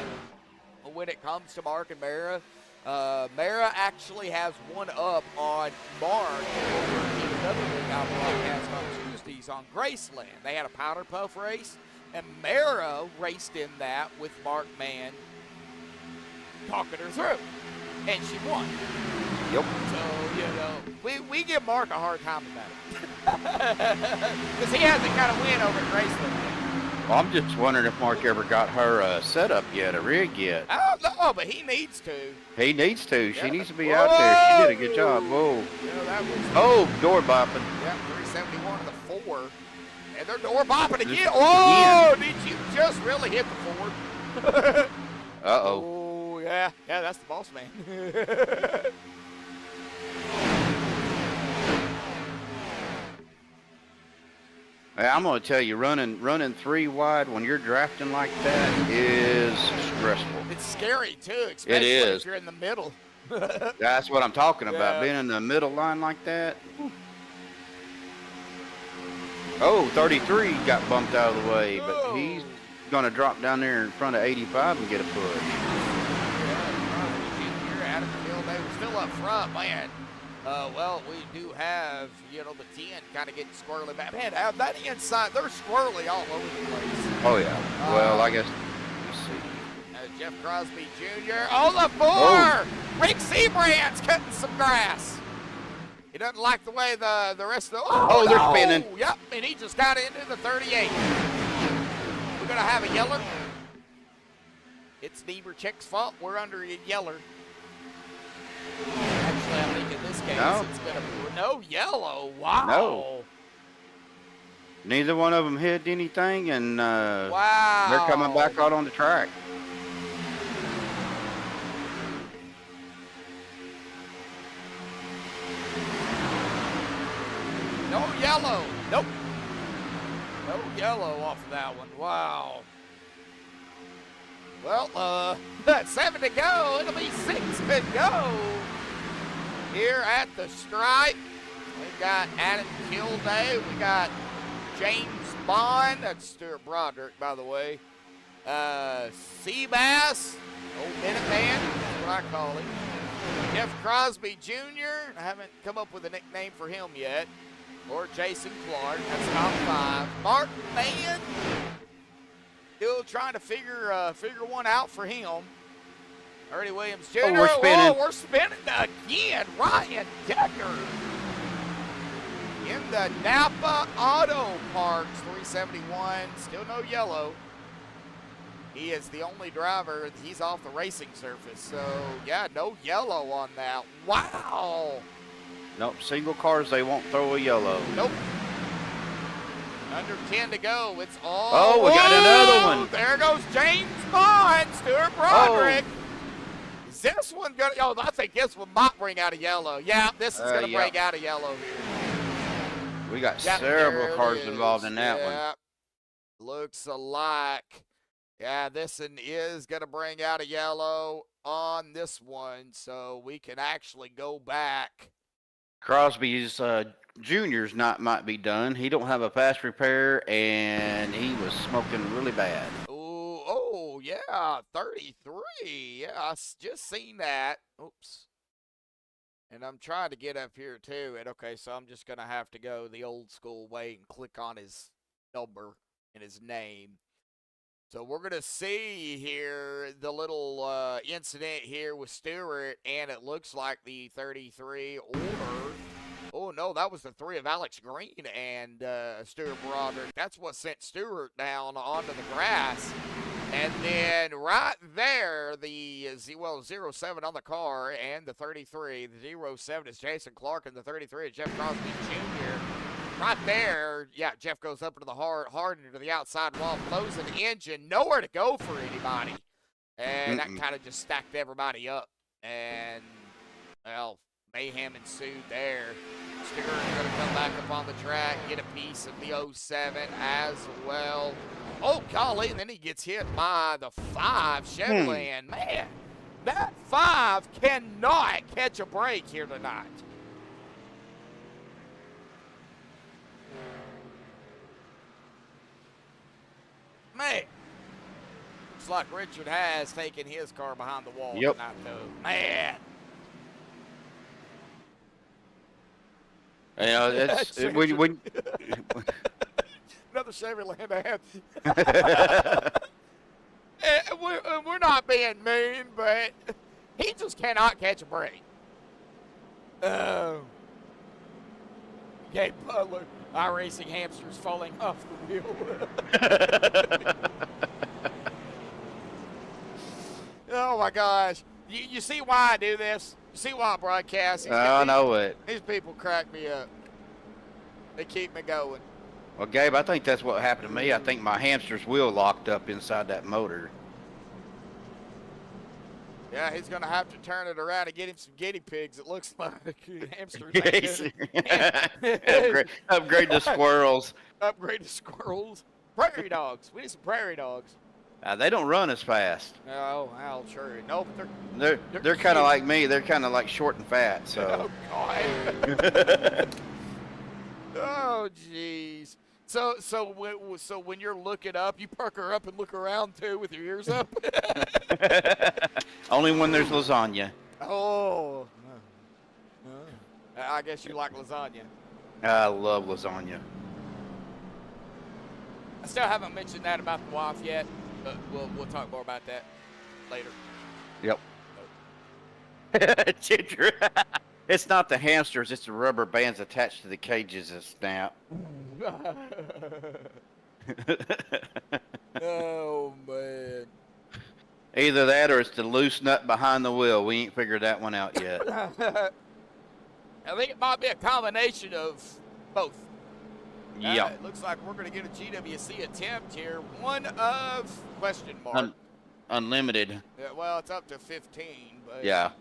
when it comes to Mark and Mara. Mara actually has one up on Mark over in another league I broadcast on Tuesdays on Graceland. They had a powder puff race, and Mara raced in that with Mark Mann talking her through, and she won. Yep. So, we give Mark a hard time about it. Because he hasn't got a win over at Graceland. Well, I'm just wondering if Mark ever got her set up yet, a rig yet. I don't know, but he needs to. He needs to. Yeah. She needs to be out there. She did a good job. Whoa. Yeah, that was, Oh, door bopping. yeah, 371 to the 4. And they're door bopping again. Just Oh, did you just really hit the 4? Uh-oh. Oh, yeah. Yeah, that's the boss man. I'm going to tell you, running 3 wide when you're drafting like that is stressful. It's scary, too, especially is. if you're in the middle. That's what I'm talking about, Yeah. being in the middle line like that. Oh, 33 got bumped out of the way, but Oh. he's going to drop down there in front of 85 and get a push. Here, Adam Kilday was still up front, man. Well, we do have, the 10 kind of getting squirrely back. Man, that inside, they're squirrely all over the place. Oh, yeah. Well, I guess, let's see. Jeff Crosby Jr. Oh, the 4! Oh. Rick Sebrands cutting some grass. He doesn't like the way the rest of the... Oh, they're no. spinning. Yep, and he just got into the 38. We're going to have a yeller. It's Niebercheck's fault. We're under a yeller. Actually, I think in this case, No. it's going to... No yellow. Wow. No. Neither one of them hit anything, and Wow. they're coming back out on the track. No yellow. Nope. No yellow off of that one. Wow. Well, that's 7 to go. It'll be 6 to go here at the stripe. We've got Adam Kilday. We got James Bond. That's Stuart Broderick, by the way. Seabass. Old Minuteman. That's what I call him. Jeff Crosby Jr. I haven't come up with a nickname for him yet. Or Jason Clark. That's top 5. Mark Mann. Still trying to figure one out for him. Ernie Williams Jr. Oh, we're spinning. Whoa, we're spinning again. Ryan Decker. In the Napa Auto Parks 371. Still no yellow. He is the only driver. He's off the racing surface. So, yeah, no yellow on that. Wow. Nope, single cars, they won't throw a yellow. Nope. Under 10 to go. It's all. Oh, we got another Whoa! one. There goes James Bond, Stuart Broderick. Is this one going to. Oh, I think this one might bring out a yellow. Yeah, this is going to yeah. bring out a yellow here. We got Yep, several there it cars is. involved in that one. Yep. Looks alike. Yeah, this one is going to bring out a yellow on this one, so we can actually go back. Crosby's junior's might be done. He don't have a fast repair, and he was smoking really bad. Oh, yeah, 33. Yeah, I just seen that. Oops. And I'm trying to get up here, too. And, okay, so I'm just going to have to go the old school way and click on his number and his name. So we're going to see here the little incident here with Stewart, and it looks like the 33 or, oh no, that was the 3 of Alex Green and Stuart Broderick. That's what sent Stewart down onto the grass. And then right there, the 07 on the car and the 33. The 07 is Jason Clark and the 33 is Jeff Crosby Jr. Right there, yeah, Jeff goes up into the hard into the outside wall, blows an engine, nowhere to go for anybody. And that kind of just stacked everybody up. And, well, mayhem ensued there. Sticker is going to come back up on the track, get a piece of the 07 as well. Oh, golly, and then he gets hit by the 5 Chevrolet. Man, that 5 cannot catch a break here tonight. Man, looks like Richard has taken his car behind the wall tonight, though. Man. You know, it's when another Chevrolet man. We're not being mean, but he just cannot catch a break. Gabe Butler, iRacing hamsters falling off the wheel. Oh my gosh. You see why I do this? You see why I broadcast? I know it. These people crack me up. They keep me going. Well, Gabe, I think that's what happened to me. I think my hamster's wheel locked up inside that motor. Yeah, he's going to have to turn it around and get him some guinea pigs, it looks like. Hamsters. Upgrade to squirrels. Upgrade to squirrels. Prairie dogs. We need some prairie dogs. They don't run as fast. Oh, well, sure. No, They're kind of like me. They're kind of like short and fat. So. Oh, God. Oh, jeez. So when you're looking up, you perk her up and look around too with your ears up. Only when there's lasagna. Oh, I guess you like lasagna. I love lasagna. I still haven't mentioned that about the wife yet, but we'll talk more about that later. Yep. It's not the hamsters, it's the rubber bands attached to the cages that snap. Oh, man. Either that or it's the loose nut behind the wheel. We ain't figured that one out yet. I think it might be a combination of both. Yeah. It looks like we're going to get a GWC attempt here. One of question mark. Unlimited. Yeah, well, it's up to 15. But Yeah.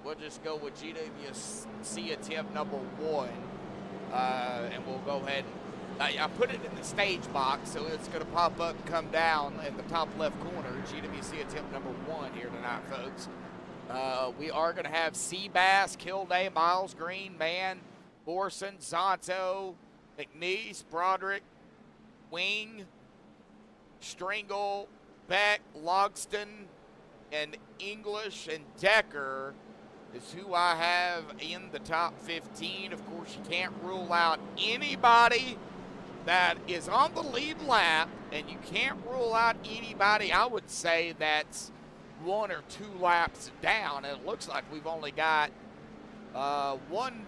We'll just go with GWC attempt number 1. And we'll go ahead and I put it in the stage box, so it's going to pop up and come down in the top left corner. GWC attempt number 1 here tonight, folks. We are going to have Seabass, Kilday, Miles Green, Mann, Borson, Zonto, McNeese, Broderick, Wing, Stringle, Beck, Logston, and English and Decker is who I have in the top 15. Of course, you can't rule out anybody that is on the lead lap, and you can't rule out anybody, I would say, that's 1 or 2 laps down. And it looks like we've only got one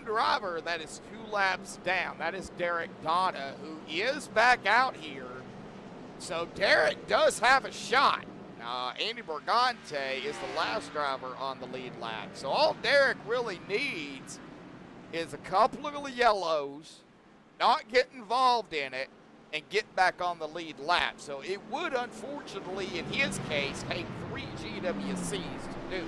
driver that is 2 laps down. That is Derek Donna, who is back out here. So Derek does have a shot. Andy Bergante is the last driver on the lead lap. So all Derek really needs is a couple of yellows, not get involved in it, and get back on the lead lap. So it would, unfortunately, in his case, take 3 GWCs to do.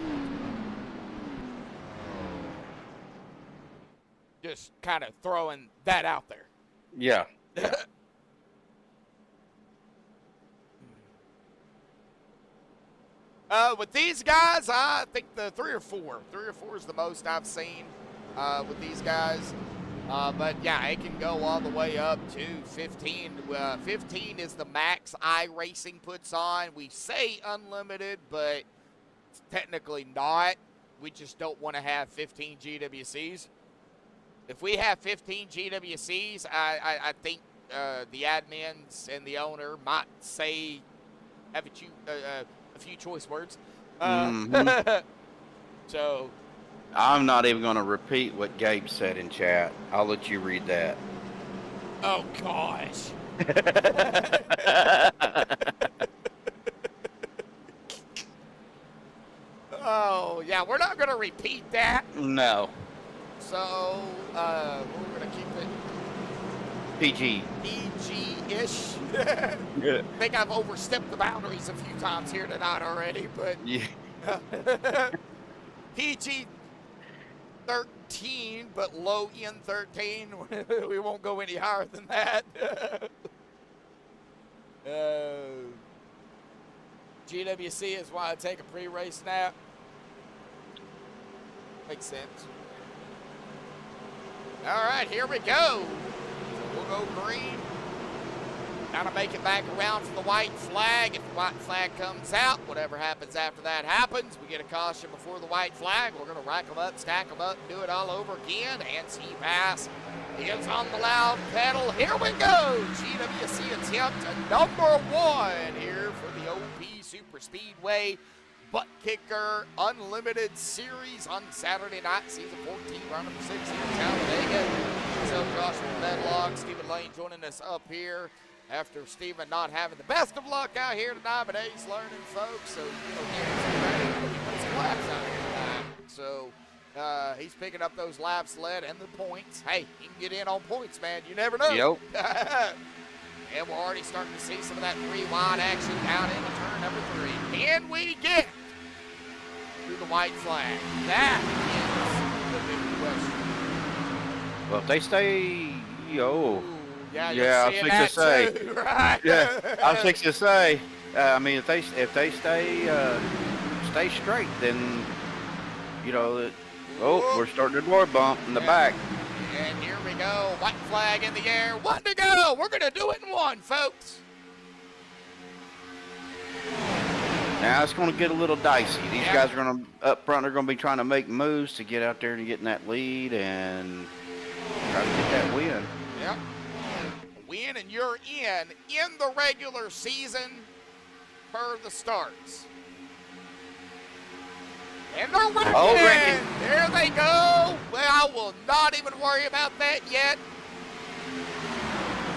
Just kind of throwing that out there. Yeah. With these guys, I think the 3 or 4. 3 or 4 is the most I've seen with these guys. But yeah, it can go all the way up to 15. 15 is the max iRacing puts on. We say unlimited, but it's technically not. We just don't want to have 15 GWCs. If we have 15 GWCs, I think the admins and the owner might say, have a few choice words. So I'm not even going to repeat what Gabe said in chat. I'll let you read that. Oh, gosh. Oh, yeah, we're not going to repeat that. No. So, we're going to keep it PG. PG-ish. Yeah. I think I've overstepped the boundaries a few times here tonight already, but Yeah. PG 13, but low end 13. We won't go any higher than that. GWC is why I take a pre-race nap. Makes sense. All right, here we go. So we'll go green. Kind of make it back around for the white flag. If the white flag comes out, whatever happens after that happens. We get a caution before the white flag. We're going to rack them up, stack them up, and do it all over again. And Seabass is on the loud pedal. Here we go. GWC attempt number 1 here for the OP Super Speedway Buttkicker Unlimited Series on Saturday night, season 14, round number 6 here in Talladega. So Josh from Medlock, Stephen Lane joining us up here. After Steven not having the best of luck out here tonight, but he's learning, folks. So, he's ready to put some laps out here tonight. So, he's picking up those laps led and the points. Hey, he can get in on points, man. You never know. Yep. And we're already starting to see some of that 3-wide action down into turn number 3. Can we get through the white flag? That is the big question. Well, if they stay, Yeah, I was fixing to say. Too, right? Yeah, I was fixing to say. I mean, if they stay straight, then we're starting a door bump in the back. And here we go, white flag in the air, 1 to go. We're gonna do it in 1, folks. Now it's going to get a little dicey. These guys are going to up front. They're going to be trying to make moves to get out there and get in that lead and try to get that win. Yep. Win and you're in the regular season per the starts. And they're wrecking. There they go. Well, I will not even worry about that yet.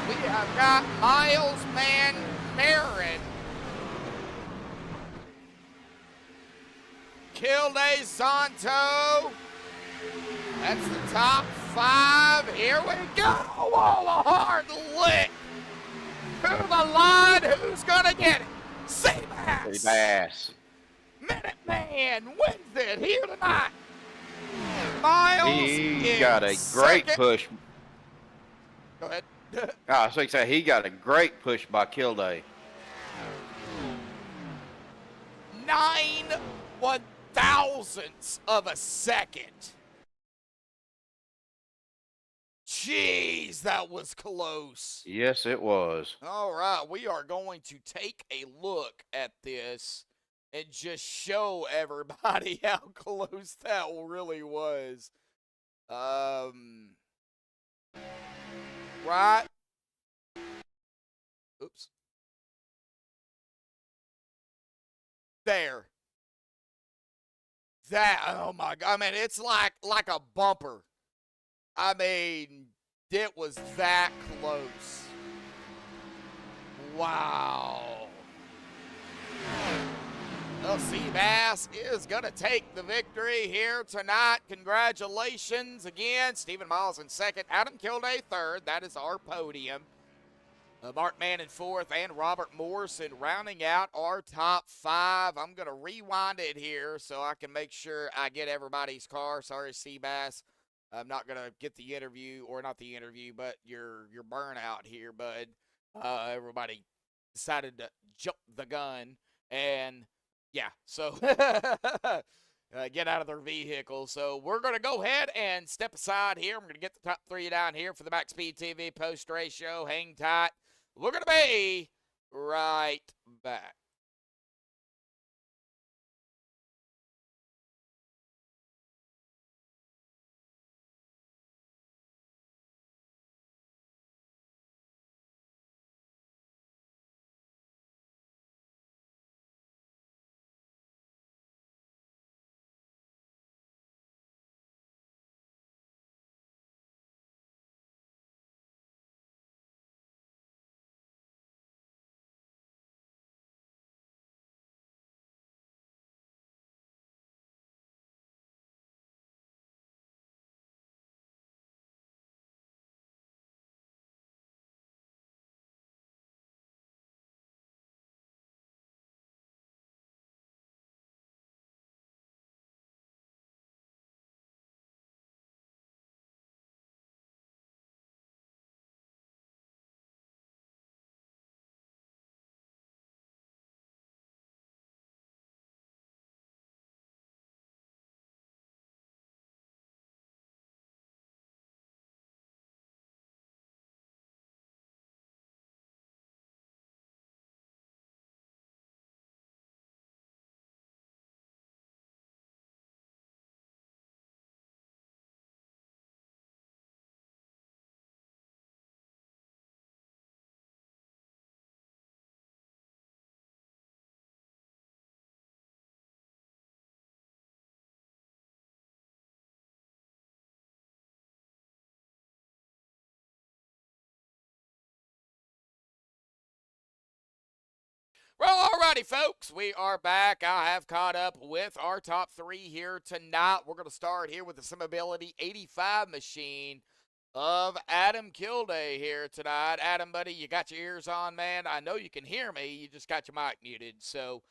We have got Miles Van Maren, Kilde Santo. That's the top 5. Here we go. Oh, a hard lick to the line. Who's gonna get it? Seabass. Seabass. Minuteman wins it here tonight. Miles He got a great push. Go ahead. I was going to say, he got a great push by Kilday. 9/1000ths of a second. Jeez, that was close. Yes, it was. All right, we are going to take a look at this and just show everybody how close that really was. Right. Oops. There. That, oh my God. I mean, it's like a bumper. I mean, it was that close. Wow. Well, Seabass is going to take the victory here tonight. Congratulations again. Stephen Miles in second. Adam Kilday third. That is our podium. Mark Mann in fourth and Robert Morrison rounding out our top 5. I'm going to rewind it here so I can make sure I get everybody's car. Sorry, Seabass. I'm not going to get the interview, or not the interview, but your burnout here, bud. Everybody decided to jump the gun. And, yeah, so get out of their vehicle. So we're going to go ahead and step aside here. I'm going to get the top 3 down here for the MaxspeedTV post-race show. Hang tight. We're going to be right back. Alrighty, folks, we are back. I have caught up with our top 3 here tonight. We're going to start here with the Simability 85 machine of Adam Kilday here tonight. Adam, buddy, you got your ears on, man. I know you can hear me. You just got your mic muted. So,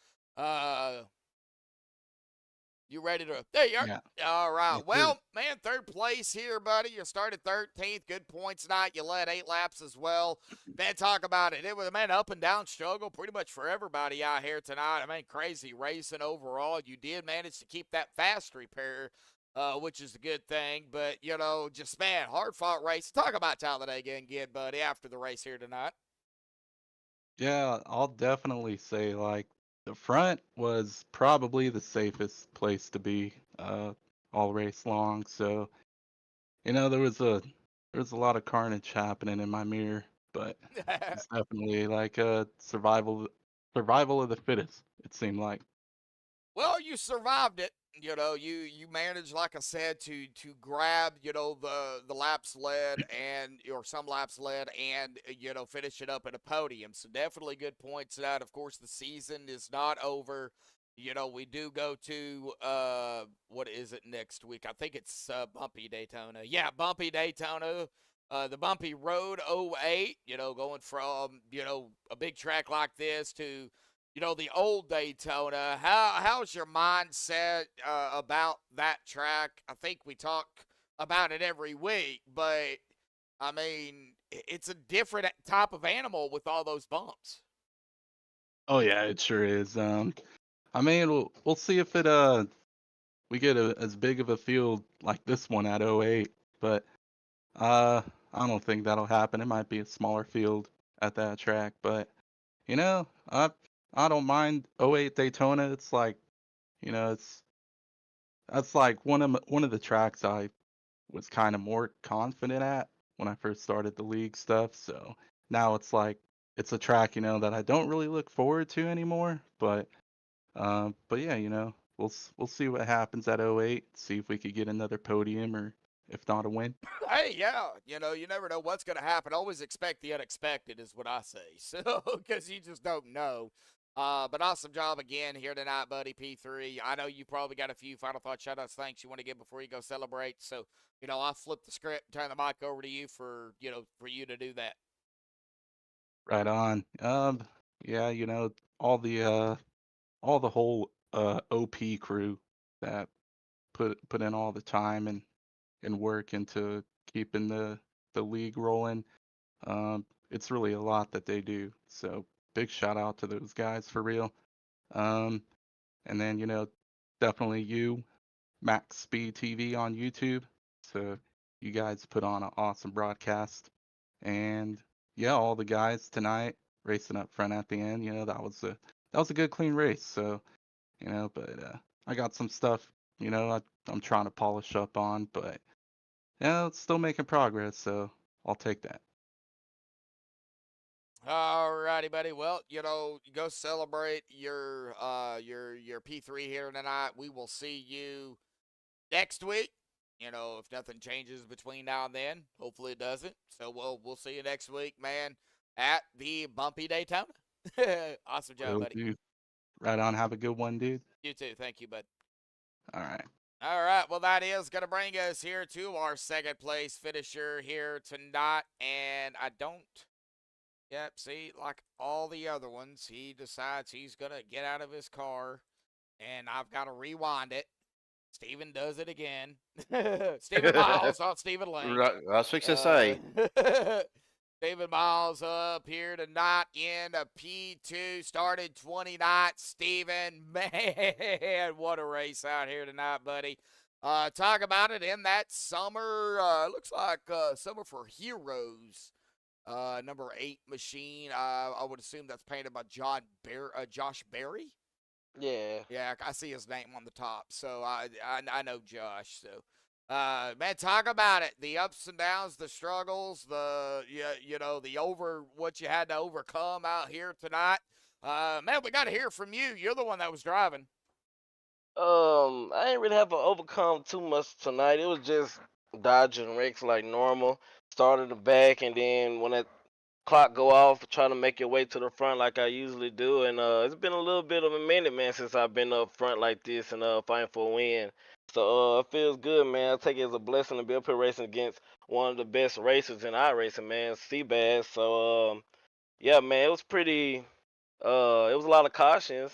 you ready to? There you are. Yeah. All right. Yes, Well, sir. man, 3rd place here, buddy. You started 13th. Good points tonight. You led 8 laps as well. Man, talk about it. It was, man, up and down struggle pretty much for everybody out here tonight. I mean, crazy racing overall. You did manage to keep that fast repair, which is a good thing. But, you know, just, man, hard-fought race. Talk about Talladega again, buddy, after the race here tonight. Yeah, I'll definitely say like the front was probably the safest place to be all race long. So, you know, there was a lot of carnage happening in my mirror, but it's definitely like a survival of the fittest, it seemed like. Well, you survived it. You know, you managed, like I said, to grab, you know, the laps led and or some laps led and you know finish it up at a podium. So definitely good points out. Of course, the season is not over. You know, we do go to what is it next week? I think it's Bumpy Daytona. Yeah, Bumpy Daytona. The Bumpy Road 08, you know, going from, you know, a big track like this to, you know, the old Daytona. How's your mindset about that track? I think we talk about it every week, but I mean, it's a different type of animal with all those bumps. Oh yeah, it sure is. I mean, we'll see if it we get as big of a field like this one at '08, but I don't think that'll happen. It might be a smaller field at that track, but you know, I don't mind '08 Daytona. It's like, you know, that's like one of the tracks I was kind of more confident at when I first started the league stuff. So now it's like it's a track, you know, that I don't really look forward to anymore. But yeah, you know, we'll see what happens at '08. See if we could get another podium or if not a win. Hey, yeah, you know, you never know what's going to happen. Always expect the unexpected is what I say. So, because you just don't know. But awesome job again here tonight, buddy, P3. I know you probably got a few final thoughts, shout-outs, thanks you want to give before you go celebrate. So, you know, I'll flip the script and turn the mic over to you for, you know, for you to do that. Right on. Yeah, you know, all the whole OP crew that put in all the time and work into keeping the league rolling. It's really a lot that they do. So big shout out to those guys for real. Um, and then, you know, definitely you, MaxspeedTV on YouTube. So you guys put on an awesome broadcast. And yeah, all the guys tonight racing up front at the end, you know, that was a good clean race. So, you know, but I got some stuff, you know, I'm trying to polish up on, but yeah, it's still making progress, so I'll take that. Alrighty, buddy. Well, you know, go celebrate your P3 here tonight. We will see you next week. You know, if nothing changes between now and then, hopefully it doesn't. So we'll see you next week, man, at the Bumpy Daytona. Awesome job, Will buddy. do. Right on. Have a good one, dude. You too. Thank you, bud. All right. All right, well, that is going to bring us here to our second place finisher here tonight. And I don't, yep, see, like all the other ones, he decides he's going to get out of his car, and I've got to rewind it. Steven does it again. Steven Miles, not Steven Lane. Right, I was fixing to say. Stephen Miles up here tonight in a P2, started 29th. Steven, man, what a race out here tonight, buddy. Talk about it in that summer, looks like Summer for Heroes, number 8 machine. I would assume that's painted by Josh Berry. Yeah. Yeah, I see his name on the top, so I know Josh, so. Man, talk about it. The ups and downs, the struggles, you know, what you had to overcome out here tonight. Man, we got to hear from you. You're the one that was driving. I didn't really have to overcome too much tonight. It was just dodging wrecks like normal. Started the back, and then when clock go off, trying to make your way to the front like I usually do. And it's been a little bit of a minute, man, since I've been up front like this and fighting for a win. So it feels good, man. I take it as a blessing to be up here racing against one of the best racers in our racing, man, Seabass. So yeah, man, it was pretty. It was a lot of cautions.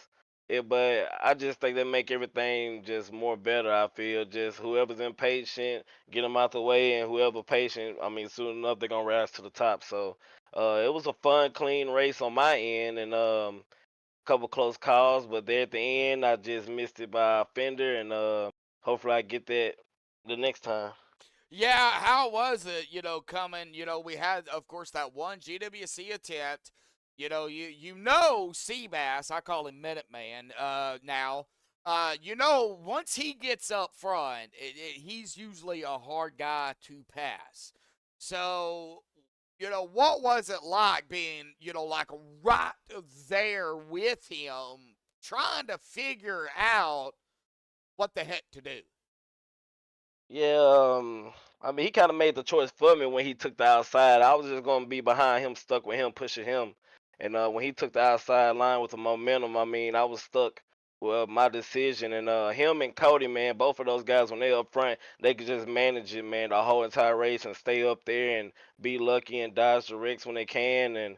But I just think they make everything just more better. I feel just whoever's impatient, get them out the way, and whoever patient, I mean, soon enough they're gonna rise to the top. So, it was a fun, clean race on my end, and couple close calls, but there at the end I just missed it by a fender, and hopefully I get that the next time. Yeah, how was it, coming, we had, of course, that one GWC attempt, Seabass, I call him Minuteman, now, once he gets up front, he's usually a hard guy to pass. So, what was it like being, like right there with him, trying to figure out what the heck to do? Yeah, I mean, he kind of made the choice for me when he took the outside. I was just gonna be behind him, stuck with him, pushing him. And when he took the outside line with the momentum, I mean, I was stuck with my decision. And him and Cody, man, both of those guys when they up front, they could just manage it, man, the whole entire race and stay up there and be lucky and dodge the wrecks when they can. And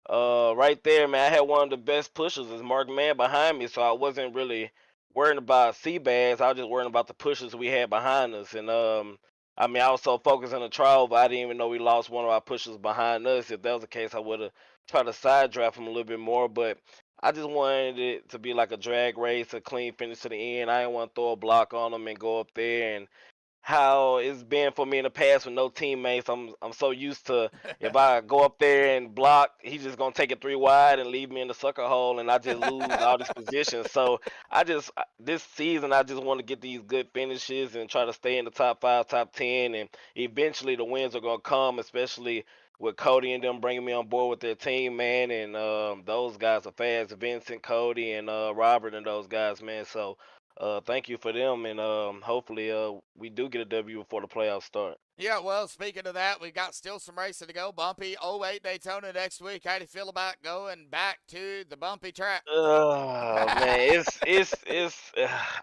right there, man, I had one of the best pushers as Mark Man behind me, so I wasn't really worrying about Seabass. I was just worrying about the pushers we had behind us. And I mean, I was so focused on the trial, but I didn't even know we lost one of our pushers behind us. If that was the case, I would have tried to side draft him a little bit more. But I just wanted it to be like a drag race, a clean finish to the end. I didn't want to throw a block on him and go up there and how it's been for me in the past with no teammates. I'm so used to if I go up there and block, he's just gonna take it 3 wide and leave me in the sucker hole, and I just lose all these positions. So this season I just want to get these good finishes and try to stay in the top 5, top 10, and eventually the wins are gonna come, especially with Cody and them bringing me on board with their team, man. And those guys are fast, Vincent, Cody, and Robert, and those guys, man. So thank you for them, and hopefully we do get a W before the playoffs start. Yeah, well, speaking of that, we've got still some racing to go. Bumpy '08 Daytona next week. How do you feel about going back to the bumpy track? Man, it's.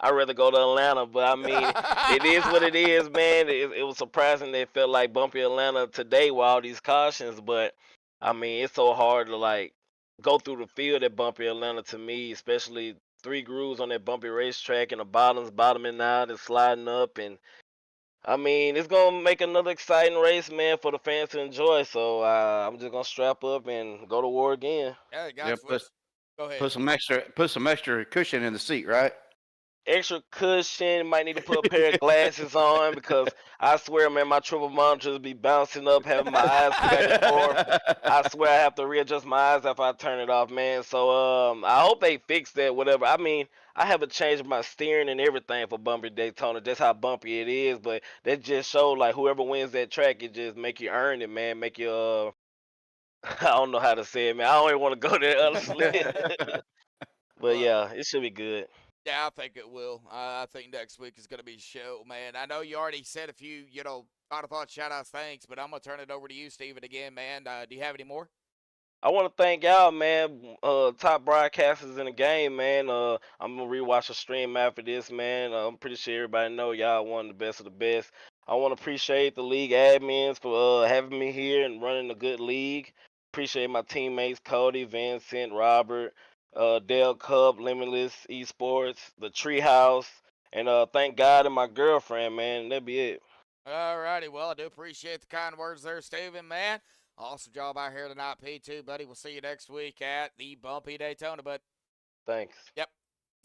I'd rather go to Atlanta, but I mean, it is what it is, man. It was surprising that it felt like bumpy Atlanta today with all these cautions, but I mean, it's so hard to like go through the field at bumpy Atlanta to me, especially 3 grooves on that bumpy racetrack and the bottoms bottoming out and sliding up. And I mean, it's gonna make another exciting race, man, for the fans to enjoy. So I'm just gonna strap up and go to war again. Yeah, Yeah, guys, go ahead. put some extra cushion in the seat, right? Extra cushion, might need to put a pair of glasses on because I swear, man, my triple monitors be bouncing up, having my eyes back and forth. I swear I have to readjust my eyes after I turn it off, man. So I hope they fix that, whatever. I mean, I haven't changed my steering and everything for bumpy Daytona. That's how bumpy it is, but that just showed like whoever wins that track, it just make you earn it, man. Make you I don't know how to say it, man. I don't even want to go there, honestly. But Well, yeah, it should be good. yeah, I think it will. I think next week is going to be a show, man. I know you already said a few, final thoughts, shout outs, thanks, but I'm going to turn it over to you, Steven, again, man. Do you have any more? I want to thank y'all, man. Top broadcasters in the game, man. I'm gonna rewatch the stream after this, man. I'm pretty sure everybody know y'all one of the best of the best. I want to appreciate the league admins for having me here and running a good league. Appreciate my teammates Cody, Vincent, Robert, Dale Cup, Limitless Esports, the Treehouse, and thank God and my girlfriend, man. That'd be it. All righty. Well, I do appreciate the kind words there, Steven, man. Awesome job out here tonight, P2, buddy. We'll see you next week at the bumpy Daytona, bud. Thanks. Yep.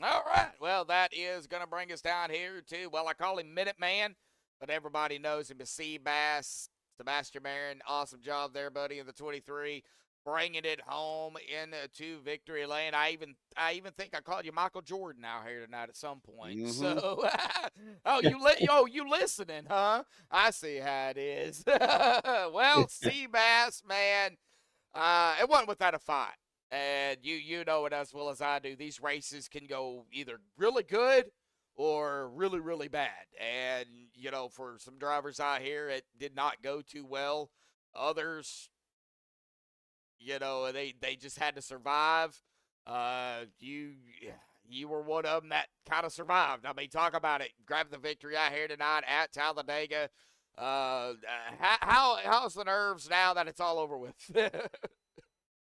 All right. Well, that is going to bring us down here to, well, I call him Minuteman, but everybody knows him as Seabass. Sebastian Marin, awesome job there, buddy, in the 23. Bringing it home into victory lane. I even think I called you Michael Jordan out here tonight at some point. Mhm. So, you listening, huh? I see how it is. Well, Seabass, man, it wasn't without a fight, and you know it as well as I do. These races can go either really good or really, really bad, and for some drivers out here, it did not go too well. Others You know, they just had to survive. You were one of them that kind of survived. I mean, talk about it. Grab the victory out here tonight at Talladega. How's the nerves now that it's all over with?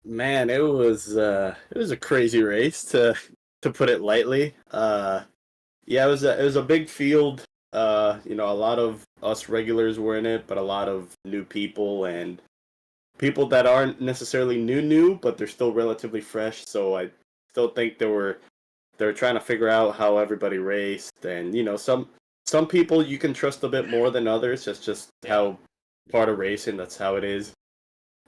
Man, it was a crazy race to put it lightly. Yeah, it was a big field. You know, a lot of us regulars were in it, but a lot of new people and people that aren't necessarily new, but they're still relatively fresh. So I still think they were trying to figure out how everybody raced, and you know, some people you can trust a bit more than others. It's just how part of racing. That's how it is,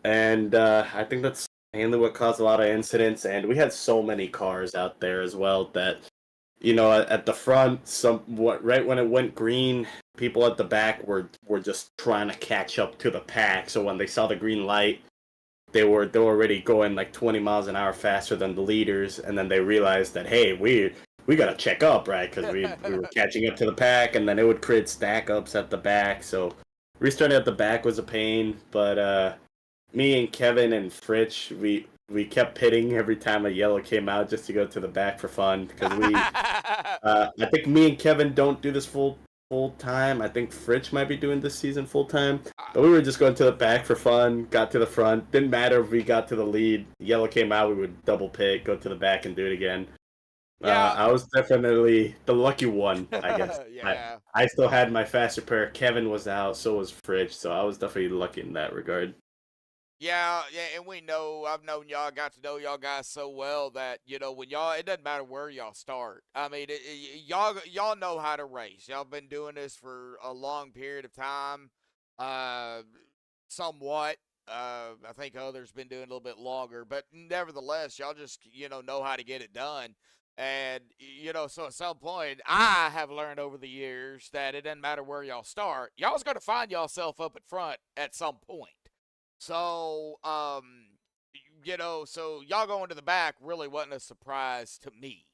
and I think that's mainly what caused a lot of incidents. And we had so many cars out there as well that, you know, at the front, right when it went green, people at the back were just trying to catch up to the pack. So when they saw the green light, they were already going like 20 miles an hour faster than the leaders, and then they realized that, hey, we gotta check up, right? Because we were catching up to the pack, and then it would create stack ups at the back. So restarting at the back was a pain, but me and Kevin and Fritch, we kept pitting every time a yellow came out just to go to the back for fun, because I think me and Kevin don't do this full time. I think Fritch might be doing this season full time, but we were just going to the back for fun. Got to the front, didn't matter if we got to the lead. Yellow came out, we would double pit, go to the back, and do it again. Yeah. I was definitely the lucky one, I guess. Yeah. I still had my faster pair. Kevin was out, so was Fritch, so I was definitely lucky in that regard. Yeah, and we know, I've known y'all, got to know y'all guys so well that, you know, when y'all, it doesn't matter where y'all start. I mean, y'all know how to race. Y'all been doing this for a long period of time, somewhat. I think others been doing a little bit longer, but nevertheless, y'all just, you know how to get it done. And, you know, so at some point, I have learned over the years that it doesn't matter where y'all start. Y'all's going to find yourself up at front at some point. So, you know, so y'all going to the back really wasn't a surprise to me.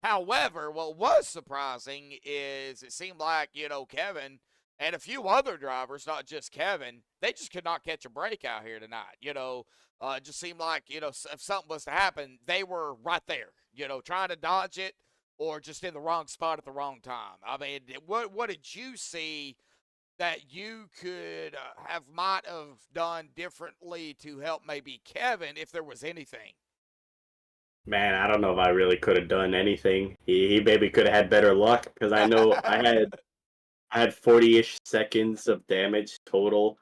However, what was surprising is it seemed like, you know, Kevin and a few other drivers, not just Kevin, they just could not catch a break out here tonight. You know, it just seemed like, you know, if something was to happen, they were right there, you know, trying to dodge it or just in the wrong spot at the wrong time. I mean, what did you see that you could might have done differently to help maybe Kevin, if there was anything? Man, I don't know if I really could have done anything. He maybe could have had better luck, because I know I had 40-ish seconds of damage total,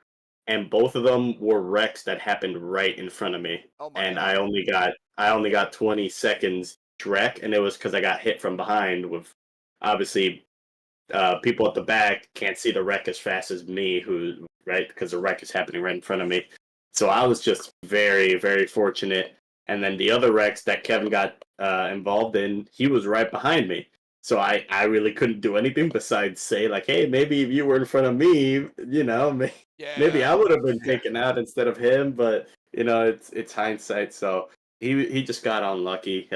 and both of them were wrecks that happened right in front of me. Oh my And God. I only got 20 seconds wreck, and it was because I got hit from behind with, obviously, people at the back can't see the wreck as fast as me, right, because the wreck is happening right in front of me. So I was just very, very fortunate. And then the other wrecks that Kevin got involved in, he was right behind me. So I really couldn't do anything besides say, like, hey, maybe if you were in front of me, you know, maybe I would have been taken out instead of him. But, you know, it's hindsight. So he just got unlucky.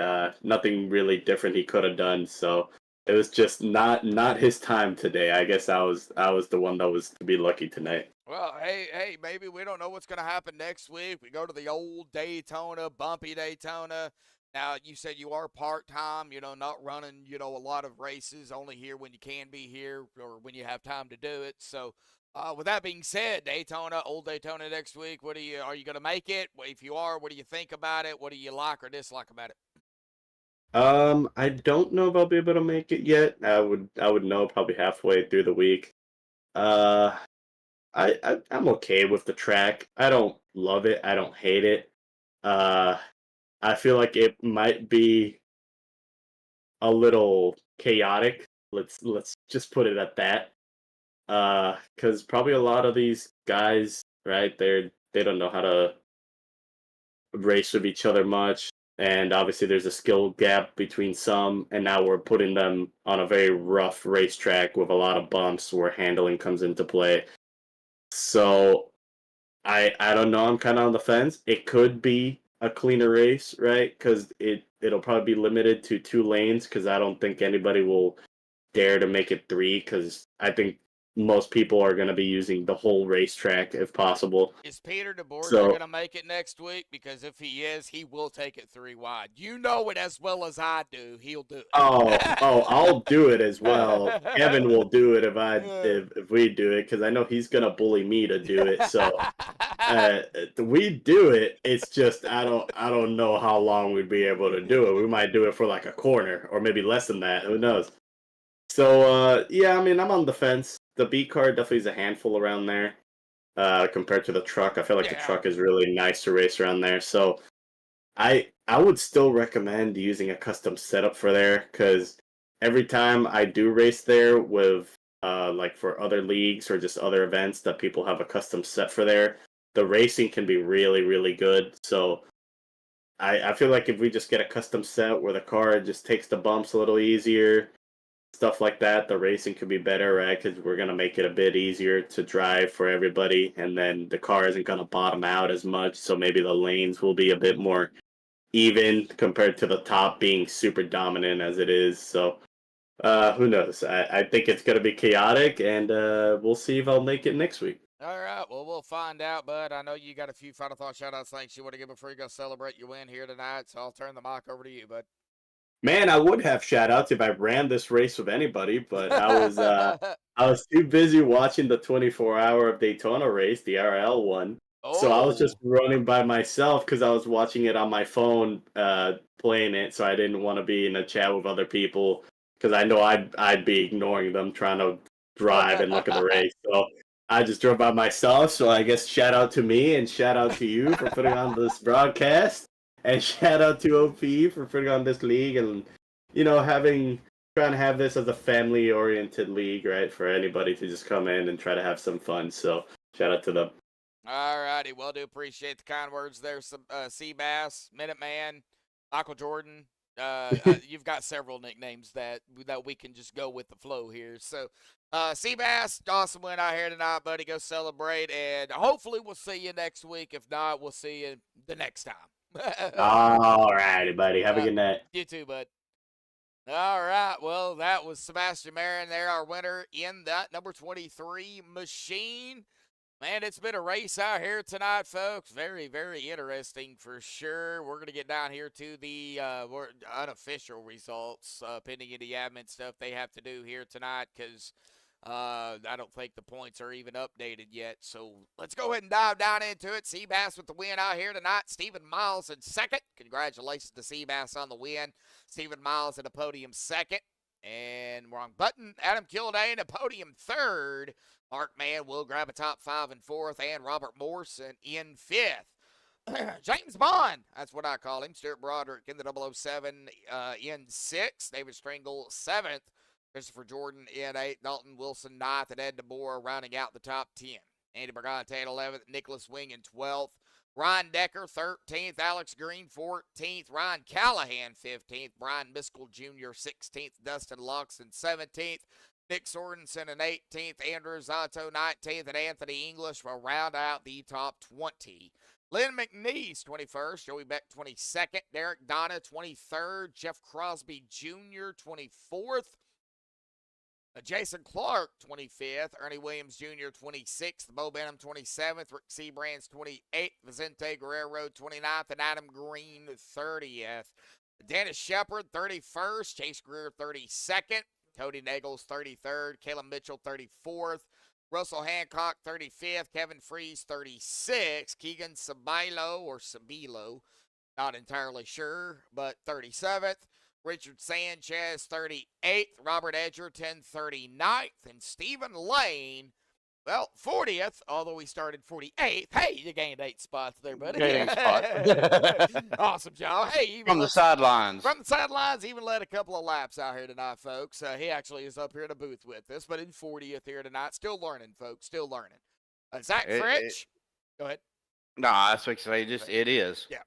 Nothing really different he could have done. So it was just not his time today. I guess I was the one that was to be lucky tonight. Well, hey, maybe we don't know what's going to happen next week. We go to the old Daytona, bumpy Daytona. Now, you said you are part-time, you know, not running, you know, a lot of races, only here when you can be here or when you have time to do it. So, with that being said, Daytona, old Daytona next week, are you going to make it? If you are, what do you think about it? What do you like or dislike about it? I don't know if I'll be able to make it yet. I would know probably halfway through the week. I'm okay with the track. I don't love it. I don't hate it. I feel like it might be a little chaotic. Let's just put it at that. Because probably a lot of these guys, right? They don't know how to race with each other much, and obviously there's a skill gap between some. And now we're putting them on a very rough racetrack with a lot of bumps where handling comes into play. So I don't know. I'm kind of on the fence. It could be a cleaner race, right? Because it'll probably be limited to 2 lanes. Because I don't think anybody will dare to make it 3. Because I think most people are going to be using the whole racetrack if possible. Is Peter DeBorgia So- going to make it next week? Because if he is, he will take it 3 wide. You know it as well as I do. He'll do it. Oh, I'll do it as well. Kevin will do it if we do it, because I know he's gonna bully me to do it. So we do it. It's just I don't know how long we'd be able to do it. We might do it for like a corner or maybe less than that. Who knows? So yeah, I mean, I'm on the fence. The B car definitely is a handful around there compared to the truck. I feel like the truck is really nice to race around there. So I would still recommend using a custom setup for there, because every time I do race there with like for other leagues or just other events that people have a custom set for there, the racing can be really, really good. So I feel like if we just get a custom set where the car just takes the bumps a little easier, stuff like that, the racing could be better, right? Because we're going to make it a bit easier to drive for everybody, and then the car isn't going to bottom out as much, so maybe the lanes will be a bit more even compared to the top being super dominant as it is. So who knows? I think it's going to be chaotic, and we'll see if I'll make it next week. All right, well, we'll find out, bud. I know you got a few final thoughts, shout-outs, thanks you want to give before you go celebrate your win here tonight, so I'll turn the mic over to you, bud. Man, I would have shout-outs if I ran this race with anybody, but I was too busy watching the 24-hour of Daytona race, the RL one. So I was just running by myself because I was watching it on my phone, playing it, so I didn't want to be in a chat with other people because I know I'd be ignoring them trying to drive and look at the race. So I just drove by myself, so I guess shout out to me and shout out to you for putting on this broadcast. And shout out to OP for putting on this league and, you know, trying to have this as a family-oriented league, right? For anybody to just come in and try to have some fun. So shout out to them. All righty, well, do appreciate the kind words there. Some Seabass, Minuteman, Michael Jordan. You've got several nicknames that we can just go with the flow here. So, Seabass, awesome win out here tonight, buddy. Go celebrate, and hopefully we'll see you next week. If not, we'll see you the next time. All righty, buddy. Have a good night. You too, bud. All right. Well, that was Sebastian Marin there, our winner in that number 23 machine. Man, it's been a race out here tonight, folks. Very, very interesting for sure. We're going to get down here to the unofficial results, pending any admin stuff they have to do here tonight, because I don't think the points are even updated yet. So let's go ahead and dive down into it. Seabass with the win out here tonight. Stephen Miles in second. Congratulations to Seabass on the win. Stephen Miles in a podium second. And wrong button. Adam Kildane a podium third. Mark Mann will grab a top 5 and fourth. And Robert Morrison in fifth. James Bond, that's what I call him. Stuart Broderick in the 007 in sixth. David Stringle seventh. Christopher Jordan in 8th, Dalton Wilson 9th, and Ed DeBoer rounding out the top 10. Andy Bergante at 11th, Nicholas Wing in 12th, Ryan Decker 13th, Alex Green 14th, Ryan Callahan 15th, Brian Miskell Jr. 16th, Dustin Loxton 17th, Nick Sorensen in 18th, Andrew Zato 19th, and Anthony English will round out the top 20. Lynn McNeese, 21st. Joey Beck, 22nd. Derek Donna, 23rd. Jeff Crosby Jr., 24th. Jason Clark, 25th. Ernie Williams Jr., 26th. Bo Benham, 27th. Rick Seabrands, 28th. Vicente Guerrero, 29th. And Adam Green, 30th. Dennis Shepard, 31st. Chase Greer, 32nd. Cody Nagels, 33rd. Caleb Mitchell, 34th. Russell Hancock, 35th. Kevin Freeze, 36th. Keegan Sabilo, not entirely sure, but 37th. Richard Sanchez, 38th. Robert Edgerton, 39th. And Stephen Lane, well, 40th, although he started 48th. Hey, you gained 8 spots there, buddy. Gained 8 spots. Awesome job. Hey, even From the sidelines. From the sidelines, even led a couple of laps out here tonight, folks. He actually is up here in a booth with us, but in 40th here tonight. Still learning, folks. Still learning. Zach Fritch. Go ahead. No, I was fixing to say, it is. Yeah.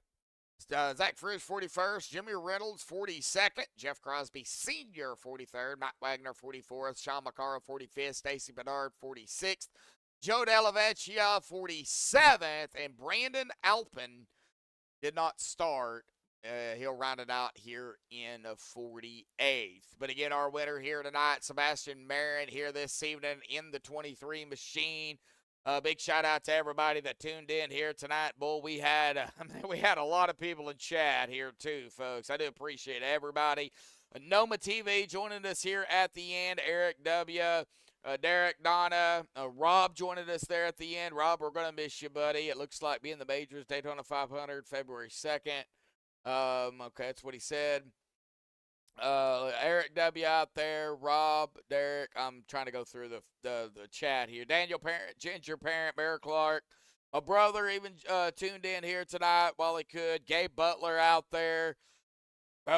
Zach Fritch, 41st. Jimmy Reynolds, 42nd. Jeff Crosby Sr., 43rd. Matt Wagner, 44th. Sean McCarroll, 45th. Stacy Bedard, 46th. Joe Delavecchia, 47th. And Brandon Alpin did not start He'll round it out here in 48th. But again, our winner here tonight, Sebastian Marin, here this evening in the 23 machine. Big shout out to everybody that tuned in here tonight. Bull, we had a lot of people in chat here too, folks. I do appreciate everybody. Noma TV joining us here at the end. Eric W. Derek, Donna, Rob joining us there at the end. Rob, we're going to miss you, buddy. It looks like being the majors, Daytona 500, February 2nd. Okay, that's what he said. Eric W. out there, Rob, Derek. I'm trying to go through the chat here. Daniel Parent, Ginger Parent, Bear Clark. My brother even tuned in here tonight while he could. Gabe Butler out there.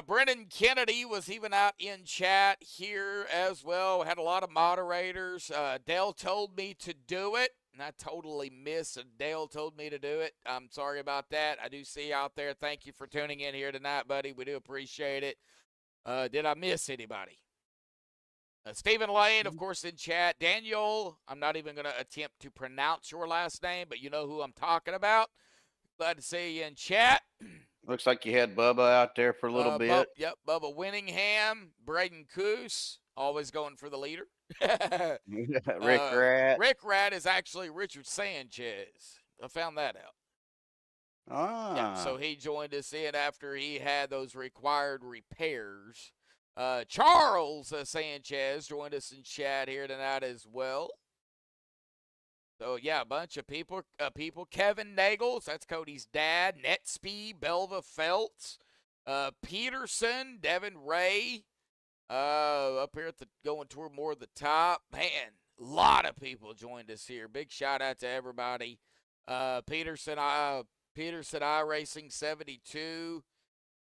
Brennan Kennedy was even out in chat here as well. Had a lot of moderators. Dale told me to do it, and I totally missed. Dale told me to do it. I'm sorry about that. I do see you out there. Thank you for tuning in here tonight, buddy. We do appreciate it. Did I miss anybody? Stephen Lane, of course, in chat. Daniel, I'm not even going to attempt to pronounce your last name, but you know who I'm talking about. Glad to see you in chat. Looks like you had Bubba out there for a little bit. Yep, Bubba Winningham, Braden Coos, always going for the leader. Rick Rat. Rick Rat is actually Richard Sanchez. I found that out. Ah. Yeah, so he joined us in after he had those required repairs. Charles Sanchez joined us in chat here tonight as well. So, yeah, a bunch of people. Kevin Nagels, that's Cody's dad. NetSpeed, Belva Feltz. Peterson, Devin Ray. Up here at the going toward more of the top. Man, a lot of people joined us here. Big shout out to everybody. Peterson iRacing 72.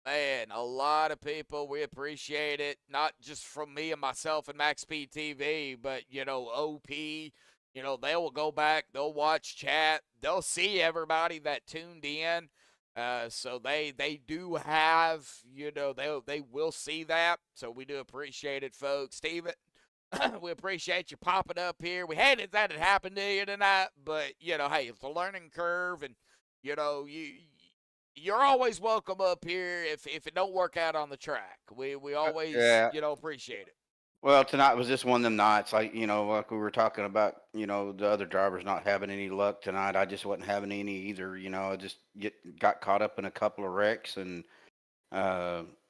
Man, a lot of people. We appreciate it. Not just from me and myself and MaxspeedTV, but, OP. They will go back, they'll watch chat, they'll see everybody that tuned in. So they do have, they will see that. So we do appreciate it, folks. Steven, we appreciate you popping up here. We hated that it happened to you tonight, but, hey, it's a learning curve, and, you're always welcome up here if it don't work out on the track. We always, appreciate it. Well, tonight was just one of them nights, like we were talking about, the other drivers not having any luck tonight. I just wasn't having any either. I just got caught up in a couple of wrecks and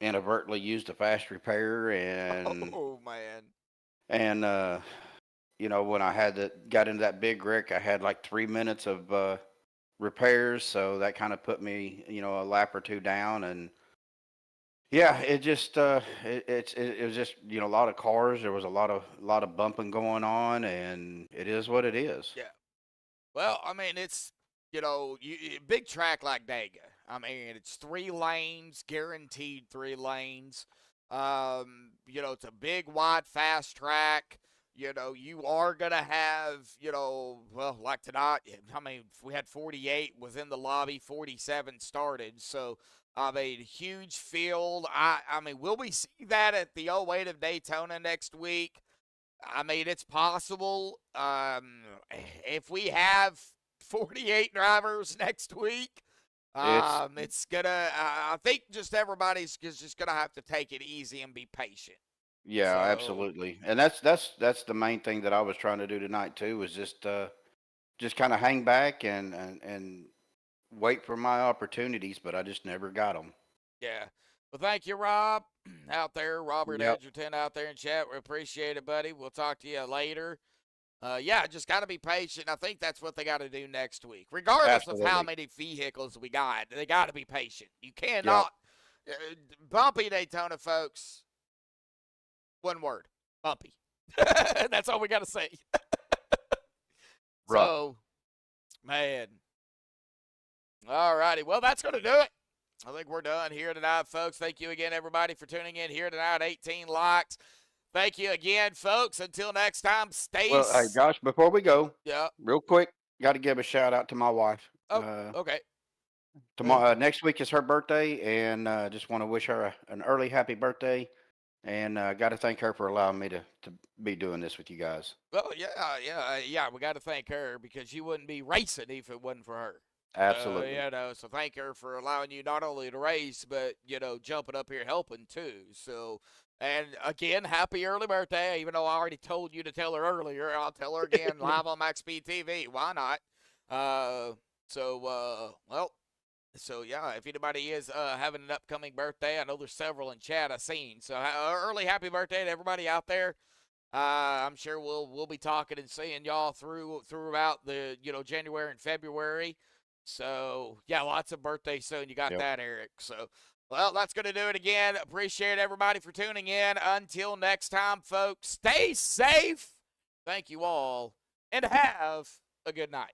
inadvertently used a fast repair and oh man. And when I got into that big wreck, I had like 3 minutes of repairs, so that kind of put me, a lap or two down. And yeah, it just it was just a lot of cars. There was a lot of bumping going on, and it is what it is. Yeah. Well, I mean, it's big track like Dega. I mean, it's 3 lanes, guaranteed 3 lanes. It's a big, wide, fast track. You are gonna have, well, like tonight. I mean, we had 48 was in the lobby, 47 started. So. I mean, huge field. I mean, will we see that at the 08 of Daytona next week? I mean, it's possible. If we have 48 drivers next week, it's gonna. I think just everybody's just gonna have to take it easy and be patient. Yeah, absolutely. And that's the main thing that I was trying to do tonight too. Was just kind of hang back and wait for my opportunities, but I just never got them. Yeah. Well, thank you, Rob, out there. Robert Yep. Edgerton out there in chat. We appreciate it, buddy. We'll talk to you later. Yeah, just got to be patient. I think that's what they got to do next week. Regardless of how many vehicles we got, they got to be patient. You cannot. Bumpy Daytona, folks. One word. Bumpy. That's all we got to say. Right. So, man. All righty. Well, that's going to do it. I think we're done here tonight, folks. Thank you again, everybody, for tuning in here tonight. 18 likes. Thank you again, folks. Until next time, stay Well, hey, Josh, before we go, real quick, got to give a shout out to my wife. Oh, okay. Tomorrow, next week is her birthday, and just want to wish her an early happy birthday. And got to thank her for allowing me to be doing this with you guys. Well, yeah. We got to thank her because you wouldn't be racing if it wasn't for her. Absolutely. So thank her for allowing you not only to race, but, jumping up here helping too. So, and again, happy early birthday. Even though I already told you to tell her earlier, I'll tell her again live on MaxspeedTV. Why not? So yeah, if anybody is having an upcoming birthday, I know there's several in chat I've seen. So early happy birthday to everybody out there. I'm sure we'll be talking and seeing y'all throughout the January and February. So yeah, lots of birthdays soon. You got that, Eric. So well, that's gonna do it again. Appreciate everybody for tuning in. Until next time, folks, stay safe. Thank you all, and have a good night.